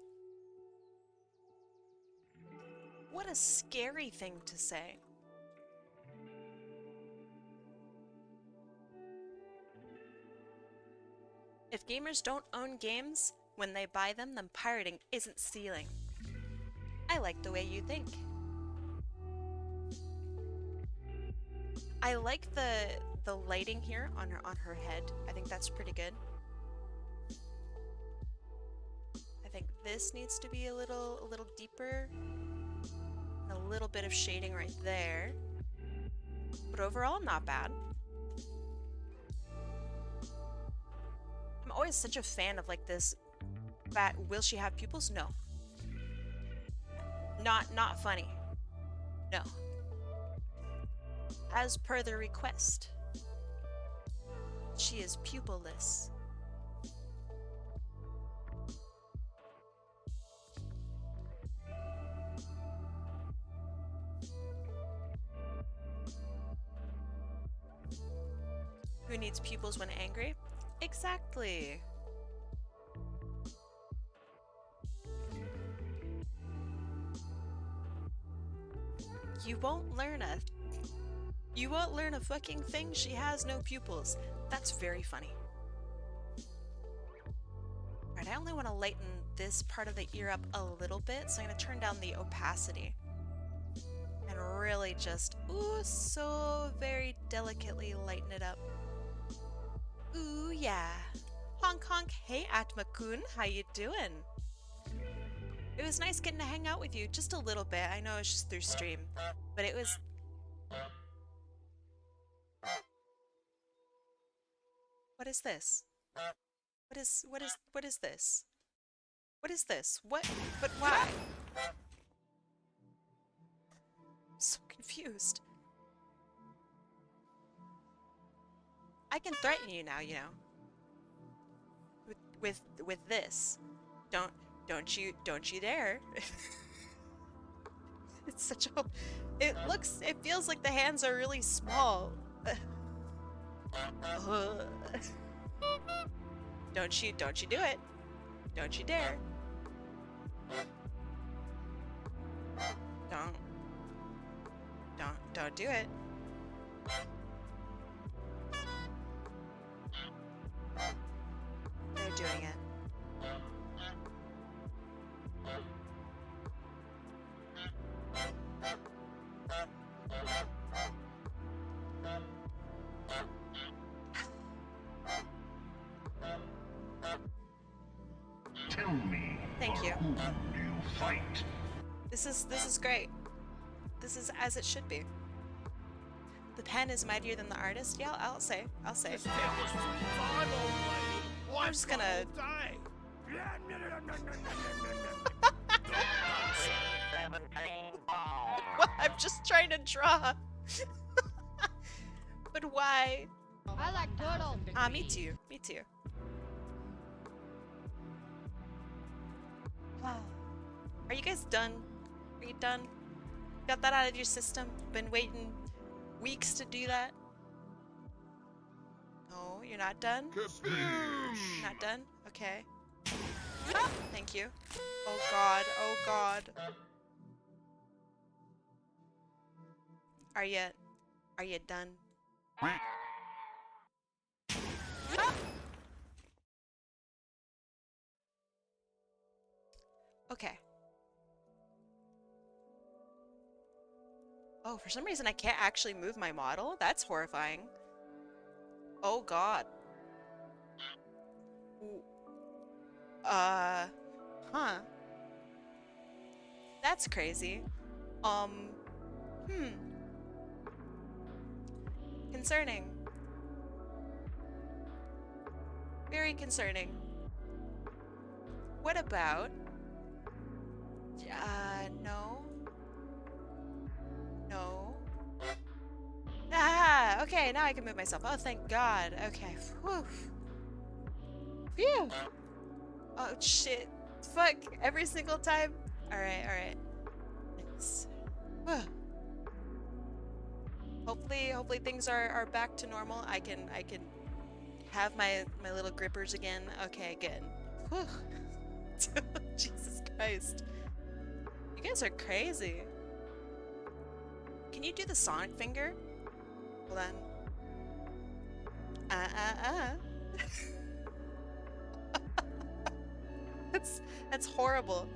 What a scary thing to say. If gamers don't own games, when they buy them, then pirating isn't stealing. I like the way you think. I like the lighting here on her head. I think that's pretty good. I think this needs to be a little deeper. And a little bit of shading right there. But overall, not bad. I'm always such a fan of like this will she have pupils? No. Not funny. No. As per the request, she is pupilless. Who needs pupils when angry? Exactly. You won't learn a fucking thing. She has no pupils. That's very funny. Alright, I only want to lighten this part of the ear up a little bit, so I'm going to turn down the opacity. And really just, ooh, so very delicately lighten it up. Ooh, yeah. Honk honk, hey Atma-kun, how you doing? It was nice getting to hang out with you just a little bit. I know it's just through stream, but it was... What is this? What is this? What is this? What? But why? I'm so confused. I can threaten you now, you know. With this. Don't you dare. It's such a... it feels like the hands are really small. Don't you do it. Don't you dare. Don't do it. They're doing it. Tell me, Thank you. whom do you fight? This is great. This is as it should be. The pen is mightier than the artist. Yeah, I'll say. I'm just gonna... What? I'm just trying to draw. But why? I like turtle. Ah, me too. Me too. Are you guys done? Are you done? Got that out of your system? Been waiting weeks to do that? No, you're not done? Not done? Okay. Thank you. Oh god, oh god. Are you done? Okay. Oh, for some reason I can't actually move my model? That's horrifying. Oh god. Huh. That's crazy. Hmm. Concerning. Very concerning. What about... no. No. Ah, okay, now I can move myself. Oh, thank God. Okay. Whew. Phew. Oh, shit. Fuck. Every single time. Alright, alright. Nice. Whew. Hopefully things are back to normal. I can have my little grippers again. Okay, good. Whew. Jesus Christ. You guys are crazy. Can you do the Sonic finger? Hold on. That's horrible.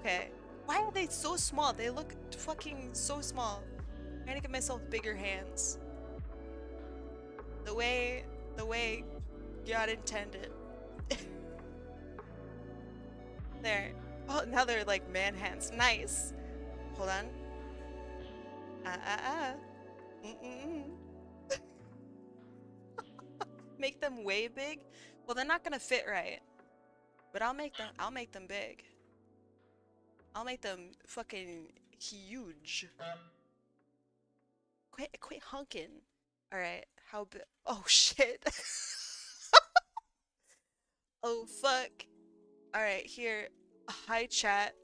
Okay. Why are they so small? They look fucking so small. I'm trying to give myself bigger hands. The way God intended. There. Oh, now they're like man hands. Nice. Hold on. Mm-mm. Make them way big? Well, they're not gonna fit right. But I'll make them big. I'll make them fucking huge. Quit hunking. Alright, how big? Oh shit. Oh fuck. Alright, here. Hi chat.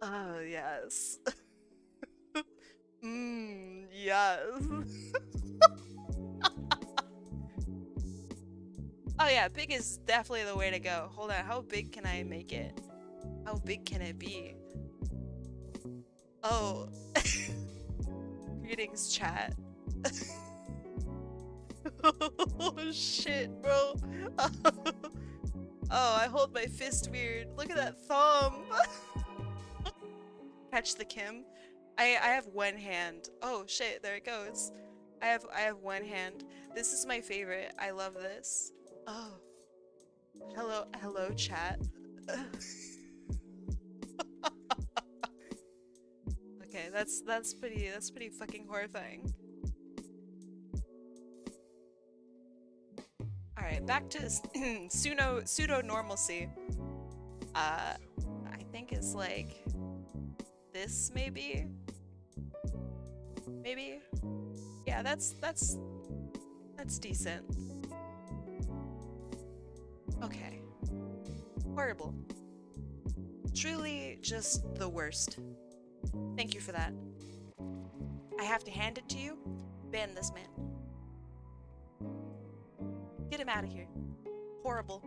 Oh yes. Yes. Oh yeah, big is definitely the way to go. Hold on, how big can I make it? How big can it be? Oh. Greetings, chat. Oh shit, bro. Oh, I hold my fist weird. Look at that thumb. Catch the Kim. I have one hand. Oh shit, there it goes. I have one hand. This is my favorite. I love this. Oh. Hello chat. Okay, that's pretty fucking horrifying. Alright, back to pseudo normalcy. I think it's like this maybe? Maybe? Yeah, that's decent. Okay. Horrible. Truly just the worst. Thank you for that. I have to hand it to you. Ban this man. Get him out of here. Horrible.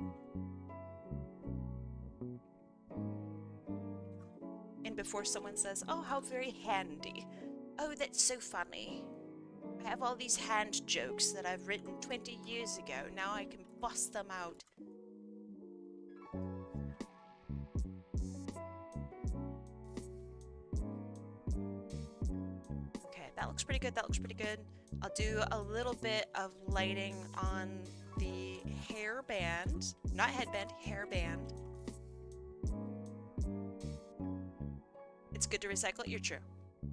And before someone says, oh, how very handy. Oh, that's so funny. I have all these hand jokes that I've written 20 years ago. Now I can bust them out. Okay, that looks pretty good. That looks pretty good. I'll do a little bit of lighting on the hairband. Not headband, hairband. It's good to recycle. You're true.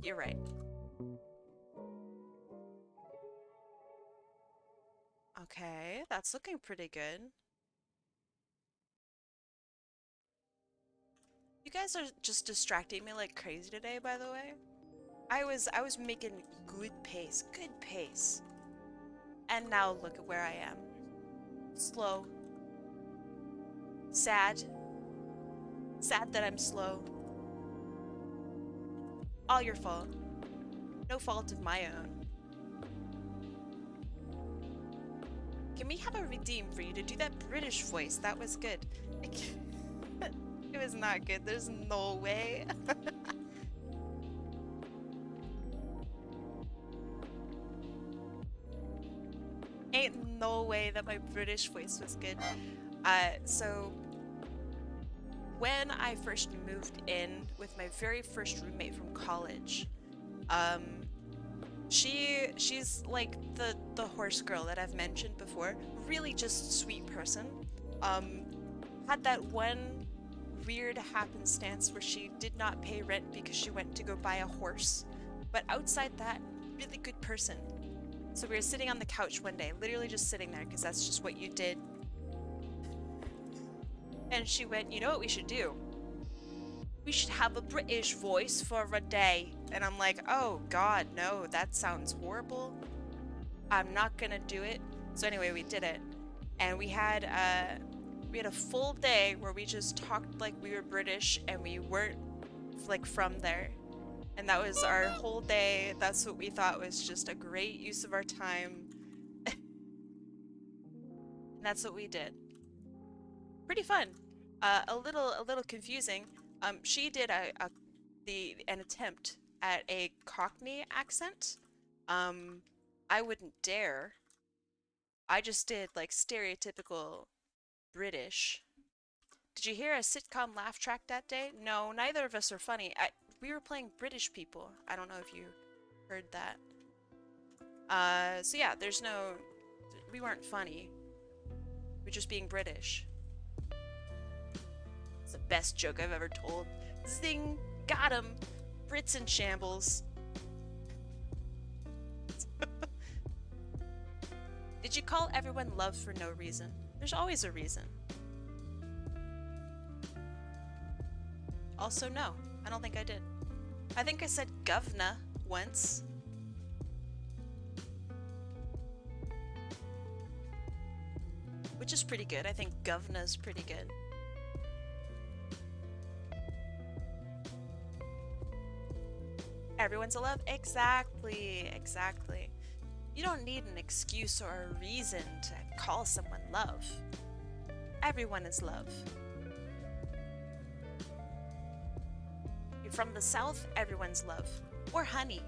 You're right. Okay, that's looking pretty good. You guys are just distracting me like crazy today, by the way. I was making good pace. And now look at where I am. Slow. Sad. Sad that I'm slow. All your fault. No fault of my own. Can we have a redeem for you to do that British voice? That was good. It was not good. There's no way. Ain't no way that my British voice was good. So when I first moved in with my very first roommate from college, she's like the horse girl that I've mentioned before. Really just sweet person. had that one weird happenstance where she did not pay rent because she went to go buy a horse. But outside that, really good person. So we were sitting on the couch one day, literally just sitting there because that's just what you did. And she went, you know what we should do? We should have a British voice for a day. And I'm like, oh God, no, that sounds horrible. I'm not gonna do it. So anyway, we did it. And we had a full day where we just talked like we were British and we weren't like from there. And that was our whole day. That's what we thought was just a great use of our time. And that's what we did. Pretty fun. A little confusing. She did an attempt at a Cockney accent. I wouldn't dare. I just did like stereotypical British. Did you hear a sitcom laugh track that day? No, neither of us are funny. We were playing British people. I don't know if you heard that. So yeah, we weren't funny. We're just being British. It's the best joke I've ever told. Zing! Got him! Brits in shambles. Did you call everyone love for no reason? There's always a reason. Also, no. I don't think I did. I think I said govna once. Which is pretty good. I think govna's pretty good. Everyone's a love? Exactly, exactly. You don't need an excuse or a reason to call someone love. Everyone is love. You're from the South, everyone's love. Or honey.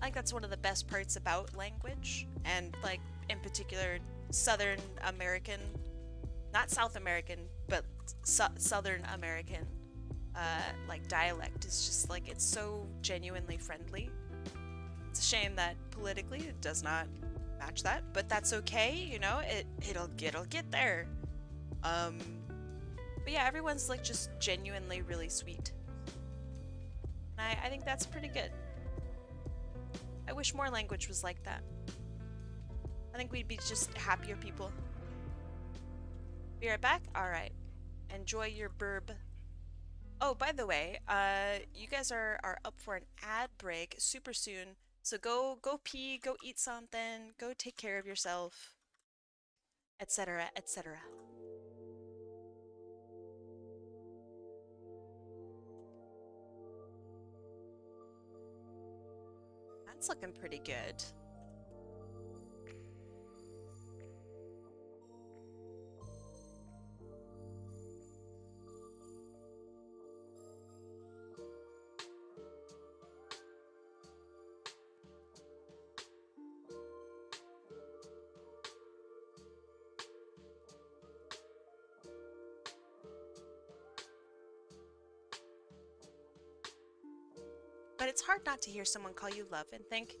I think that's one of the best parts about language, and like in particular Southern American, not South American, but Southern American like dialect is just like, it's so genuinely friendly. It's a shame that politically it does not match that, but that's okay, you know, it'll get there. But yeah, everyone's like just genuinely really sweet. And I think that's pretty good. I wish more language was like that. I think we'd be just happier people. Be right back? Alright. Enjoy your burb. Oh, by the way, you guys are up for an ad break super soon. So go pee, go eat something, go take care of yourself, etc., etc. That's looking pretty good. But it's hard not to hear someone call you love and think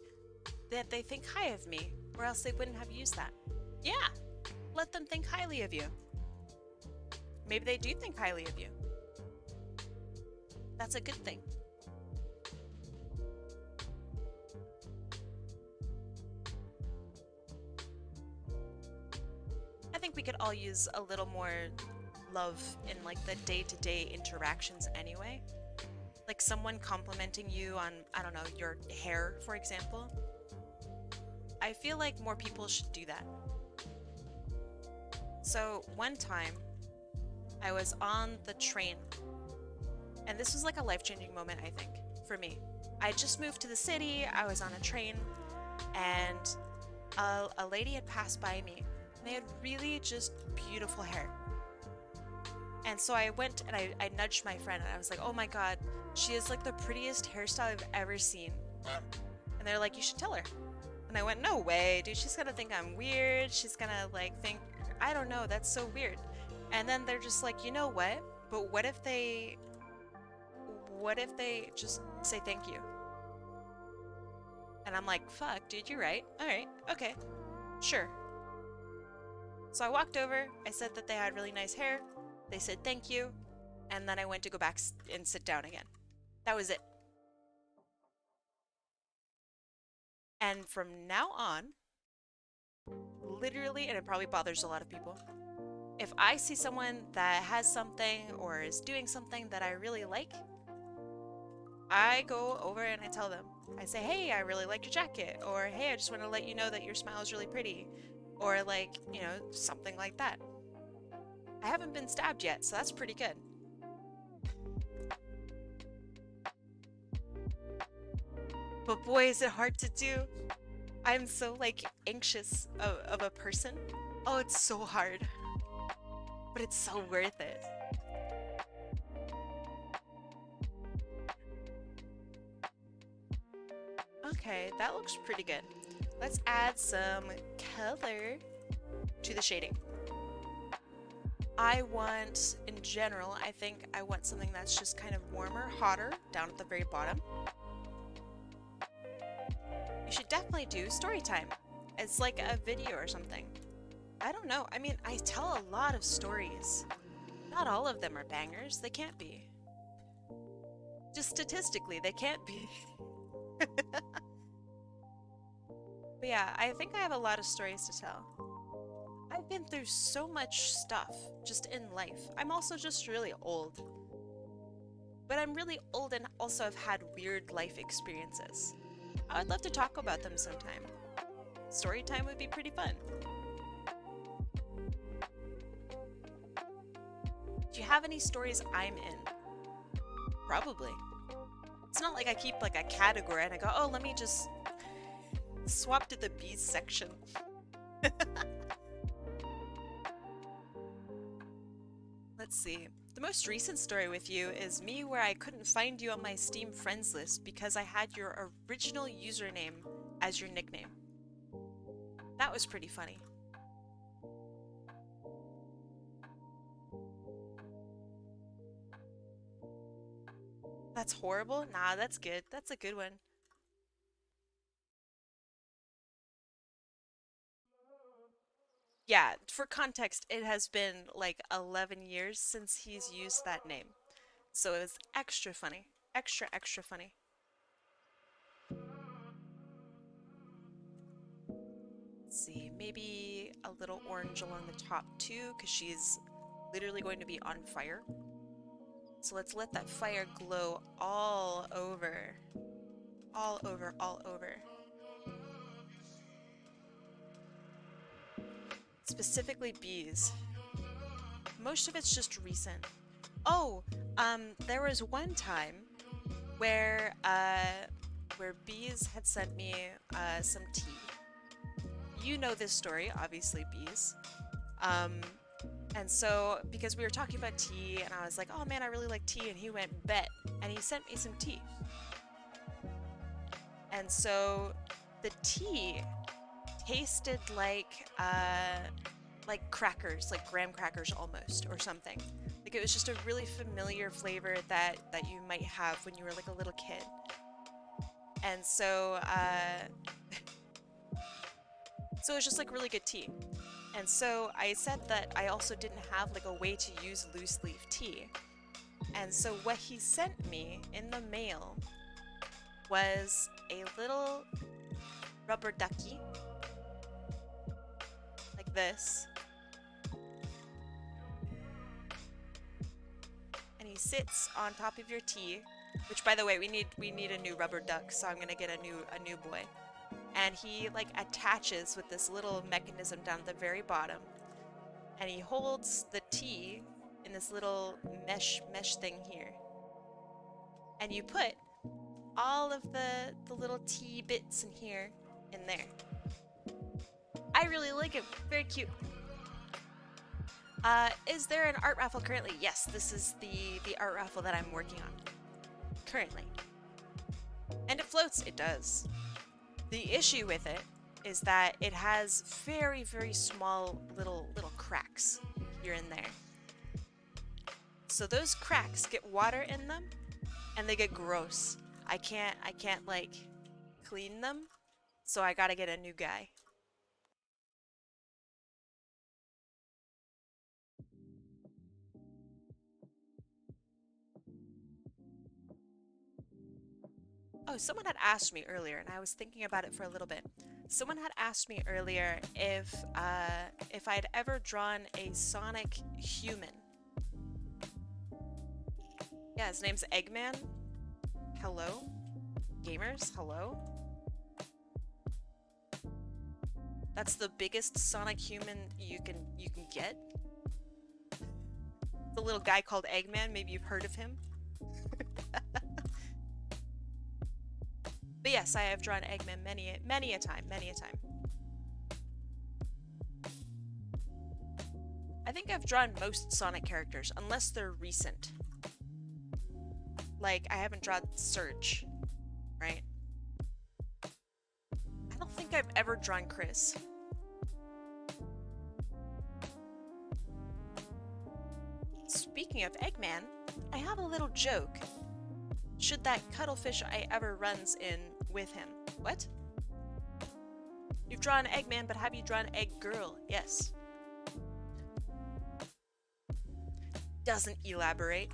that they think high of me, or else they wouldn't have used that. Yeah, let them think highly of you. Maybe they do think highly of you. That's a good thing. I think we could all use a little more love in like the day-to-day interactions anyway. Like someone complimenting you on, I don't know, your hair, for example. I feel like more people should do that. So one time, I was on the train, and this was like a life-changing moment, I think, for me. I just moved to the city, I was on a train, and a lady had passed by me. And they had really just beautiful hair. And so I went and I nudged my friend and I was like, oh my god, she has like the prettiest hairstyle I've ever seen. And they're like, you should tell her. And I went, no way, dude, she's gonna think I'm weird. She's gonna like think, I don't know, that's so weird. And then they're just like, you know what? But what if they just say thank you? And I'm like, fuck, dude, you're right. All right, okay, sure. So I walked over, I said that they had really nice hair, they said thank you, and then I went to go back and sit down again. That was it. And from now on, literally, and it probably bothers a lot of people, if I see someone that has something or is doing something that I really like, I go over and I tell them. I say, hey, I really like your jacket, or hey, I just want to let you know that your smile is really pretty, or like, you know, something like that. I haven't been stabbed yet, so that's pretty good. But boy, is it hard to do. I'm so like anxious of a person. Oh, it's so hard. But it's so worth it. Okay, that looks pretty good. Let's add some color to the shading. I want, in general, I think I want something that's just kind of warmer, hotter, down at the very bottom. You should definitely do story time. It's like a video or something. I don't know. I mean, I tell a lot of stories. Not all of them are bangers. They can't be. Just statistically, they can't be. But yeah, I think I have a lot of stories to tell. I've been through so much stuff just in life. I'm also just really old. But I'm really old and also have had weird life experiences. I would love to talk about them sometime. Story time would be pretty fun. Do you have any stories I'm in? Probably. It's not like I keep like a category and I go, oh, let me just swap to the bees section. Let's see. The most recent story with you is me where I couldn't find you on my Steam friends list because I had your original username as your nickname. That was pretty funny. That's horrible? Nah, that's good. That's a good one. Yeah, for context, it has been like 11 years since he's used that name. So it was extra funny. Extra, extra funny. Let's see, maybe a little orange along the top too, because she's literally going to be on fire. So let's let that fire glow all over. All over, all over. Specifically bees. Most of it's just recent. Oh, there was one time where bees had sent me some tea. You know this story, obviously, bees. And so because we were talking about tea, and I was like, "Oh man, I really like tea," and he went, "Bet," and he sent me some tea. And so the tea tasted like crackers, like graham crackers almost, or something. Like it was just a really familiar flavor that you might have when you were like a little kid. And so so it was just like really good tea. And so I said that I also didn't have like a way to use loose leaf tea. And so what he sent me in the mail was a little rubber ducky like this. And he sits on top of your tea, which by the way, we need a new rubber duck, so I'm gonna get a new boy. And he like attaches with this little mechanism down at the very bottom, and he holds the tea in this little mesh thing here, and you put all of the little tea bits in here in there. I really like it. Very cute. Is there an art raffle currently? Yes, this is the art raffle that I'm working on currently. And it floats. It does. The issue with it is that it has very, very small little cracks here and there. So those cracks get water in them and they get gross. I can't like clean them, so I gotta get a new guy. someone had asked me earlier, and I was thinking about it for a little bit. Someone had asked me earlier if I'd ever drawn a Sonic human. Yeah, his name's Eggman. Hello? Gamers, hello? That's the biggest Sonic human you can get. The little guy called Eggman, maybe you've heard of him. But yes, I have drawn Eggman many a time. I think I've drawn most Sonic characters, unless they're recent. Like, I haven't drawn Surge, right? I don't think I've ever drawn Chris. Speaking of Eggman, I have a little joke. Should that cuttlefish I ever runs in with him? What? You've drawn Eggman, but have you drawn Egg Girl? Yes. Doesn't elaborate.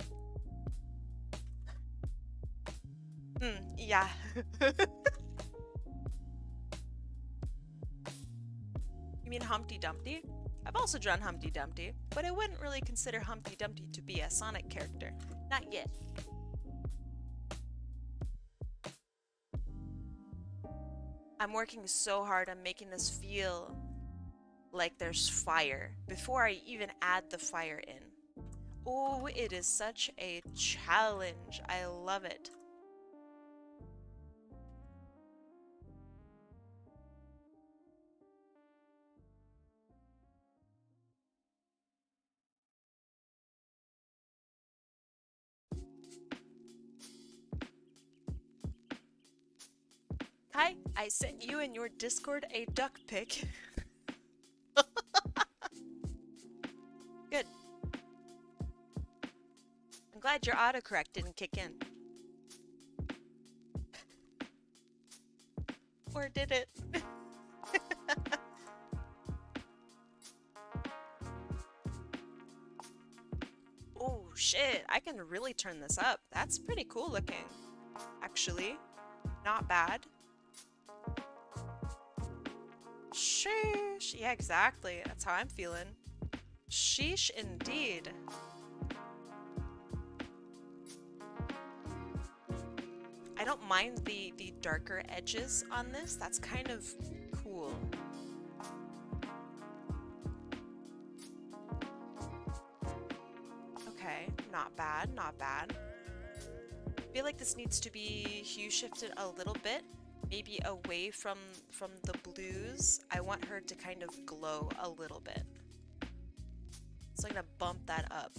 Yeah. You mean Humpty Dumpty? I've also drawn Humpty Dumpty, but I wouldn't really consider Humpty Dumpty to be a Sonic character. Not yet. I'm working so hard on making this feel like there's fire before I even add the fire in. Oh, it is such a challenge. I love it. Kai, I sent you in your Discord a duck pic. Good. I'm glad your autocorrect didn't kick in. Or did it? Oh shit, I can really turn this up. That's pretty cool looking. Actually, not bad. Sheesh. Yeah, exactly. That's how I'm feeling. Sheesh indeed. I don't mind the darker edges on this. That's kind of cool. Okay, not bad, not bad. I feel like this needs to be hue shifted a little bit. Maybe away from the blues. I want her to kind of glow a little bit. So I'm gonna bump that up.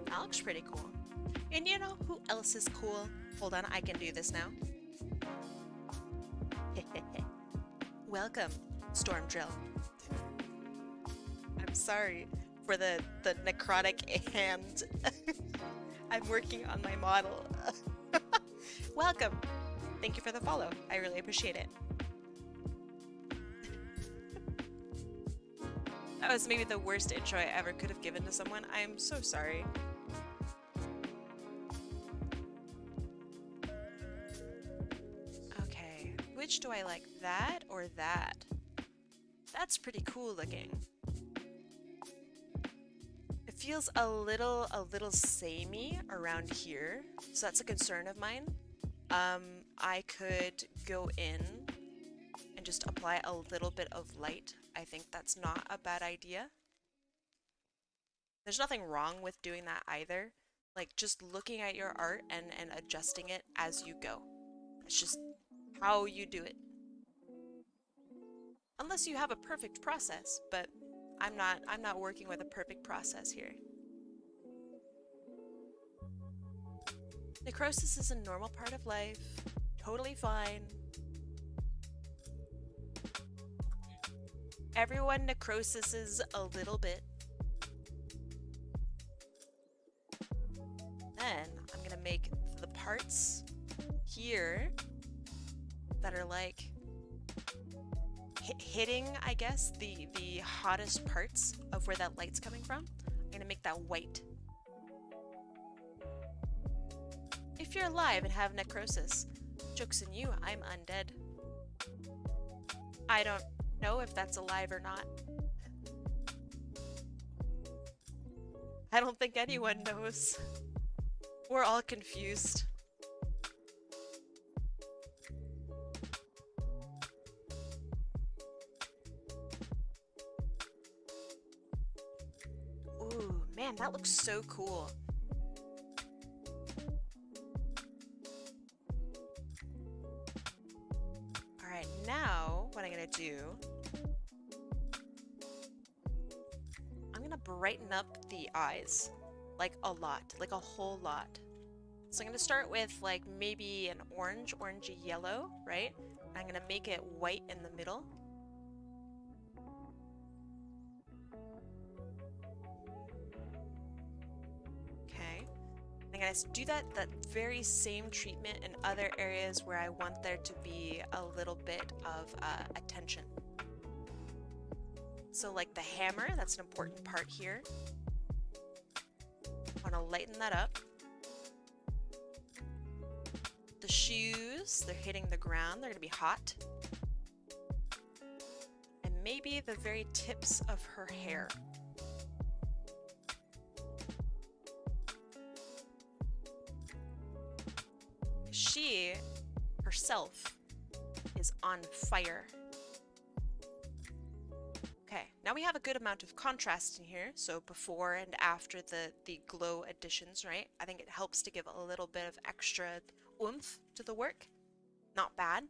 That looks pretty cool. And you know who else is cool? Hold on, I can do this now. Welcome, Storm Drill. I'm sorry for the necrotic hand. I'm working on my model. Welcome. Thank you for the follow. I really appreciate it. That was maybe the worst intro I ever could have given to someone. I am so sorry. Which do I like, that or that? That's pretty cool looking. It feels a little samey around here, so that's a concern of mine. I could go in and just apply a little bit of light. I think that's not a bad idea. There's nothing wrong with doing that either. Like, just looking at your art and adjusting it as you go. It's just how you do it. Unless you have a perfect process, but I'm not working with a perfect process here. Necrosis is a normal part of life. Totally fine. Everyone necrosises a little bit. Then I'm gonna make the parts here that are like hitting, I guess, the hottest parts of where that light's coming from. I'm gonna make that white. If you're alive and have necrosis, joke's on you, I'm undead. I don't know if that's alive or not. I don't think anyone knows. We're all confused. Ooh, man, that looks so cool. Alright, now what I'm gonna do, I'm gonna brighten up the eyes, like a lot, like a whole lot. So I'm gonna start with like maybe an orange, orangey yellow, right? I'm gonna make it white in the middle. Okay. I'm gonna do that very same treatment in other areas where I want there to be a little bit of attention. So like the hammer, that's an important part here. I want to lighten that up. The shoes, they're hitting the ground, they're gonna be hot. And maybe the very tips of her hair. She herself is on fire. Okay, now we have a good amount of contrast in here, so before and after the glow additions, right? I think it helps to give a little bit of extra oomph to the work. Not bad.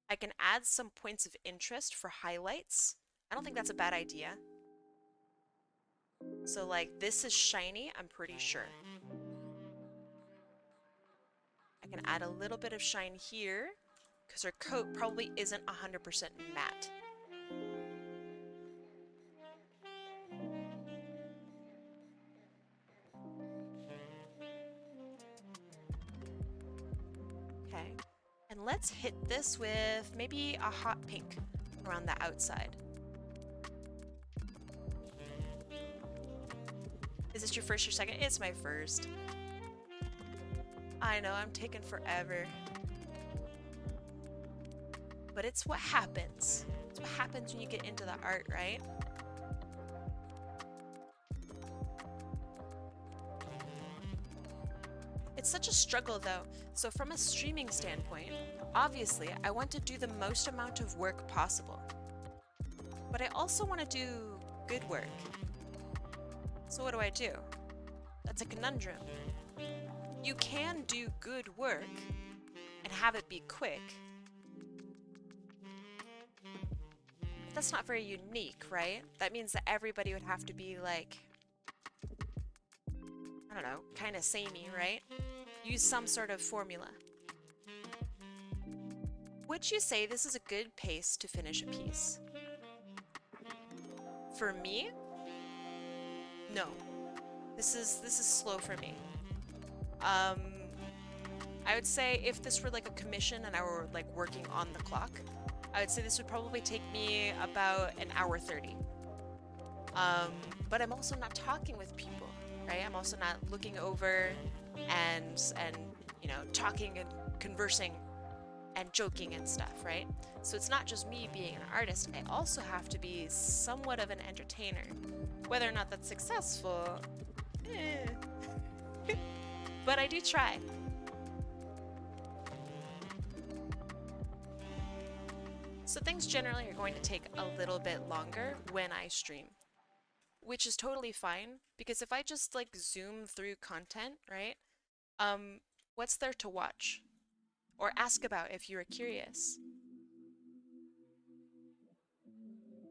I can add some points of interest for highlights. I don't think that's a bad idea. So like this is shiny, I'm pretty sure. I can add a little bit of shine here because her coat probably isn't 100% matte. Okay, and let's hit this with maybe a hot pink around the outside. Is this your first or second? It's my first. I know, I'm taking forever. But it's what happens. It's what happens when you get into the art, right? It's such a struggle though. So from a streaming standpoint, obviously I want to do the most amount of work possible. But I also want to do good work. So what do? That's a conundrum. You can do good work and have it be quick. That's not very unique, right? That means that everybody would have to be like, I don't know, kind of samey, right? Use some sort of formula. Would you say this is a good pace to finish a piece? For me? No. This is slow for me. I would say if this were like a commission and I were like working on the clock, I would say this would probably take me about an hour 30. But I'm also not talking with people, right? I'm also not looking over and you know, talking and conversing and joking and stuff, right? So it's not just me being an artist, I also have to be somewhat of an entertainer. Whether or not that's successful, but I do try. So things generally are going to take a little bit longer when I stream, which is totally fine, because if I just like zoom through content, right? What's there to watch or ask about if you're curious?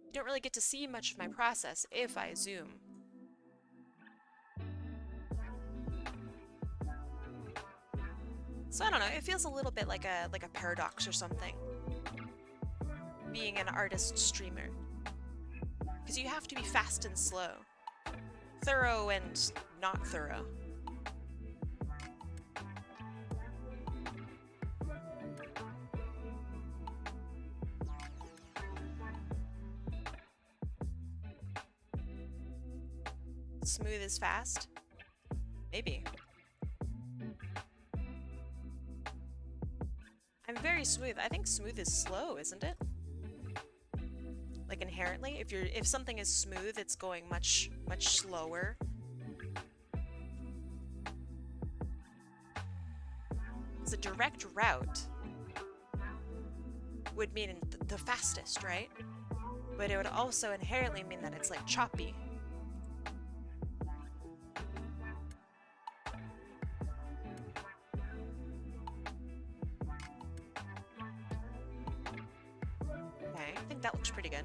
You don't really get to see much of my process if I zoom. So I don't know, it feels a little bit like a paradox or something, being an artist streamer. Because you have to be fast and slow, thorough and not thorough. Smooth is fast? Maybe. I'm very smooth. I think smooth is slow, isn't it? Like inherently, if something is smooth, it's going much slower. It's a direct route would mean the fastest, right? But it would also inherently mean that it's like choppy. Okay, I think that looks pretty good.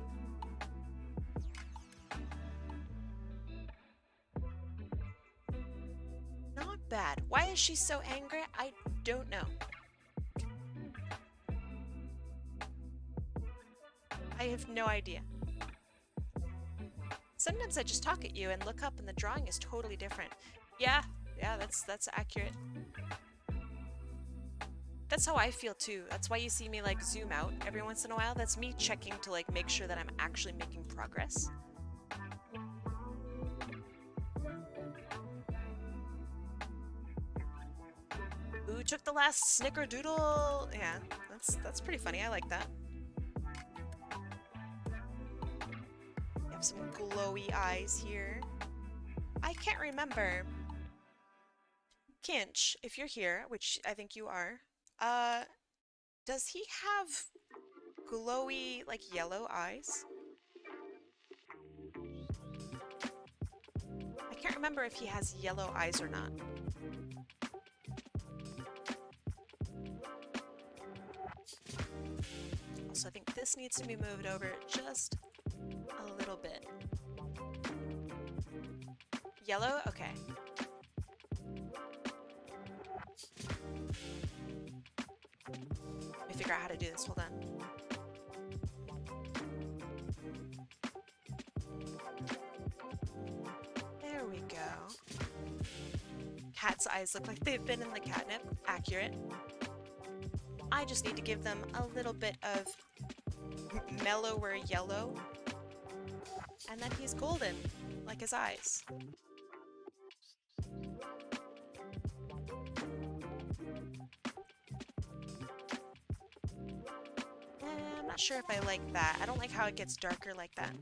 Not bad. Why is she so angry? I don't know. I have no idea. Sometimes I just talk at you and look up and the drawing is totally different. Yeah, that's accurate. That's how I feel too. That's why you see me like zoom out every once in a while. That's me checking to like make sure that I'm actually making progress. Who took the last snickerdoodle? Yeah, that's pretty funny. I like that. You have some glowy eyes here. I can't remember. Kinch, if you're here, which I think you are, does he have glowy, like, yellow eyes? I can't remember if he has yellow eyes or not. Also, I think this needs to be moved over just a little bit. Yellow? Okay. Let me figure out how to do this. Hold on. There we go. Cat's eyes look like they've been in the catnip. Accurate. I just need to give them a little bit of mellower yellow. And then he's golden, like his eyes. I'm not sure if I like that. I don't like how it gets darker like that.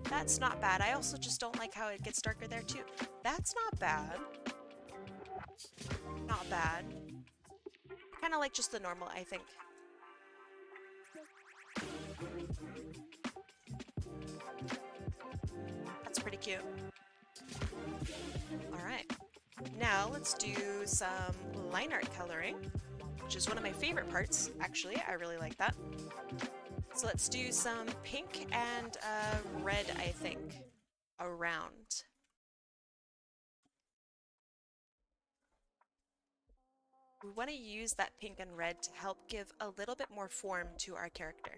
That's not bad. I also just don't like how it gets darker there too. That's not bad. Not bad. Kind of like just the normal, I think. That's pretty cute. Alright. Now let's do some line art coloring, which is one of my favorite parts, actually. I really like that. So let's do some pink and red, I think, around. We want to use that pink and red to help give a little bit more form to our character.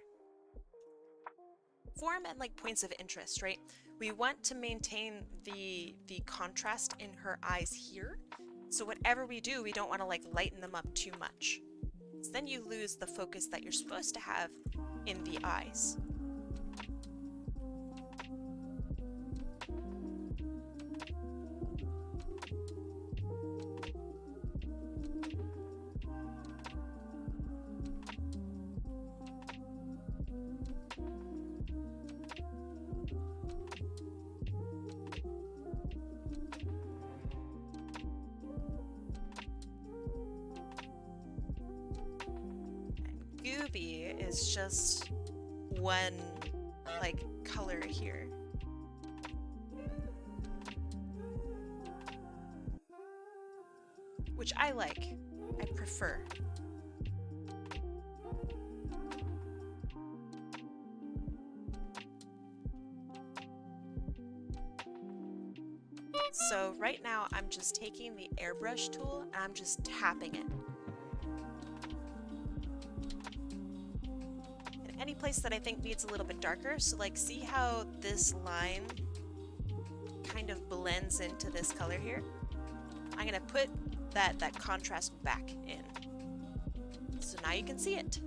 Form and like points of interest, right? We want to maintain the contrast in her eyes here. So whatever we do, we don't want to like lighten them up too much. So then you lose the focus that you're supposed to have in the eyes. Gooby is just one like color here. Which I like. I prefer. So right now I'm just taking the airbrush tool and I'm just tapping it. Any place that I think needs a little bit darker. So like see how this line kind of blends into this color here? I'm gonna put that contrast back in. So now you can see it.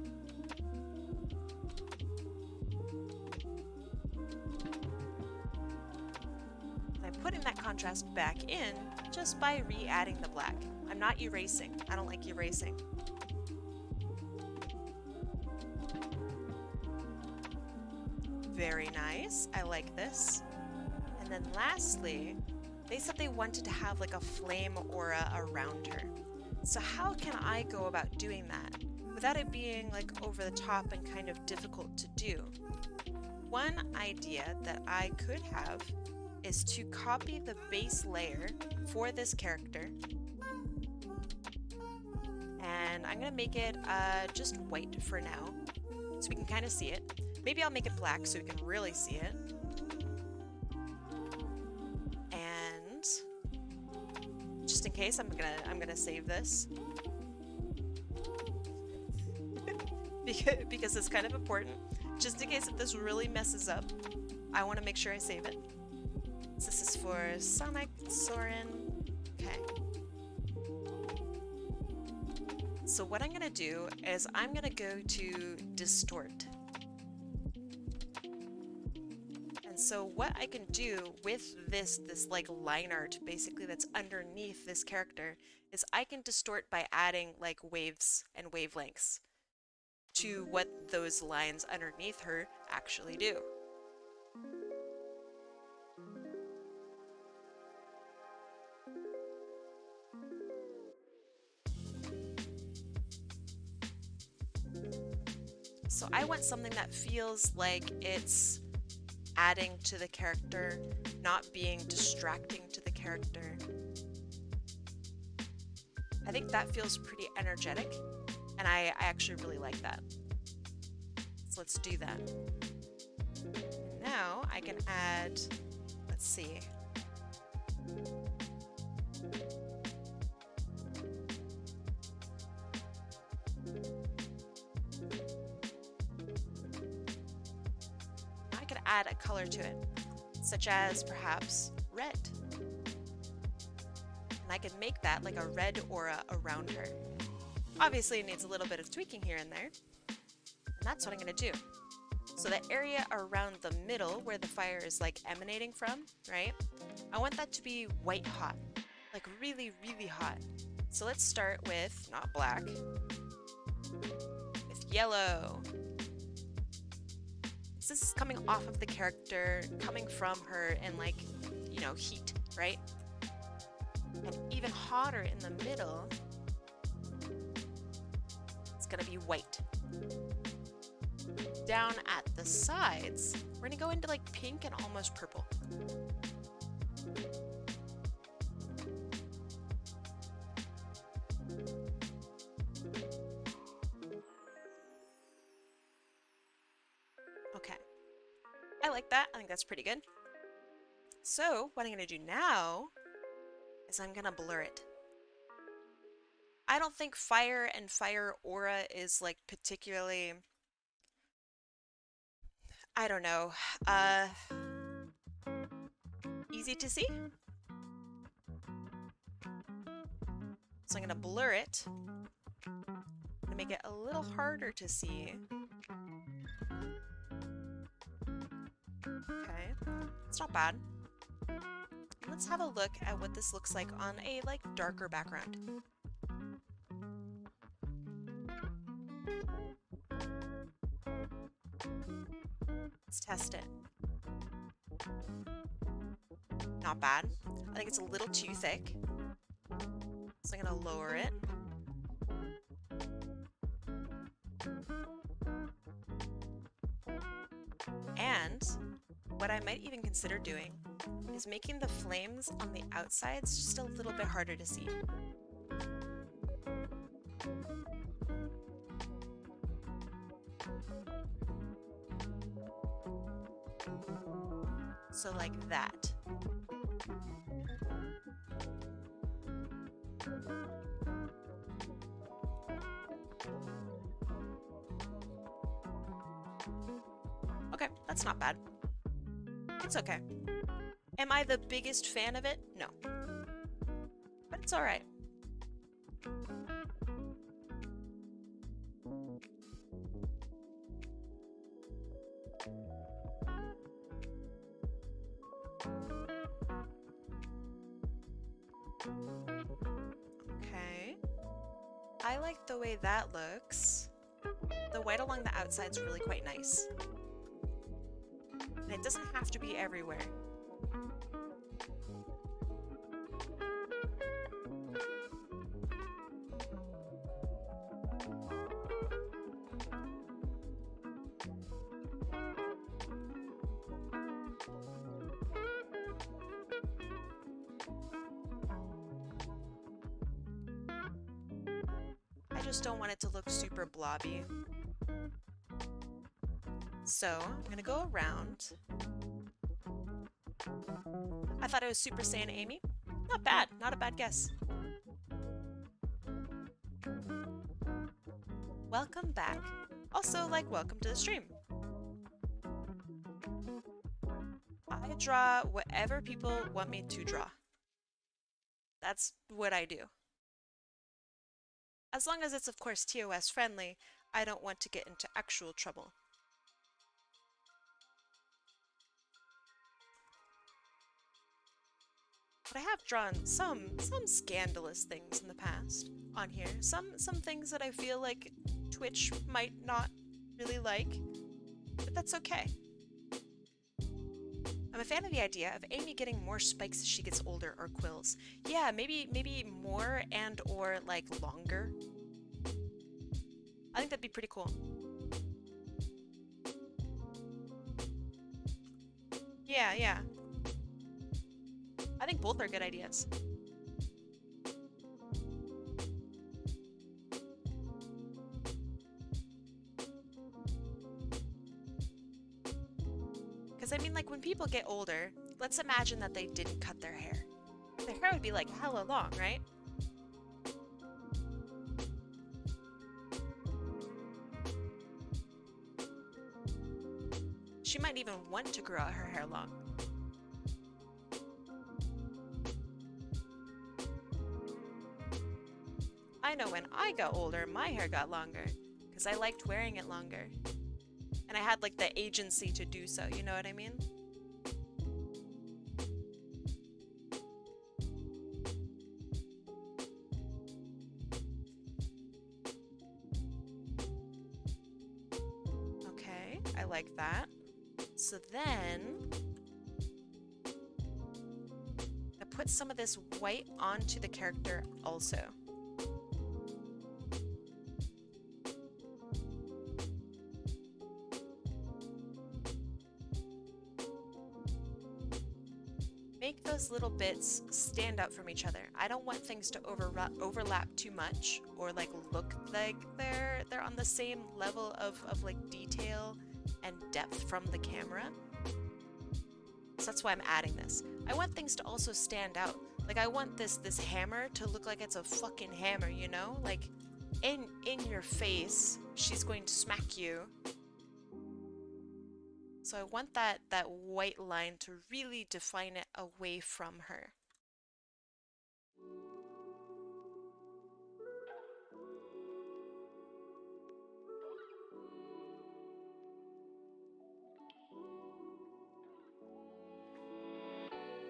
contrast back in just by re-adding the black. I'm not erasing. I don't like erasing. Very nice. I like this. And then lastly, they said they wanted to have like a flame aura around her. So how can I go about doing that without it being like over the top and kind of difficult to do? One idea that I could have is to copy the base layer for this character. And I'm gonna make it just white for now, so we can kind of see it. Maybe I'll make it black so we can really see it. And just in case, I'm gonna save this because it's kind of important. Just in case if this really messes up, I want to make sure I save it. So this is for Sonic, Soren. Okay. So what I'm gonna do is I'm gonna go to Distort. And so what I can do with this like line art basically that's underneath this character is I can distort by adding like waves and wavelengths to what those lines underneath her actually do. So I want something that feels like it's adding to the character, not being distracting to the character. I think that feels pretty energetic, and I actually really like that. So let's do that. Now I can add, let's see. I could add a color to it, such as perhaps red. And I could make that like a red aura around her. Obviously it needs a little bit of tweaking here and there, and that's what I'm going to do. So the area around the middle where the fire is like emanating from, right? I want that to be white hot, like really, really hot. So let's start with, not black, with yellow. So this is coming off of the character, coming from her in like, you know, heat, right? And even hotter in the middle, it's gonna be white. Down at the sides, we're gonna go into like pink and almost purple. Okay, I like that. I think that's pretty good. So what I'm gonna do now is I'm gonna blur it. I don't think fire and fire aura is like particularly, I don't know, easy to see. So I'm gonna blur it. I'm gonna make it a little harder to see. Okay, it's not bad. Let's have a look at what this looks like on a like darker background. Let's test it. Not bad. I think it's a little too thick. So I'm gonna lower it. And what I might even consider doing is making the flames on the outsides just a little bit harder to see. So like that. Okay, that's not bad. It's okay. Am I the biggest fan of it? No. But it's alright. Okay. I like the way that looks. The white along the outside's really quite nice. And it doesn't have to be everywhere. I just don't want it to look super blobby. So, I'm gonna go around. I thought it was Super Saiyan Amy. Not bad, not a bad guess. Welcome back. Also, like, welcome to the stream. I draw whatever people want me to draw. That's what I do. As long as it's, of course, TOS friendly, I don't want to get into actual trouble. But I have drawn some scandalous things in the past on here. Some things that I feel like Twitch might not really like, but that's okay. I'm a fan of the idea of Amy getting more spikes as she gets older, or quills. Yeah, maybe more and or like longer. I think that'd be pretty cool. Yeah. I think both are good ideas. Because I mean, like, when people get older, let's imagine that they didn't cut their hair. Their hair would be like hella long, right? She might even want to grow out her hair long. I know when I got older, my hair got longer, because I liked wearing it longer. And I had, like, the agency to do so, you know what I mean? Okay, I like that. So then, I put some of this white onto the character also. Make those little bits stand out from each other. I don't want things to overlap too much, or like look like they're on the same level of like detail and depth from the camera. So that's why I'm adding this. I want things to also stand out. Like, I want this hammer to look like it's a fucking hammer, you know? Like, in your face, she's going to smack you. So I want that white line to really define it away from her.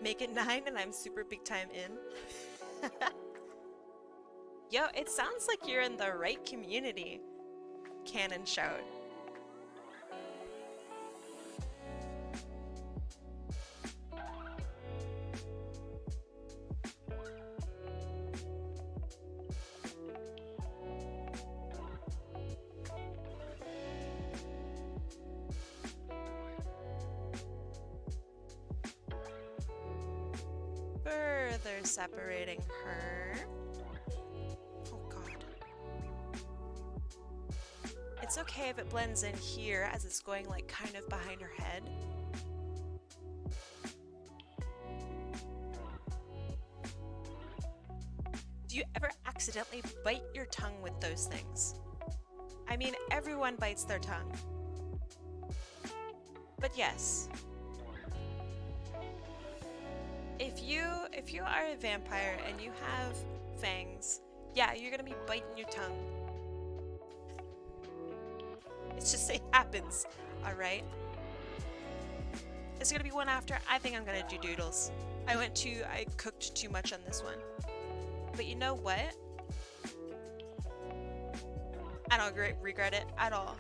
Make it 9 and I'm super big time in. Yo, it sounds like you're in the right community. Cannon shout. Further separating her. Oh god. It's okay if it blends in here as it's going like kind of behind her head. Do you ever accidentally bite your tongue with those things? I mean, everyone bites their tongue. But yes. If you are a vampire and you have fangs, yeah, you're gonna be biting your tongue. It's just it happens, alright? It's gonna be one after. I think I'm gonna do doodles. I cooked too much on this one. But you know what? I don't regret it at all.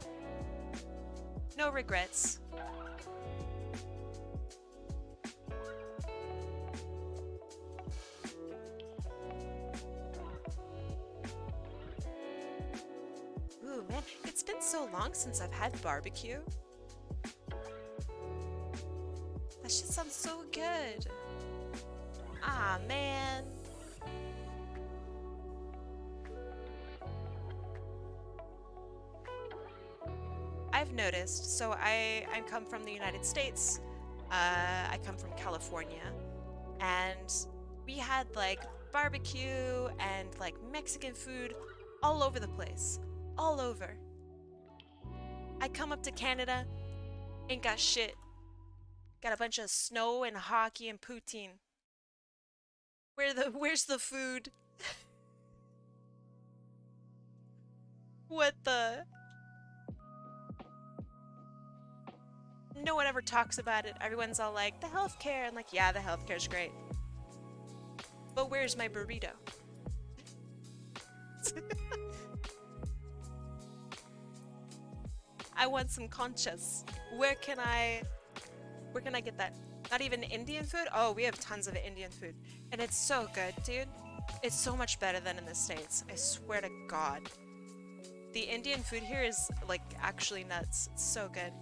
No regrets. Ooh, man, it's been so long since I've had barbecue. That shit sounds so good. Ah, man. I've noticed, so I come from the United States. I come from California, and we had like barbecue and like Mexican food all over the place. All over. I come up to Canada, ain't got shit. Got a bunch of snow and hockey and poutine. Where's the food? What the? No one ever talks about it. Everyone's all like, the healthcare. I'm like, yeah, the healthcare's great. But where's my burrito? I want some conchas. Where can I get that? Not even Indian food? Oh, we have tons of Indian food. And it's so good, dude. It's so much better than in the States. I swear to God. The Indian food here is like actually nuts. It's so good.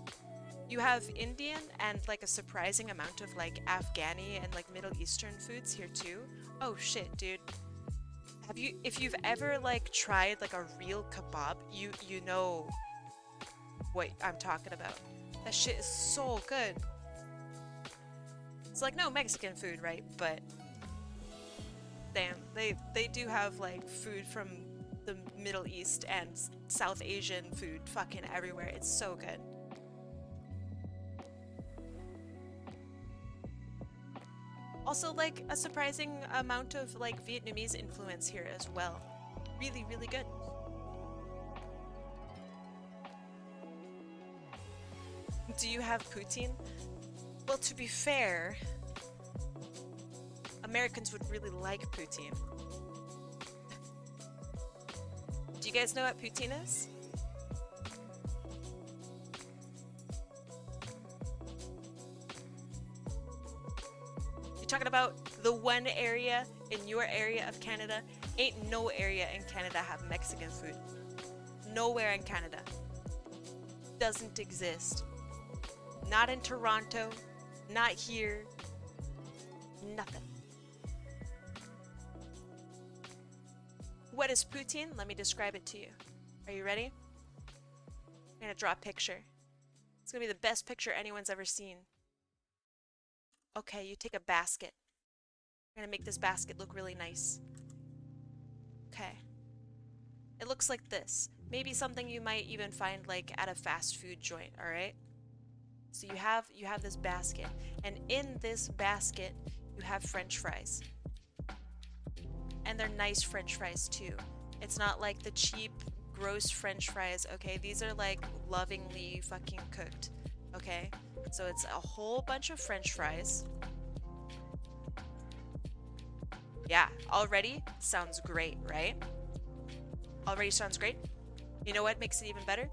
You have Indian and like a surprising amount of like Afghani and like Middle Eastern foods here too. Oh shit, dude. If you've ever like tried like a real kebab, you know what I'm talking about. That shit is so good. It's like no Mexican food, right? But damn, they do have like food from the Middle East and South Asian food fucking everywhere. It's so good. Also, like, a surprising amount of, like, Vietnamese influence here as well. Really, really good. Do you have poutine? Well, to be fair, Americans would really like poutine. Do you guys know what poutine is? Talking about the one area in your area of Canada. Ain't no area in Canada have Mexican food. Nowhere in Canada. Doesn't exist. Not in Toronto. Not here. Nothing. What is poutine? Let me describe it to you. Are you ready? I'm gonna draw a picture. It's gonna be the best picture anyone's ever seen. Okay, you take a basket. I'm gonna make this basket look really nice. Okay. It looks like this. Maybe something you might even find like at a fast food joint, alright? So you have this basket, and in this basket you have French fries. And they're nice French fries too. It's not like the cheap, gross French fries, okay? These are like lovingly fucking cooked, okay? So it's a whole bunch of French fries. Yeah, already sounds great, right? Already sounds great. You know what makes it even better?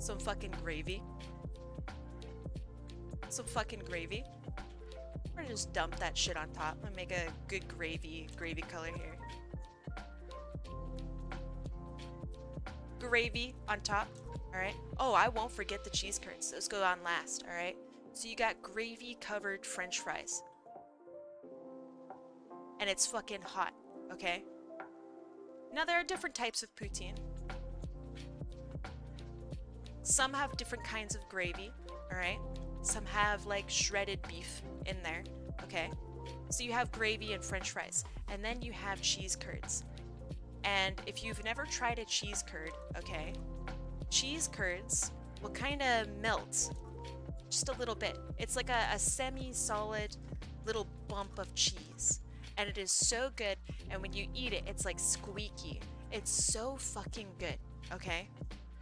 Some fucking gravy. Some fucking gravy. We're gonna just dump that shit on top and make a good gravy color here. Gravy on top. Alright. Oh, I won't forget the cheese curds. Those go on last, alright? So you got gravy-covered French fries. And it's fucking hot, okay? Now, there are different types of poutine. Some have different kinds of gravy, alright? Some have, like, shredded beef in there, okay? So you have gravy and French fries. And then you have cheese curds. And if you've never tried a cheese curd, okay? Cheese curds will kind of melt just a little bit. It's like a semi-solid little bump of cheese. And it is so good, and when you eat it, it's like squeaky. It's so fucking good, okay?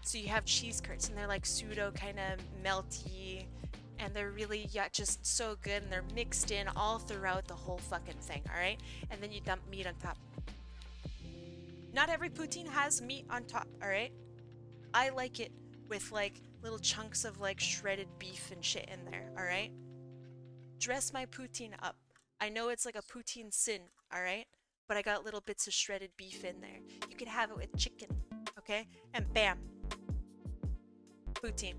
So you have cheese curds, and they're like pseudo kind of melty, and they're really, yeah, just so good, and they're mixed in all throughout the whole fucking thing, all right? And then you dump meat on top. Not every poutine has meat on top, all right? I like it with like little chunks of like shredded beef and shit in there, all right? Dress my poutine up. I know it's like a poutine sin, all right? But I got little bits of shredded beef in there. You could have it with chicken, okay? And bam, poutine.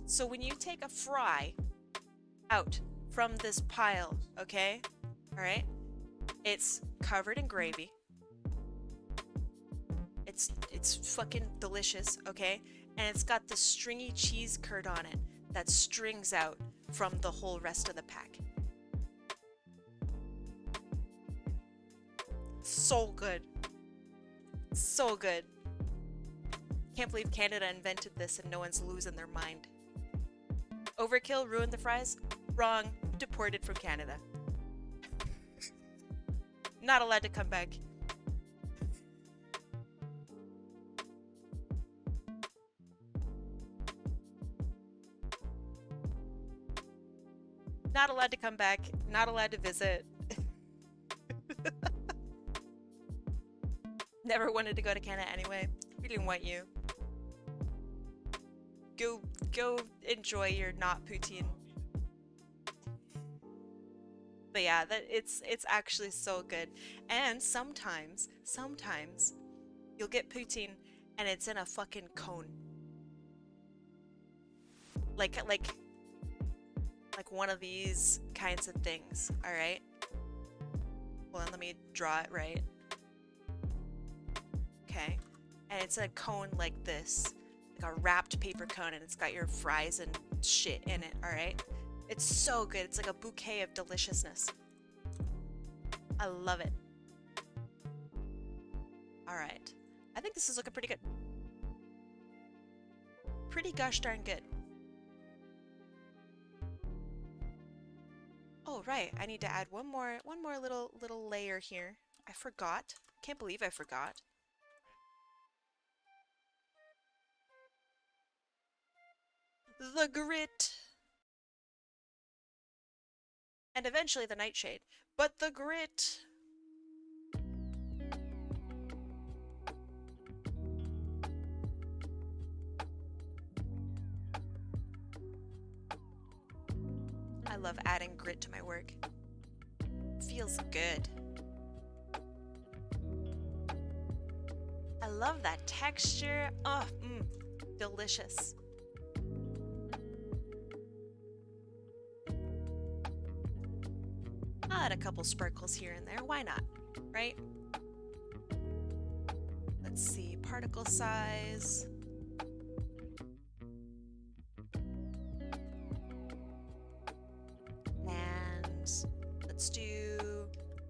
So when you take a fry out from this pile, okay? All right? It's covered in gravy. It's fucking delicious, okay? And it's got the stringy cheese curd on it that strings out from the whole rest of the pack. So good. So good. Can't believe Canada invented this and no one's losing their mind. Overkill ruined the fries? Wrong. Deported from Canada. Not allowed to come back. Not allowed to come back. Not allowed to visit. Never wanted to go to Canada anyway. We didn't want you. Go enjoy your not poutine. But yeah, it's actually so good. And sometimes you'll get poutine and it's in a fucking cone. Like one of these kinds of things, all right? Well, then let me draw it right. Okay. And it's in a cone like this, like a wrapped paper cone, and it's got your fries and shit in it, all right? It's so good. It's like a bouquet of deliciousness. I love it. All right. I think this is looking pretty good. Pretty gosh darn good. Oh, right. I need to add one more little layer here. I forgot. Can't believe I forgot. The grit. And eventually the nightshade. But the grit. I love adding grit to my work. Feels good. I love that texture. Oh, delicious. I'll add a couple sparkles here and there. Why not? Right? Let's see. Particle size. And let's do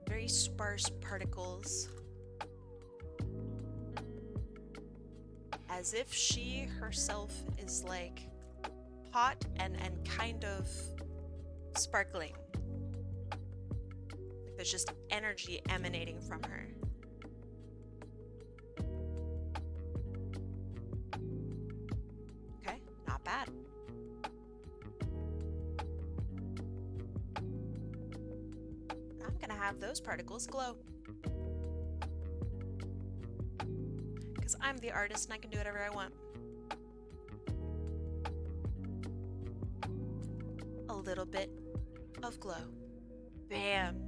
very sparse particles. As if she herself is like hot and kind of sparkling. Like there's just energy emanating from her. Okay, not bad. I'm gonna have those particles glow. Because I'm the artist and I can do whatever I want. A little bit of glow. Bam.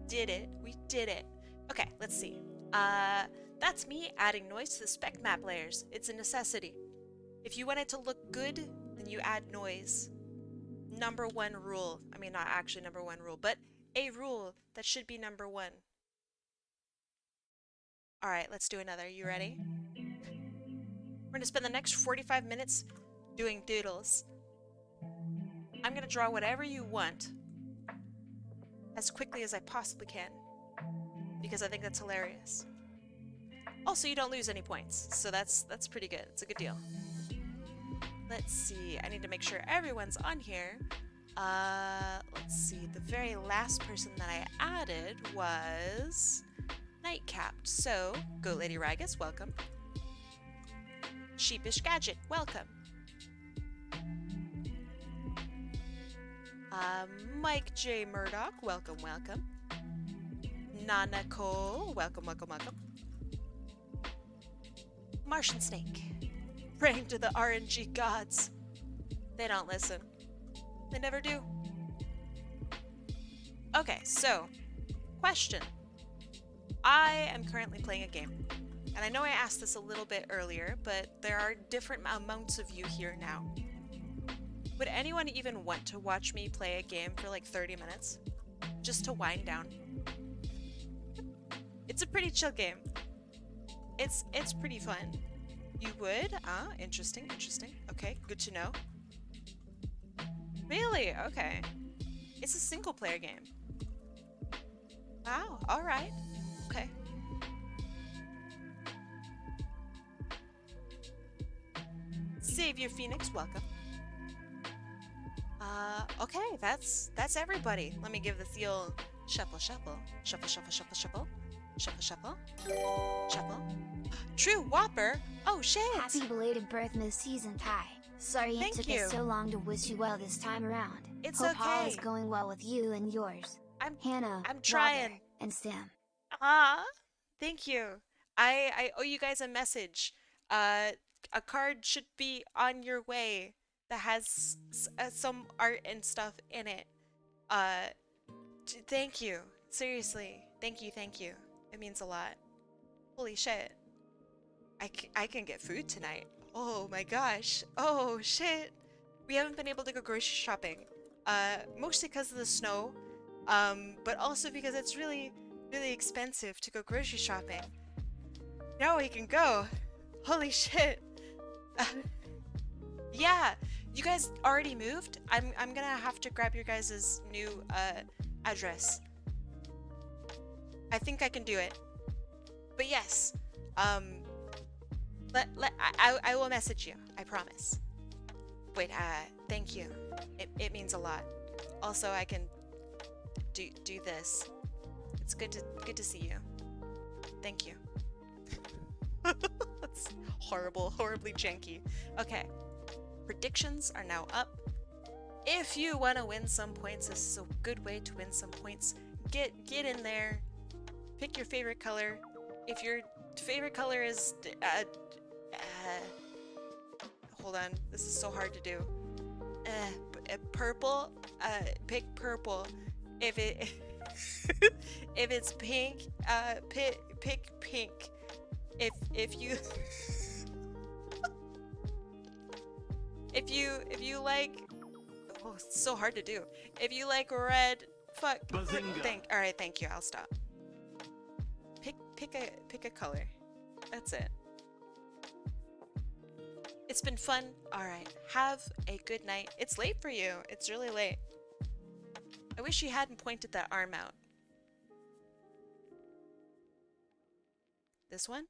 Did it. We did it. Okay, let's see. That's me adding noise to the spec map layers. It's a necessity. If you want it to look good, then you add noise. Number one rule. I mean, not actually number one rule, but a rule that should be number one. All right, let's do another. You ready? We're gonna spend the next 45 minutes doing doodles. I'm gonna draw whatever you want as quickly as I possibly can because I think that's hilarious. Also, you don't lose any points, so that's pretty good. It's a good deal. Let's see. I need to make sure everyone's on here. Let's see. The very last person that I added was Nightcapped. So, Goat Lady Ragus, welcome. Sheepish Gadget, welcome. Mike J. Murdoch, welcome, welcome. Nana Cole, welcome, welcome, welcome. Martian Snake, praying to the RNG gods. They don't listen. They never do. Okay, so, question. I am currently playing a game. And I know I asked this a little bit earlier, but there are different amounts of you here now. Would anyone even want to watch me play a game for like 30 minutes? Just to wind down. It's a pretty chill game. It's pretty fun. You would? Ah, interesting, interesting. Okay, good to know. Really? Okay. It's a single player game. Wow, alright. Okay. Savior Phoenix, welcome. Okay, that's everybody. Let me give this the old shuffle, shuffle, shuffle, shuffle, shuffle, shuffle, shuffle, shuffle, shuffle. True Whopper. Oh shit! Happy belated birthday season, Kai. Sorry it took us so long to wish you well this time around. It's Hope okay. all is going well with you and yours. Hannah, I'm trying. Robert, and Sam. Ah, thank you. I owe you guys a message. A card should be on your way that has some art and stuff in it. Thank you. Seriously. Thank you, thank you. It means a lot. Holy shit. I can get food tonight. Oh my gosh. Oh shit. We haven't been able to go grocery shopping. Mostly because of the snow. But also because it's really, really expensive to go grocery shopping. Now we can go. Holy shit. Yeah, you guys already moved? I'm gonna have to grab your guys' new address. I think I can do it. But yes, I will message you, I promise. Wait, thank you. It means a lot. Also, I can do this. It's good to see you. Thank you. That's horribly janky. Okay. Predictions are now up. If you want to win some points, this is a good way to win some points. Get in there. Pick your favorite color. If your favorite color is hold on, this is so hard to do. Purple. Pick purple. If it if it's pink, pick pink. If you if you like, oh, it's so hard to do. If you like red, fuck. Alright, thank you. I'll stop. Pick a color. That's it. It's been fun. Alright, have a good night. It's late for you. It's really late. I wish you hadn't pointed that arm out. This one?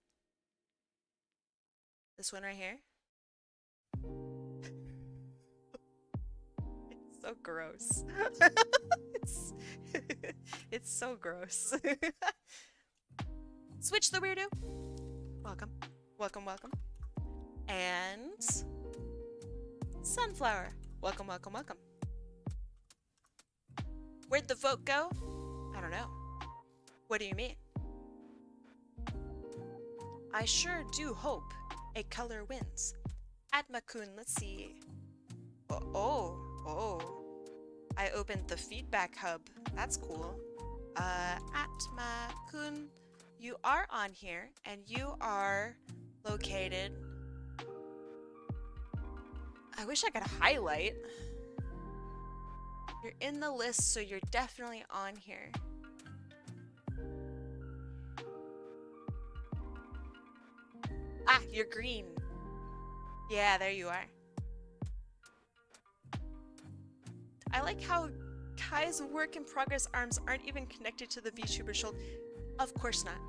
This one right here? It's so gross. It's so gross. Switch the weirdo. Welcome. Welcome, welcome. And Sunflower. Welcome, welcome, welcome. Where'd the vote go? I don't know. What do you mean? I sure do hope a color wins. Atmakun, let's see. Oh. I opened the feedback hub. That's cool. Atmakun, you are on here and you are located. I wish I could highlight. You're in the list, so you're definitely on here. Ah, you're green. Yeah, there you are. I like how Kai's work in progress arms aren't even connected to the VTuber shoulder. Of course not.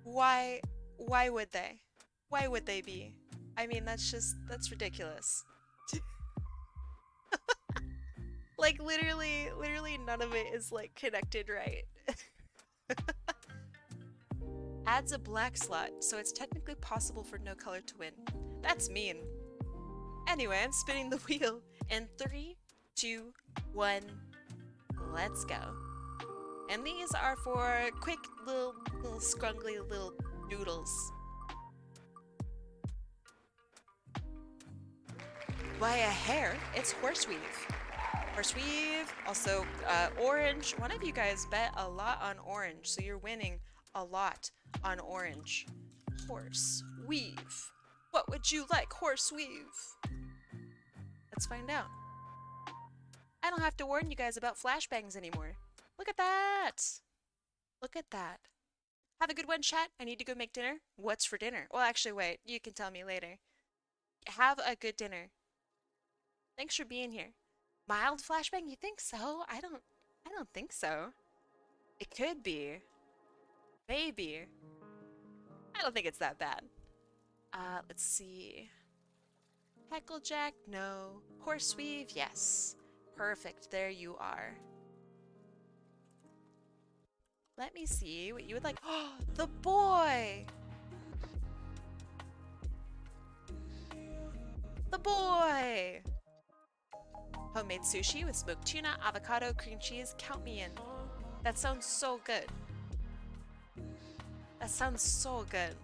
Why would they? Why would they be? I mean, that's ridiculous. Like, literally none of it is, like, connected right. Adds a black slot, so it's technically possible for no color to win. That's mean. Anyway, I'm spinning the wheel in 3, 2, 1. Let's go. And these are for quick little scrungly little doodles. Why a hair? It's Horseweave. Horseweave, also orange. One of you guys bet a lot on orange, so you're winning a lot on orange. Horseweave. What would you like, Horseweave? Let's find out. I don't have to warn you guys about flashbangs anymore. Look at that! Look at that. Have a good one, chat. I need to go make dinner. What's for dinner? Well, actually, wait. You can tell me later. Have a good dinner. Thanks for being here. Mild flashbang? You think so? I don't think so. It could be. Maybe. I don't think it's that bad. Let's see. Hecklejack? No. Horseweave? Yes. Perfect. There you are. Let me see what you would like. Oh, the boy! The boy! Homemade sushi with smoked tuna, avocado, cream cheese. Count me in. That sounds so good. That sounds so good.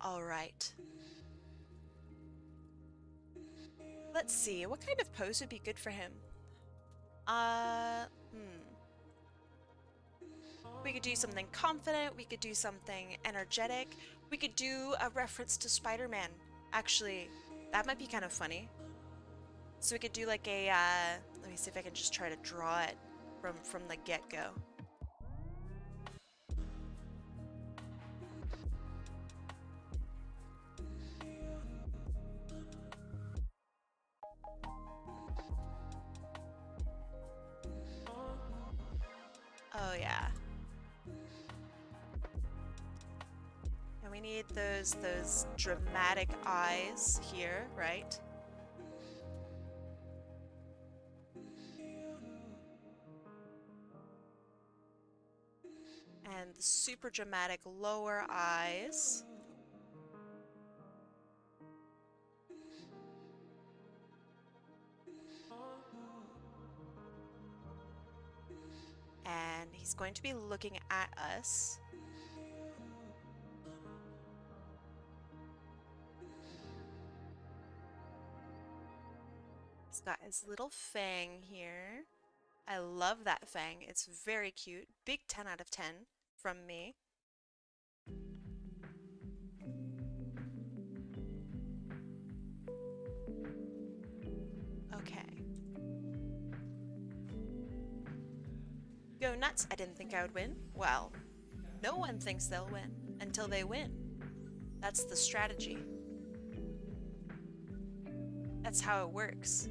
All right. Let's see. What kind of pose would be good for him? We could do something confident. We could do something energetic. We could do a reference to Spider-Man. Actually, that might be kind of funny. So we could do like a, let me see if I can just try to draw it from the get-go. Oh yeah. And we need those dramatic eyes here, right? And the super dramatic lower eyes. And he's going to be looking at us. He's got his little fang here. I love that fang. It's very cute. Big 10 out of 10 from me. Okay. Go nuts. I didn't think I would win. Well, no one thinks they'll win until they win. That's the strategy. That's how it works.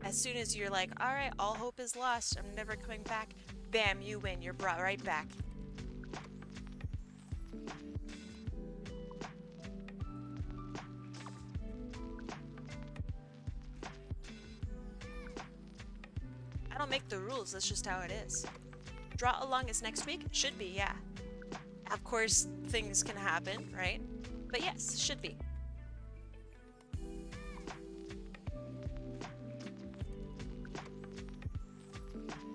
As soon as you're like, all right, all hope is lost, I'm never coming back, bam, you win. You're brought right back. I don't make the rules, that's just how it is. Draw along is next week? Should be, yeah. Of course, things can happen, right? But yes, should be.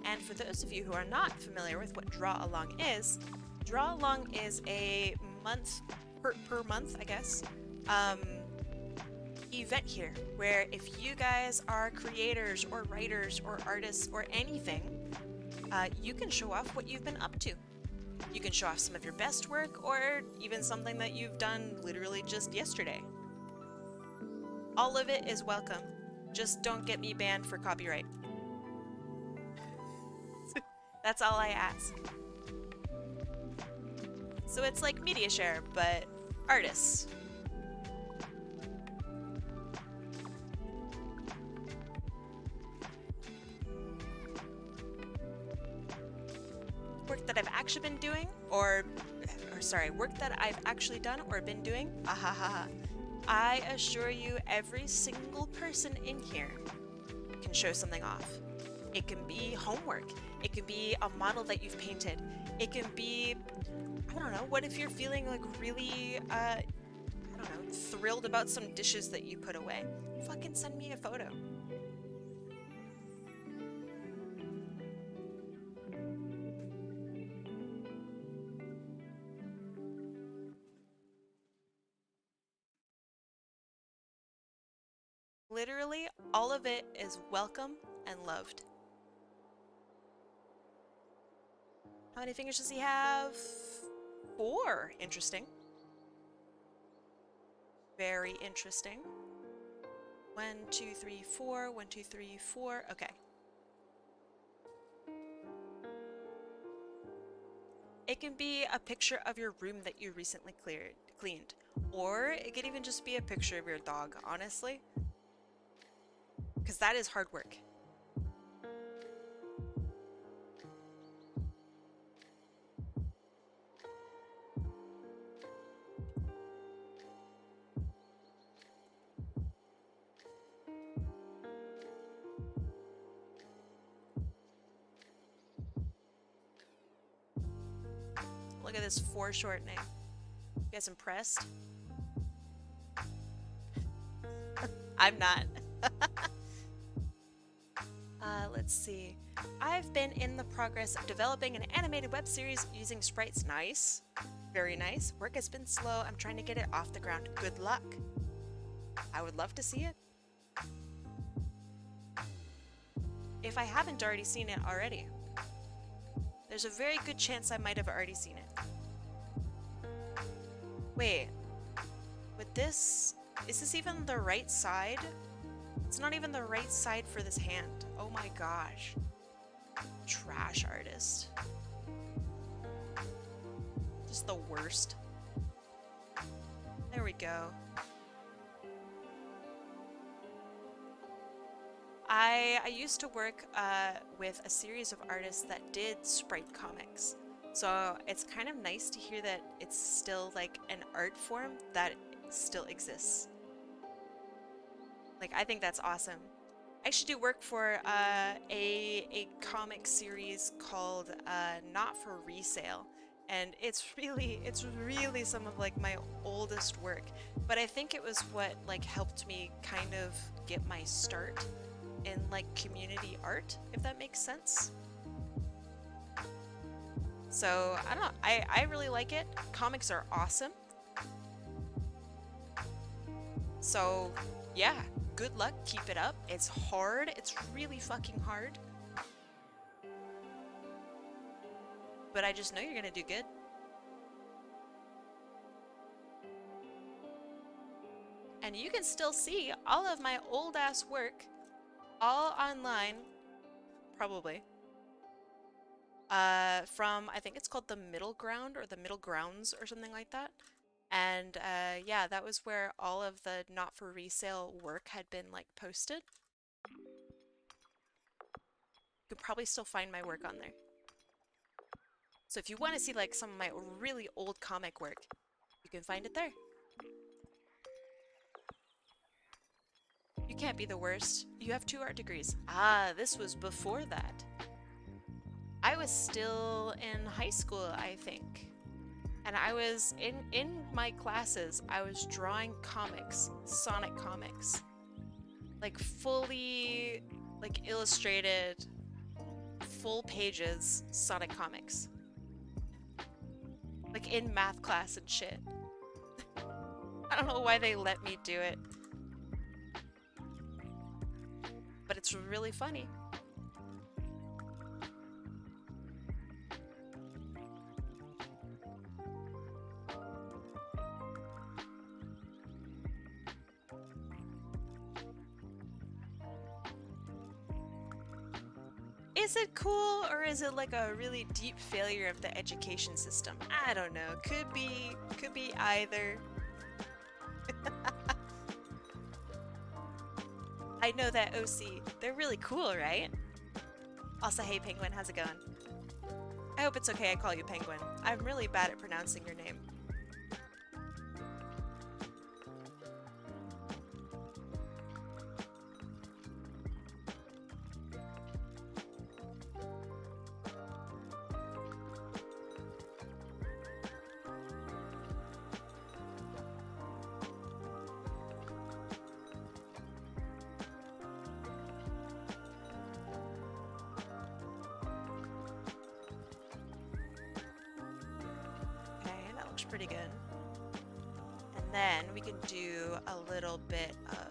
And for those of you who are not familiar with what Draw Along is a month, per month, I guess, event here, where if you guys are creators or writers or artists or anything, you can show off what you've been up to. You can show off some of your best work or even something that you've done literally just yesterday. All of it is welcome. Just don't get me banned for copyright. That's all I ask. So it's like media share, but artists. Work that I've actually been doing, or sorry, work that I've actually done or been doing. Ahaha. I assure you, every single person in here can show something off. It can be homework. It can be a model that you've painted. It can be, I don't know, what if you're feeling like really, I don't know, thrilled about some dishes that you put away? Fucking send me a photo. Literally, all of it is welcome and loved. How many fingers does he have? 4. Interesting. Very interesting. 1, 2, 3, 4. 1, 2, 3, 4. Okay. It can be a picture of your room that you recently cleaned. Or it could even just be a picture of your dog, honestly. Because that is hard work. Look at this foreshortening. You guys impressed? I'm not. Let's see. I've been in the progress of developing an animated web series using sprites. Nice. Very nice. Work has been slow. I'm trying to get it off the ground. Good luck. I would love to see it. If I haven't already seen it already. There's a very good chance I might have already seen it. Wait. With this... Is this even the right side? It's not even the right side for this hand. Oh my gosh. Trash artist. Just the worst. There we go. I used to work with a series of artists that did sprite comics. So it's kind of nice to hear that it's still like an art form that still exists. Like, I think that's awesome. I actually do work for a comic series called Not for Resale, and it's really some of like my oldest work. But I think it was what like helped me kind of get my start in like community art, if that makes sense. So I don't know. I really like it. Comics are awesome. So yeah. Good luck, keep it up. It's hard, it's really fucking hard. But I just know you're gonna do good. And you can still see all of my old ass work, all online, probably. From, I think it's called the Middle Ground or the Middle Grounds or something like that. And yeah, that was where all of the not for resale work had been like posted. You could probably still find my work on there. So if you want to see like some of my really old comic work, you can find it there. You can't be the worst. You have 2 art degrees. Ah, this was before that. I was still in high school, I think. And I was, in my classes, I was drawing comics, Sonic comics. Like fully, like illustrated, full pages Sonic comics. Like in math class and shit. I don't know why they let me do it. But it's really funny. Is it cool, or is it like a really deep failure of the education system? I don't know. Could be either. I know that OC. They're really cool, right? Also, hey Penguin, how's it going? I hope it's okay I call you Penguin. I'm really bad at pronouncing your name. pretty good. And then we can do a little bit of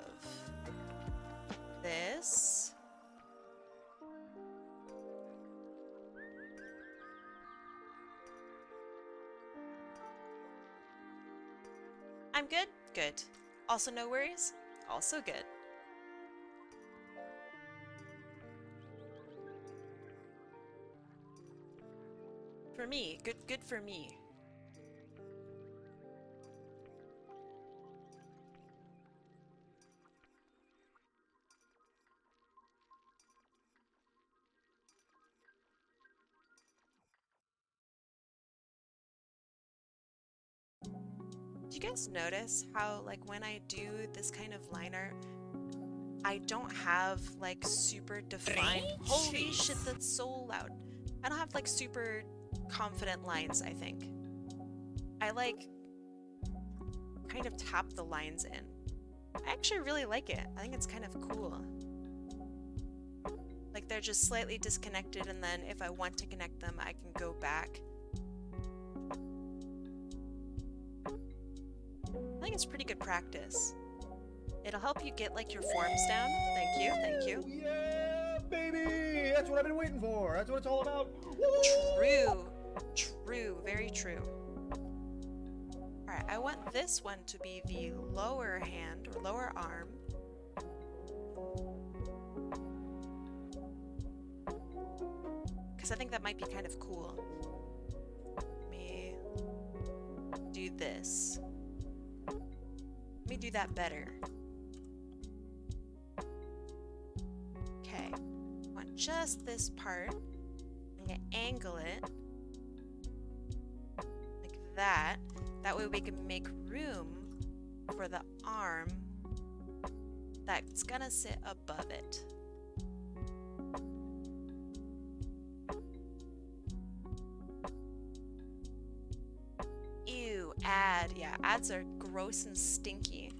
this. I'm good? Good. Also no worries? Also good. For me, good for me. Do you guys notice how, like, when I do this kind of line art, I don't have, like, super defined... Holy shit, that's so loud. I don't have, like, super confident lines, I think. I, like, kind of tap the lines in. I actually really like it. I think it's kind of cool. Like, they're just slightly disconnected, and then if I want to connect them, I can go back. I think it's pretty good practice. It'll help you get, like, your forms down. Thank you, thank you. Yeah, baby! That's what I've been waiting for. That's what it's all about. True. True. Very true. Alright, I want this one to be the lower hand, or lower arm. Because I think that might be kind of cool. Let me do this. Let me do that better. Okay. I want just this part. I'm gonna angle it like that. That way we can make room for the arm that's gonna sit above it. Ew, ad. Yeah, ads are gross and stinky.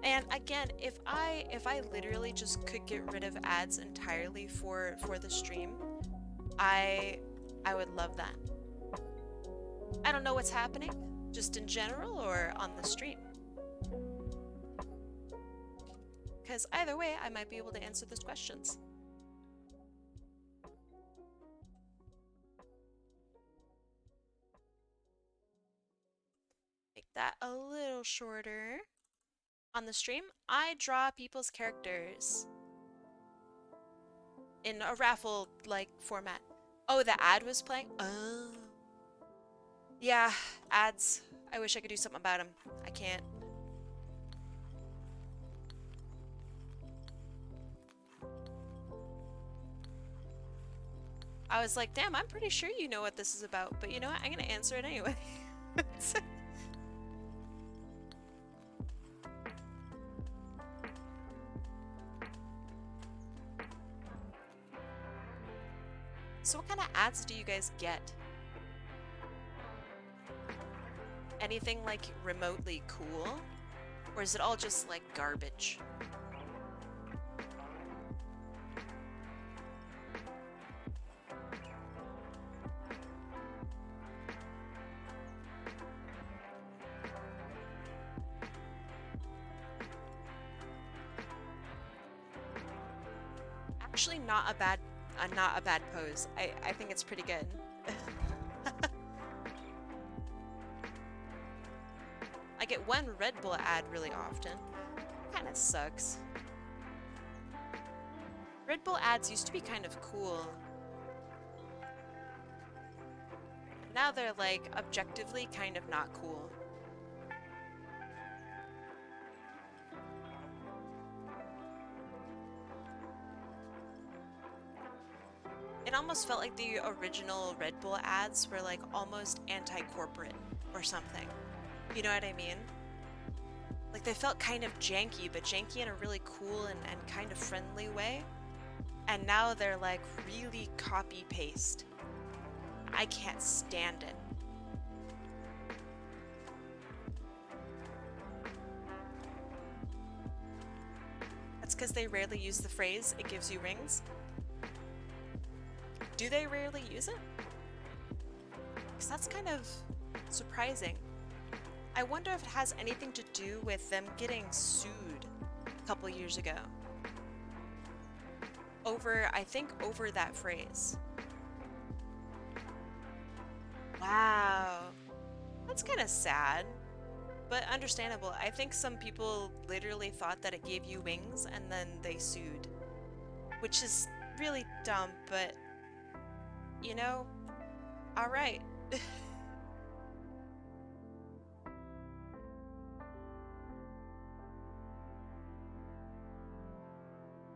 And again, if I literally just could get rid of ads entirely for the stream, I would love that. I don't know what's happening, just in general or on the stream. Because either way, I might be able to answer those questions. Make that a little shorter. On the stream, I draw people's characters in a Raffle-like format. Oh, the ad was playing? Oh. Yeah, ads. I wish I could do something about them. I can't. I was like, damn, I'm pretty sure you know what this is about, but you know what? I'm gonna answer it anyway. So what kind of ads do you guys get? Anything like remotely cool? Or is it all just like garbage? Actually not a bad pose. I think it's pretty good. I get one Red Bull ad really often. Kind of sucks. Red Bull ads used to be kind of cool. Now they're like objectively kind of not cool. It almost felt like the original Red Bull ads were like almost anti-corporate or something. You know what I mean? Like they felt kind of janky, but janky in a really cool and kind of friendly way. And now they're like really copy-paste. I can't stand it. That's because they rarely use the phrase, "it gives you rings." Do they rarely use it? Because that's kind of surprising. I wonder if it has anything to do with them getting sued a couple years ago. I think over that phrase. Wow. That's kind of sad, but understandable. I think some people literally thought that it gave you wings and then they sued. Which is really dumb, but, you know, alright.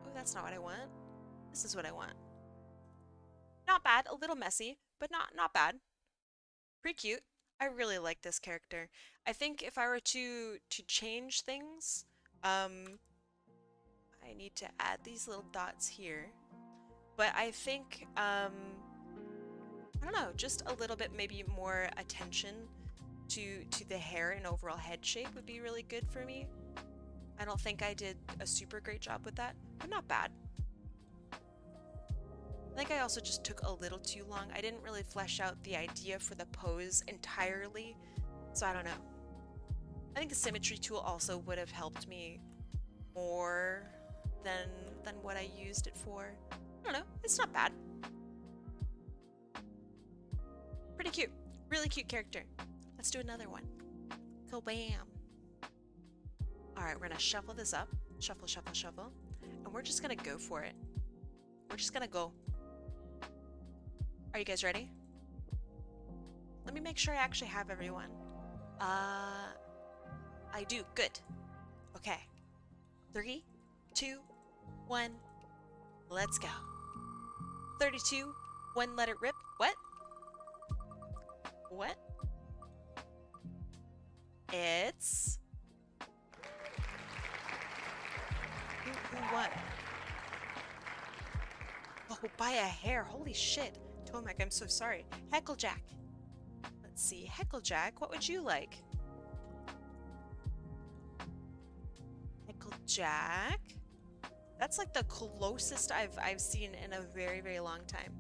Oh, that's not what I want. This is what I want. Not bad, a little messy, but not bad. Pretty cute. I really like this character. I think if I were to change things, I need to add these little dots here. But I think, I don't know, just a little bit maybe more attention to the hair and overall head shape would be really good for me. I don't think I did a super great job with that, but not bad. I think I also just took a little too long. I didn't really flesh out the idea for the pose entirely, so I don't know. I think the symmetry tool also would have helped me more than what I used it for. I don't know, it's not bad. Pretty cute. Really cute character. Let's do another one. Kabam. Alright, we're gonna shuffle this up. Shuffle, shuffle, shuffle. And we're just gonna go for it. We're just gonna go. Are you guys ready? Let me make sure I actually have everyone. I do. Good. Okay. 3, 2, 1. Let's go. 32, 1, let it rip. What? What? It's... Who won? Oh, by a hair. Holy shit. Tomac, I'm so sorry. Hecklejack. Let's see. Hecklejack, what would you like? Hecklejack? That's like the closest I've seen in a very, very long time.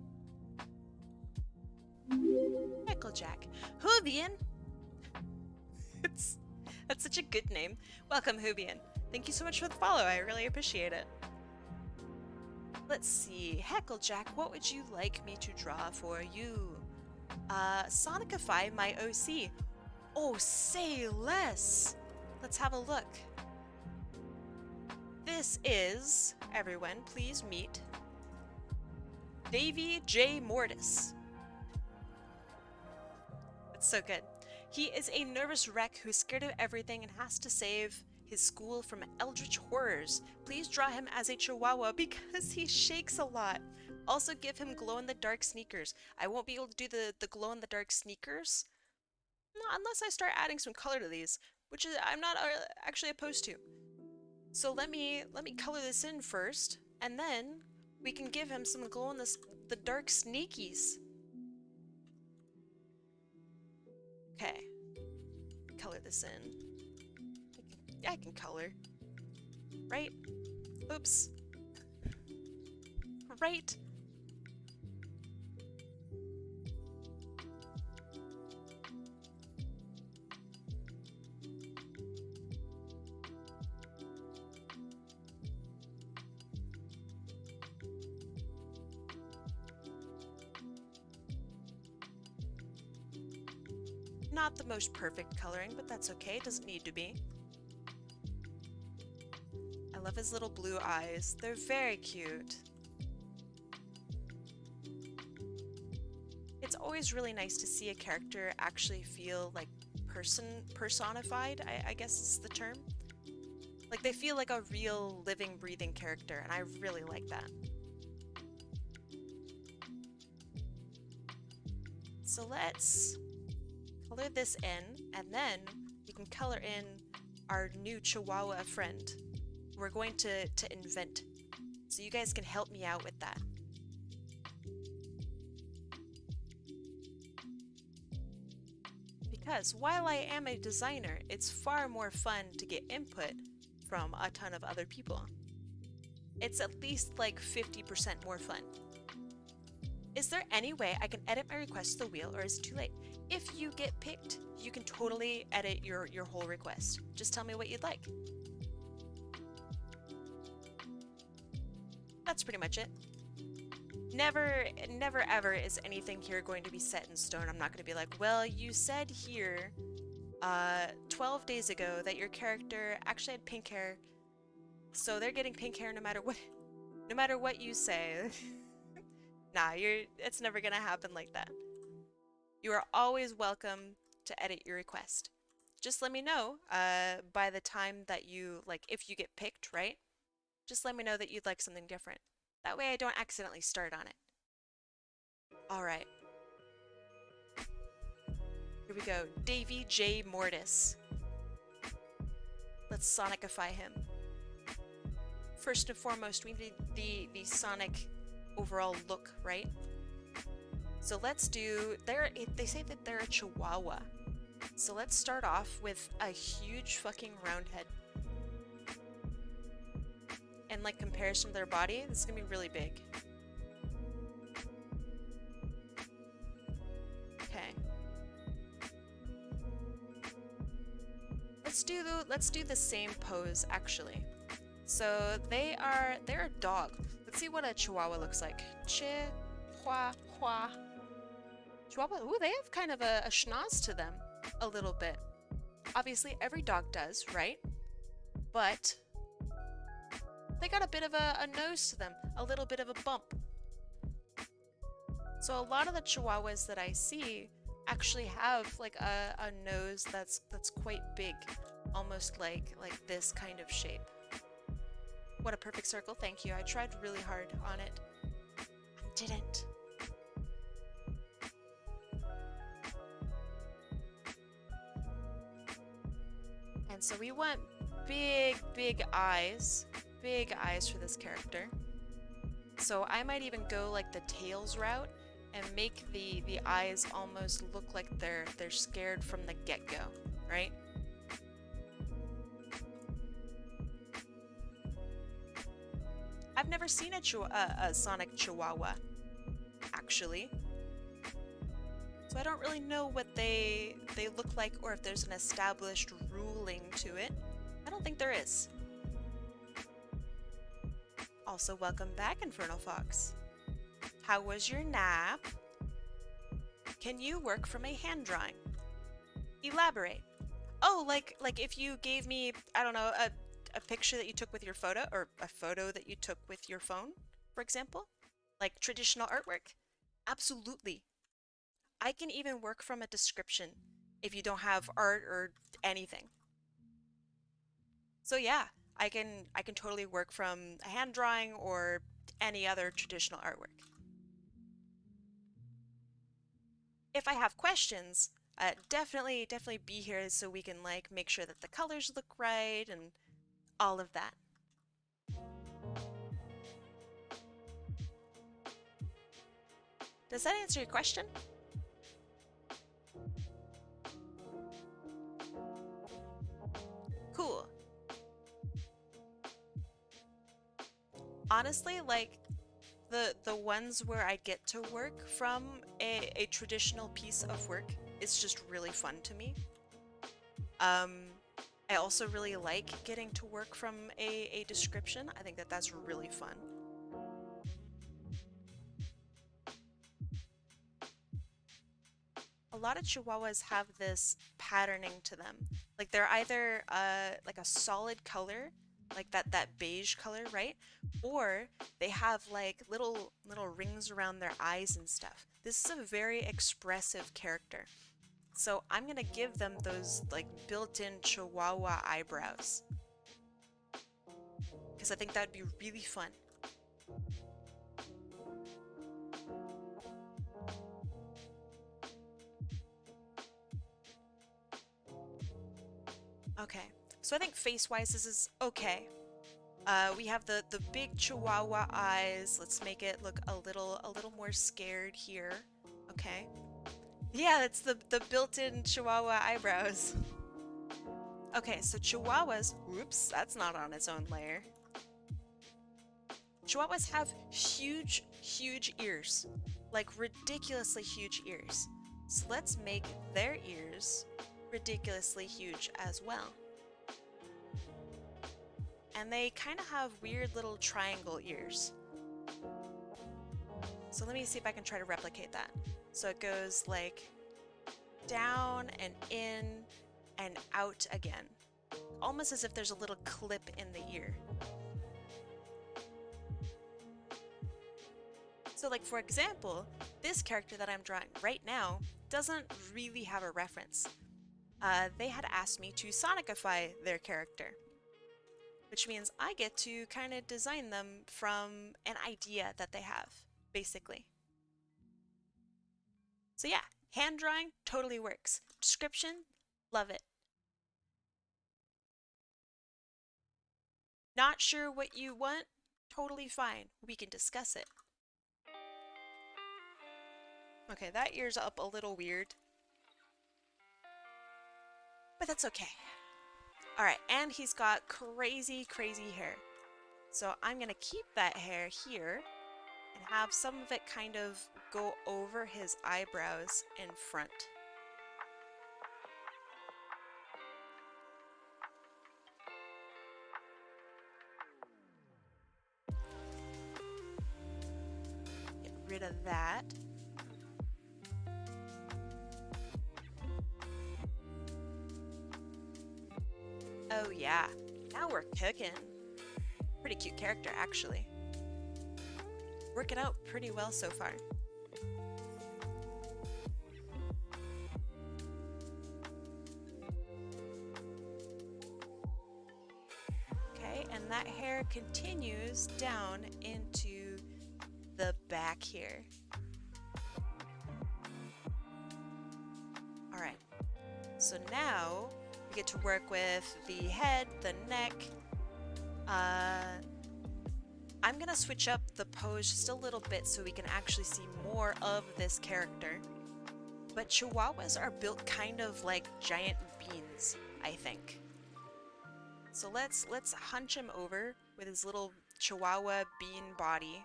Hecklejack. Hoovian! That's such a good name. Welcome, Hoovian. Thank you so much for the follow. I really appreciate it. Let's see. Hecklejack, what would you like me to draw for you? Sonicify my OC. Oh, say less. Let's have a look. This is, everyone, please meet Davy J. Mortis. That's so good. He is a nervous wreck who's scared of everything and has to save his school from eldritch horrors. Please draw him as a chihuahua because he shakes a lot. Also give him glow-in-the-dark sneakers. I won't be able to do the glow-in-the-dark sneakers unless I start adding some color to these, which is I'm not actually opposed to. So let me color this in first, and then we can give him some glow-in-the-dark sneakies. Okay, color this in. I can color. Right? Oops. Right? Not the most perfect coloring, but that's okay. It doesn't need to be. I love his little blue eyes. They're very cute. It's always really nice to see a character actually feel like personified, I guess is the term. Like they feel like a real living, breathing character, and I really like that. So let's color this in, and then we can color in our new Chihuahua friend. We're going to invent, so you guys can help me out with that. Because while I am a designer, it's far more fun to get input from a ton of other people. It's at least like 50% more fun. Is there any way I can edit my request to the wheel, or is it too late? If you get picked, you can totally edit your whole request. Just tell me what you'd like. That's pretty much it. Never ever is anything here going to be set in stone. I'm not going to be like, well, you said here 12 days ago that your character actually had pink hair, so they're getting pink hair no matter what you say. Nah, it's never gonna happen like that. You are always welcome to edit your request. Just let me know by the time that you, like, if you get picked, right? Just let me know that you'd like something different. That way I don't accidentally start on it. Alright. Here we go. Davy J. Mortis. Let's Sonicify him. First and foremost, we need the Sonic overall look, right? So let's do... They say that they're a Chihuahua. So let's start off with a huge fucking round head. And like comparison to their body, this is gonna be really big. Okay. Let's do the same pose actually. So they're a dog. Let's see what a Chihuahua looks like. Chihuahua. Chihuahua. Ooh, they have kind of a schnoz to them, a little bit. Obviously, every dog does, right? But they got a bit of a nose to them, a little bit of a bump. So a lot of the Chihuahuas that I see actually have like a nose that's quite big, almost like this kind of shape. What a perfect circle, thank you. I tried really hard on it. I didn't. And so we want big eyes. Big eyes for this character. So I might even go like the tails route and make the eyes almost look like they're scared from the get-go, right? I've never seen a Sonic Chihuahua, actually. So I don't really know what they look like or if there's an established ruling to it. I don't think there is. Also, welcome back, Infernal Fox. How was your nap? Can you work from a hand drawing? Elaborate. Oh, like if you gave me, I don't know, a picture that you took with your photo, or a photo that you took with your phone, for example? Like traditional artwork? Absolutely. I can even work from a description if you don't have art or anything. So yeah, I can totally work from a hand drawing or any other traditional artwork. If I have questions, definitely be here so we can like make sure that the colors look right and all of that. Does that answer your question? Cool. Honestly, like the ones where I get to work from a traditional piece of work is just really fun to me. I also really like getting to work from a description. I think that that's really fun. A lot of Chihuahuas have this patterning to them. Like they're either like a solid color, like that beige color, right? Or they have like little rings around their eyes and stuff. This is a very expressive character. So I'm gonna give them those like built-in Chihuahua eyebrows. Because I think that would be really fun. Okay, so I think face-wise this is okay. We have the big Chihuahua eyes. Let's make it look a little more scared here. Okay. Yeah, that's the built-in Chihuahua eyebrows. Okay, so Chihuahuas, whoops, that's not on its own layer. Chihuahuas have huge ears. like ridiculously huge ears. So let's make their ears ridiculously huge as well. And they kind of have weird little triangle ears. So let me see if I can try to replicate that. So it goes like down and in and out again. Almost as if there's a little clip in the ear. So like for example, this character that I'm drawing right now doesn't really have a reference. They had asked me to Sonicify their character, which means I get to kind of design them from an idea that they have, basically. So yeah, hand drawing totally works. Description, love it. Not sure what you want? Totally fine. We can discuss it. Okay, that ear's up a little weird. But that's okay. Alright, and he's got crazy, crazy hair. So I'm gonna keep that hair here and have some of it kind of go over his eyebrows in front. Get rid of that. Oh yeah, now we're cooking. Pretty cute character, actually. Working out pretty well so far. Okay, and that hair continues down into the back here. Alright, so now we get to work with the head, the neck. I'm gonna switch up the pose just a little bit so we can actually see more of this character. But Chihuahuas are built kind of like giant beans, I think. So let's hunch him over with his little Chihuahua bean body.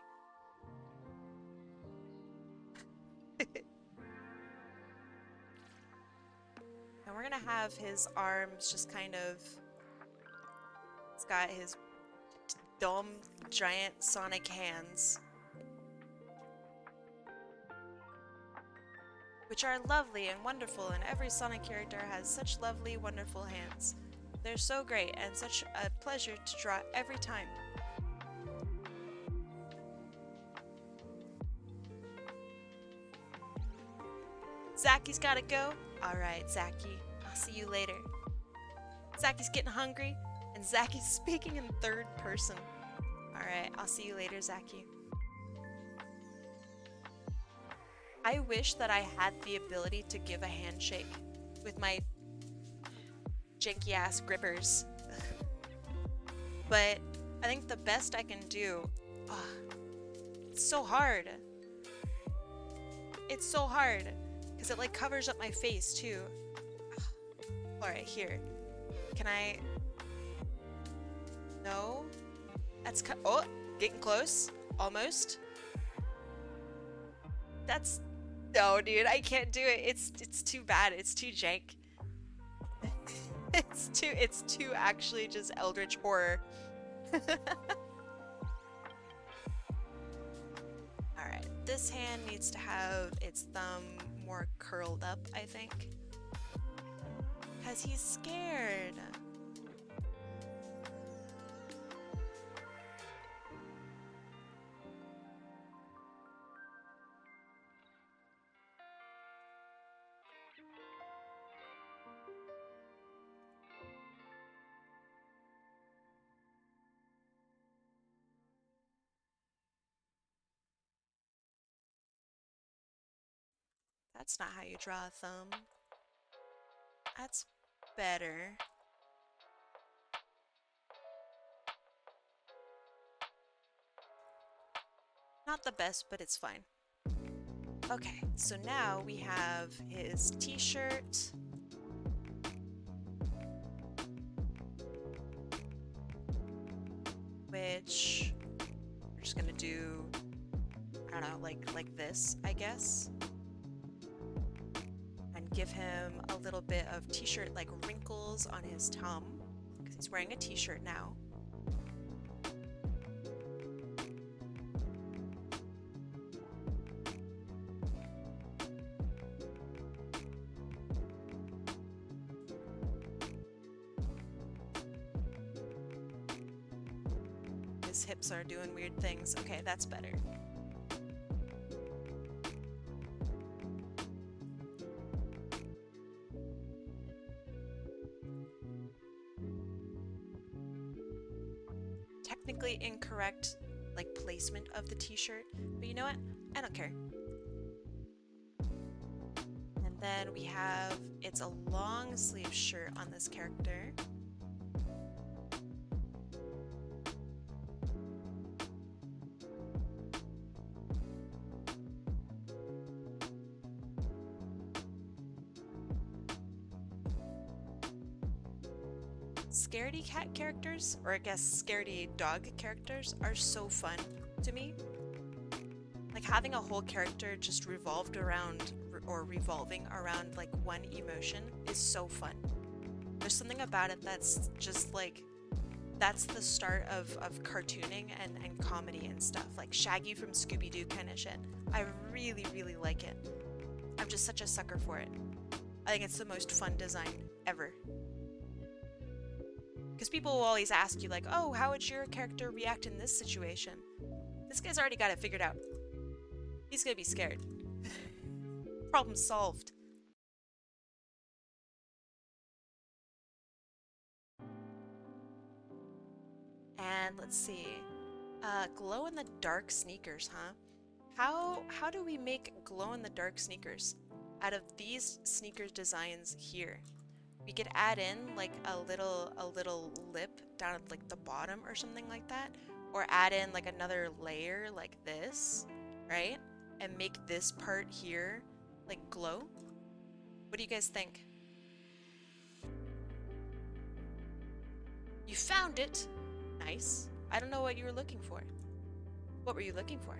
And we're gonna have his arms just kind of... He's got his dumb, giant Sonic hands. Which are lovely and wonderful, and every Sonic character has such lovely, wonderful hands. They're so great and such a pleasure to draw every time. Zacky's gotta go. Alright, Zacky. I'll see you later. Zacky's getting hungry, and Zacky's speaking in third person. Alright, I'll see you later, Zacky. I wish that I had the ability to give a handshake with my janky-ass grippers. But I think the best I can do... it's so hard. It's so hard. Because it, like, covers up my face, too. Alright, here. Can I... No? That's oh! Getting close. Almost. That's... No, dude, I can't do it. It's too bad. It's too jank. It's too actually just eldritch horror. Alright, this hand needs to have its thumb more curled up, I think. Because he's scared. That's not how you draw a thumb. That's better. Not the best, but it's fine. Okay, so now we have his t-shirt. Which we're just gonna do, I don't know, like this, I guess. And give him a little bit of t-shirt like wrinkles on his tum, because he's wearing a t-shirt now. His hips are doing weird things. Okay, that's better. Technically incorrect, like, placement of the t-shirt, but you know what? I don't care. And then we have, it's a long sleeve shirt on this character. Scaredy cat characters, or I guess scaredy dog characters, are so fun to me. Like having a whole character just revolved around, or revolving around like one emotion is so fun. There's something about it that's just like, that's the start of cartooning and comedy and stuff. Like Shaggy from Scooby-Doo kind of shit. I really, really like it. I'm just such a sucker for it. I think it's the most fun design ever. Because people will always ask you like, oh, how would your character react in this situation? This guy's already got it figured out. He's gonna be scared. Problem solved. And let's see. Glow in the dark sneakers, huh? How do we make glow in the dark sneakers out of these sneakers designs here? We could add in like a little lip down at like the bottom or something like that, or add in like another layer like this, right? And make this part here like glow. What do you guys think? You found it. Nice. I don't know what you were looking for. What were you looking for?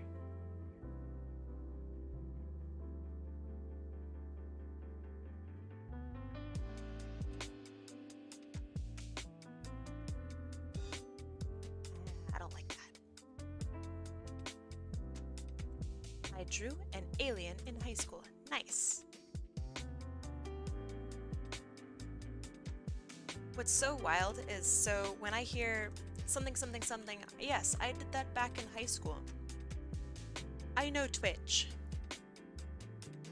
I drew an alien in high school. Nice. What's so wild is, so when I hear something, something, something, yes, I did that back in high school. I know Twitch.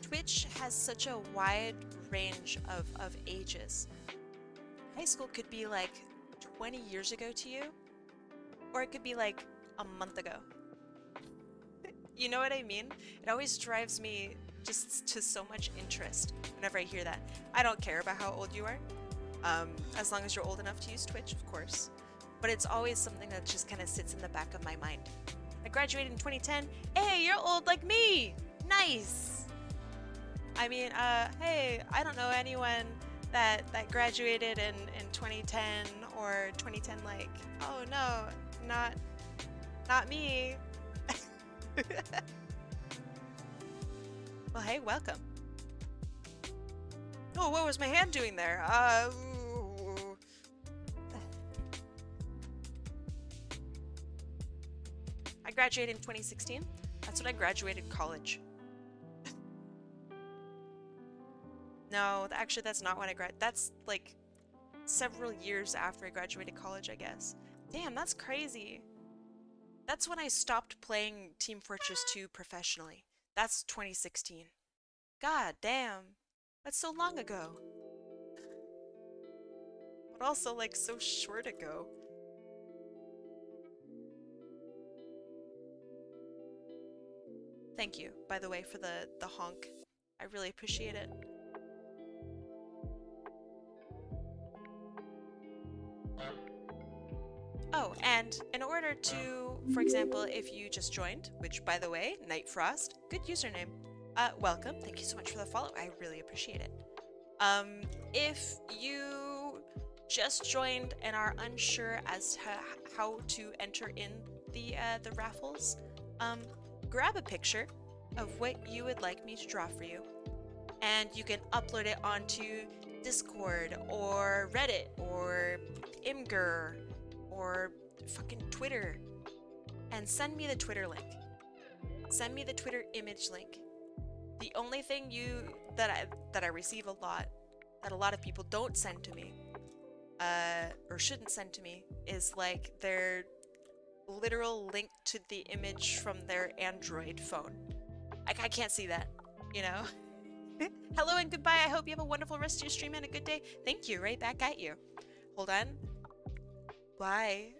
Twitch has such a wide range of ages. High school could be like 20 years ago to you, or it could be like a month ago. You know what I mean? It always drives me just to so much interest whenever I hear that. I don't care about how old you are, as long as you're old enough to use Twitch, of course. But it's always something that just kind of sits in the back of my mind. I graduated in 2010. Hey, you're old like me! Nice! I mean, hey, I don't know anyone that graduated in 2010 or 2010 like, oh no, not me. Well, hey, welcome. Oh, what was my hand doing there? I graduated in 2016. That's when I graduated college. No, actually, that's not when I graduated. That's like several years after I graduated college, I guess. Damn, that's crazy. That's when I stopped playing Team Fortress 2 professionally. That's 2016. God damn. That's so long ago. But also, like, so short ago. Thank you, by the way, for the honk. I really appreciate it. Oh, and in order to, for example, if you just joined, which, by the way, Night Frost, good username. Welcome. Thank you so much for the follow. I really appreciate it. If you just joined and are unsure as to how to enter in the raffles, grab a picture of what you would like me to draw for you, and you can upload it onto Discord or Reddit or Imgur or fucking Twitter, and send me the Twitter link. Send me the Twitter image link. The only thing that I receive a lot, that a lot of people don't send to me, or shouldn't send to me, is like their literal link to the image from their Android phone. I can't see that, you know? Hello and goodbye. I hope you have a wonderful rest of your stream and a good day. Thank you. Right back at you. Hold on. Bye.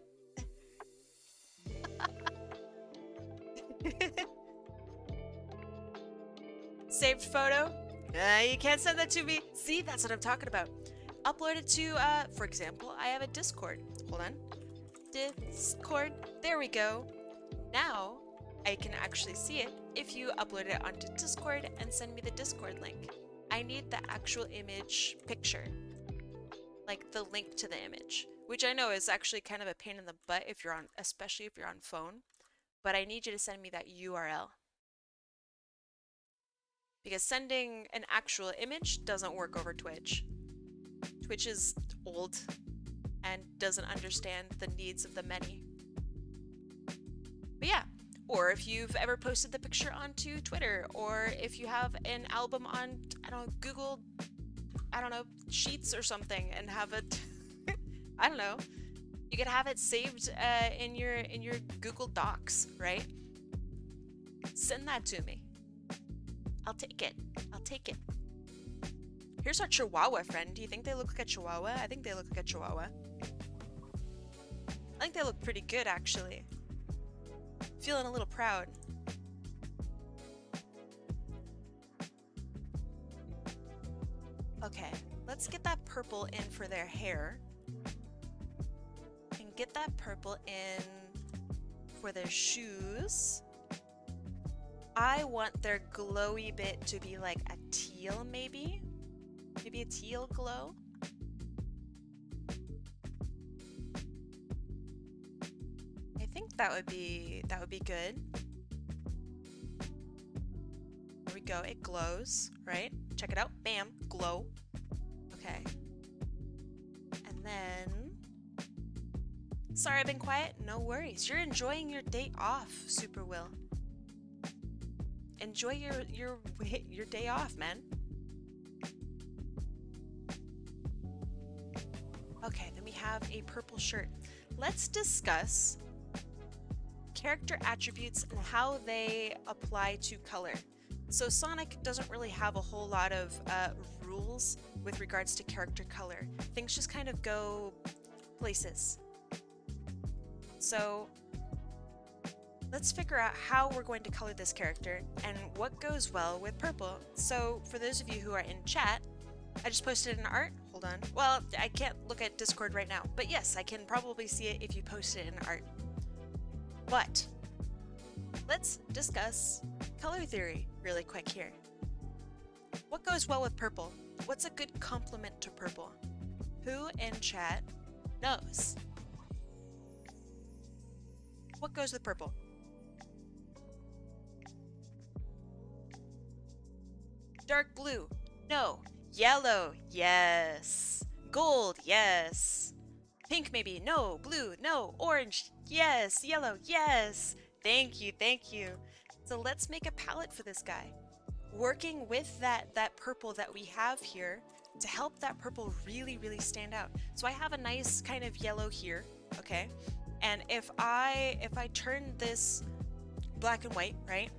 Saved photo? You can't send that to me. See, that's what I'm talking about. Upload it to, for example, I have a Discord. Hold on. Discord. There we go. Now, I can actually see it if you upload it onto Discord and send me the Discord link. I need the actual image picture. Like the link to the image. Which I know is actually kind of a pain in the butt if you're on, especially if you're on phone. But I need you to send me that URL. Because sending an actual image doesn't work over Twitch. Twitch is old and doesn't understand the needs of the many. But yeah, or if you've ever posted the picture onto Twitter, or if you have an album on, I don't know, Google, I don't know, Sheets or something, and have it, I don't know, you could have it saved in your Google Docs, right? Send that to me. I'll take it. I'll take it. Here's our Chihuahua friend. Do you think they look like a Chihuahua? I think they look like a Chihuahua. I think they look pretty good, actually. Feeling a little proud. Okay, let's get that purple in for their hair. And get that purple in for their shoes. I want their glowy bit to be like a teal, maybe? Maybe a teal glow? I think that would be good. There we go, it glows, right? Check it out, bam, glow. Okay. And then... Sorry I've been quiet, no worries. You're enjoying your day off, Super Will. Enjoy your day off, man. Okay, then we have a purple shirt. Let's discuss character attributes and how they apply to color. So Sonic doesn't really have a whole lot of rules with regards to character color. Things just kind of go places. So let's figure out how we're going to color this character and what goes well with purple. So for those of you who are in chat, I just posted an art. Hold on. Well, I can't look at Discord right now, but yes, I can probably see it if you post it in art. But let's discuss color theory really quick here. What goes well with purple? What's a good complement to purple? Who in chat knows? What goes with purple? Dark blue, no. Yellow, yes. Gold, yes. Pink maybe, no. Blue, no. Orange, yes. Yellow, yes. Thank you, thank you. So let's make a palette for this guy. Working with that purple that we have here to help that purple really, really stand out. So I have a nice kind of yellow here, okay? And if I turn this black and white, right?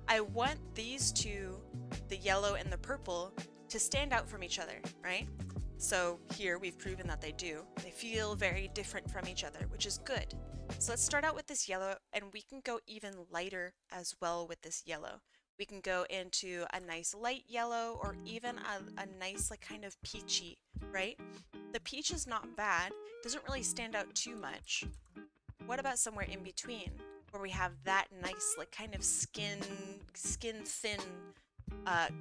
I want these two, the yellow and the purple, to stand out from each other, right? So here we've proven that they do. They feel very different from each other, which is good. So let's start out with this yellow, and we can go even lighter as well with this yellow. We can go into a nice light yellow, or even a nice like kind of peachy, right? The peach is not bad, doesn't really stand out too much. What about somewhere in between, where we have that nice like kind of skin thin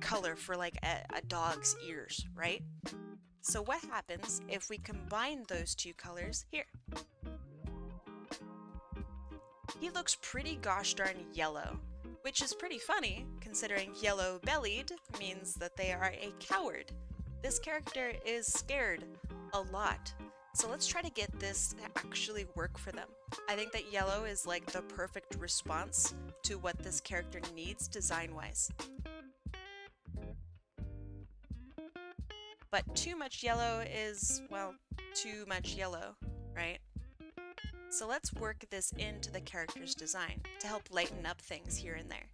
color for like a dog's ears, right? So what happens if we combine those two colors here? He looks pretty gosh darn yellow. which is pretty funny considering yellow-bellied means that they are a coward. This character is scared a lot. So let's try to get this to actually work for them. I think that yellow is like the perfect response to what this character needs design-wise. But too much yellow is, well, too much yellow, right? So let's work this into the character's design to help lighten up things here and there.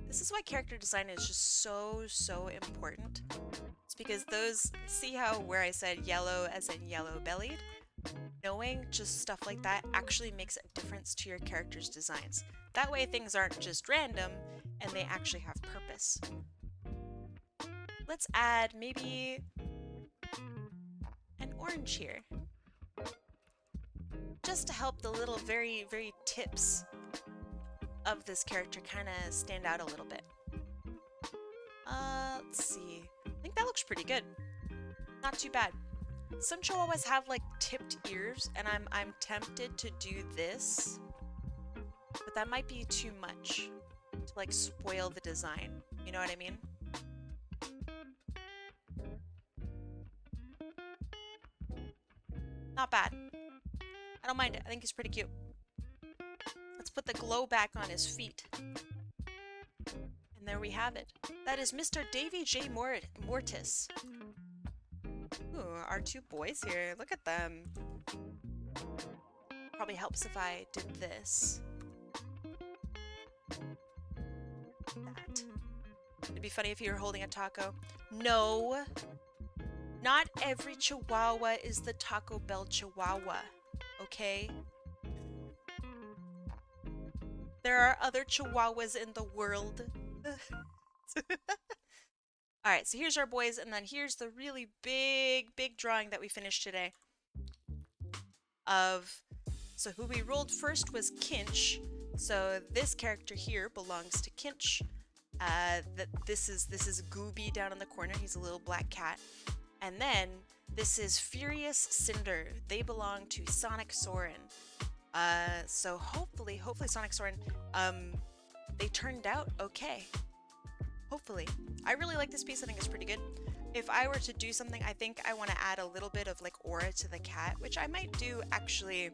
This is why character design is just so important. It's because those, see how where I said yellow as in yellow-bellied? Knowing just stuff like that actually makes a difference to your character's designs. That way things aren't just random and they actually have purpose. Let's add maybe an orange here. Just to help the little very tips of this character kind of stand out a little bit. Let's see. I think that looks pretty good. Not too bad. Some chihuahuas have like tipped ears, and I'm tempted to do this, but that might be too much to like spoil the design. You know what I mean? Not bad. I don't mind it. I think he's pretty cute. Let's put the glow back on his feet. And there we have it. That is Mr. Davy J. Mortis. Ooh, our two boys here. Look at them. Probably helps if I did this. That. It'd be funny if you were holding a taco. No. Not every Chihuahua is the Taco Bell Chihuahua. Okay? There are other Chihuahuas in the world. Alright, so here's our boys, and then here's the really big drawing that we finished today. So who we rolled first was Kinch. So this character here belongs to Kinch. This is Gooby down in the corner. He's a little black cat. And then this is Furious Cinder. They belong to Sonic Soren. So hopefully Sonic Soren, they turned out okay. Hopefully. I really like this piece. I think it's pretty good. If I were to do something, I think I want to add a little bit of like aura to the cat, which I might do actually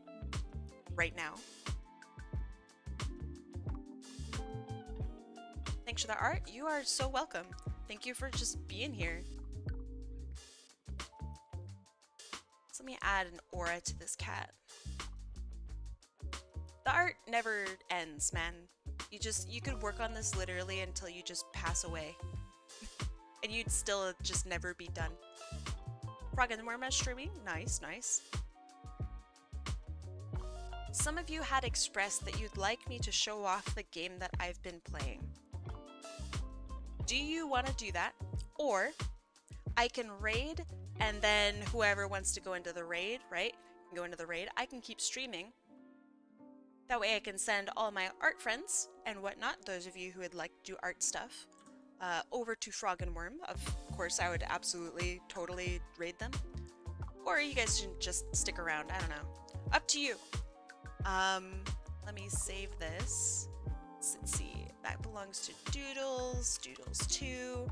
right now. Thanks for the art. You are so welcome. Thank you for just being here. So let me add an aura to this cat. The art never ends, man. You could work on this literally until you just pass away. And you'd still just never be done. Frog and Worm streaming? Nice, nice. Some of you had expressed that you'd like me to show off the game that I've been playing. Do you want to do that? Or I can raid, and then whoever wants to go into the raid, right? Can go into the raid. I can keep streaming. That way I can send all my art friends and whatnot, those of you who would like to do art stuff, over to Frog and Worm. Of course, I would absolutely, totally raid them. Or you guys can just stick around, I don't know. Up to you. Let me save this. Let's see, that belongs to Doodles, Doodles 2.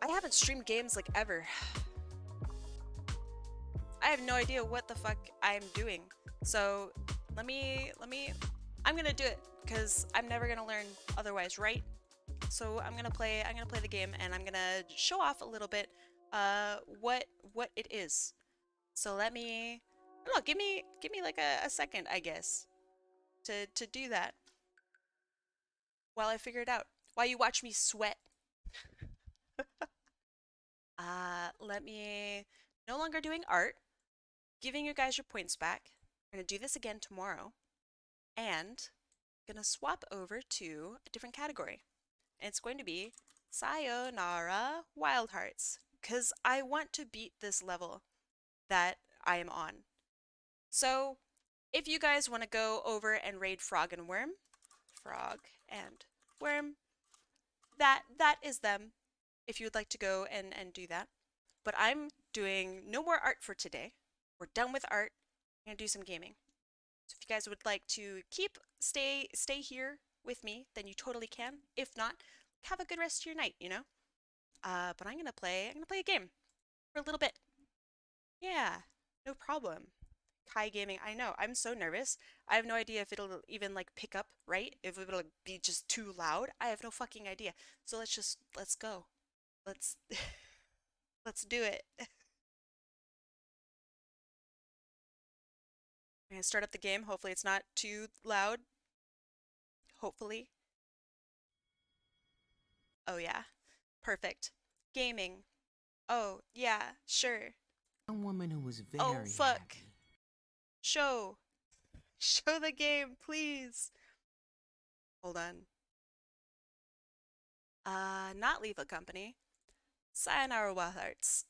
I haven't streamed games like ever. I have no idea what the fuck I'm doing. So I'm gonna do it because I'm never gonna learn otherwise, right? So I'm gonna play the game, and I'm gonna show off a little bit what it is. So let me, I don't know, give me like a second, I guess, to do that while I figure it out. While you watch me sweat. Let me, no longer doing art, giving you guys your points back. We're gonna do this again tomorrow, and I'm gonna swap over to a different category. And it's going to be Sayonara Wild Hearts, because I want to beat this level that I am on. So if you guys want to go over and raid Frog and Worm, that is them, if you would like to go and do that. But I'm doing no more art for today. We're done with art. I'm gonna do some gaming. So if you guys would like to stay here with me, then you totally can. If not, have a good rest of your night, you know? But I'm gonna play a game for a little bit. Yeah, no problem. Kai gaming, I know, I'm so nervous. I have no idea if it'll even like pick up right, if it'll be just too loud. I have no fucking idea. So let's go. Let's let's do it. I'm gonna start up the game. Hopefully it's not too loud. Hopefully. Oh yeah. Perfect. Gaming. Oh, yeah, sure. A woman who was very Oh, fuck. happy. Show. Show the game, please. Hold on. Not leave a company. Sayonara Wild Hearts.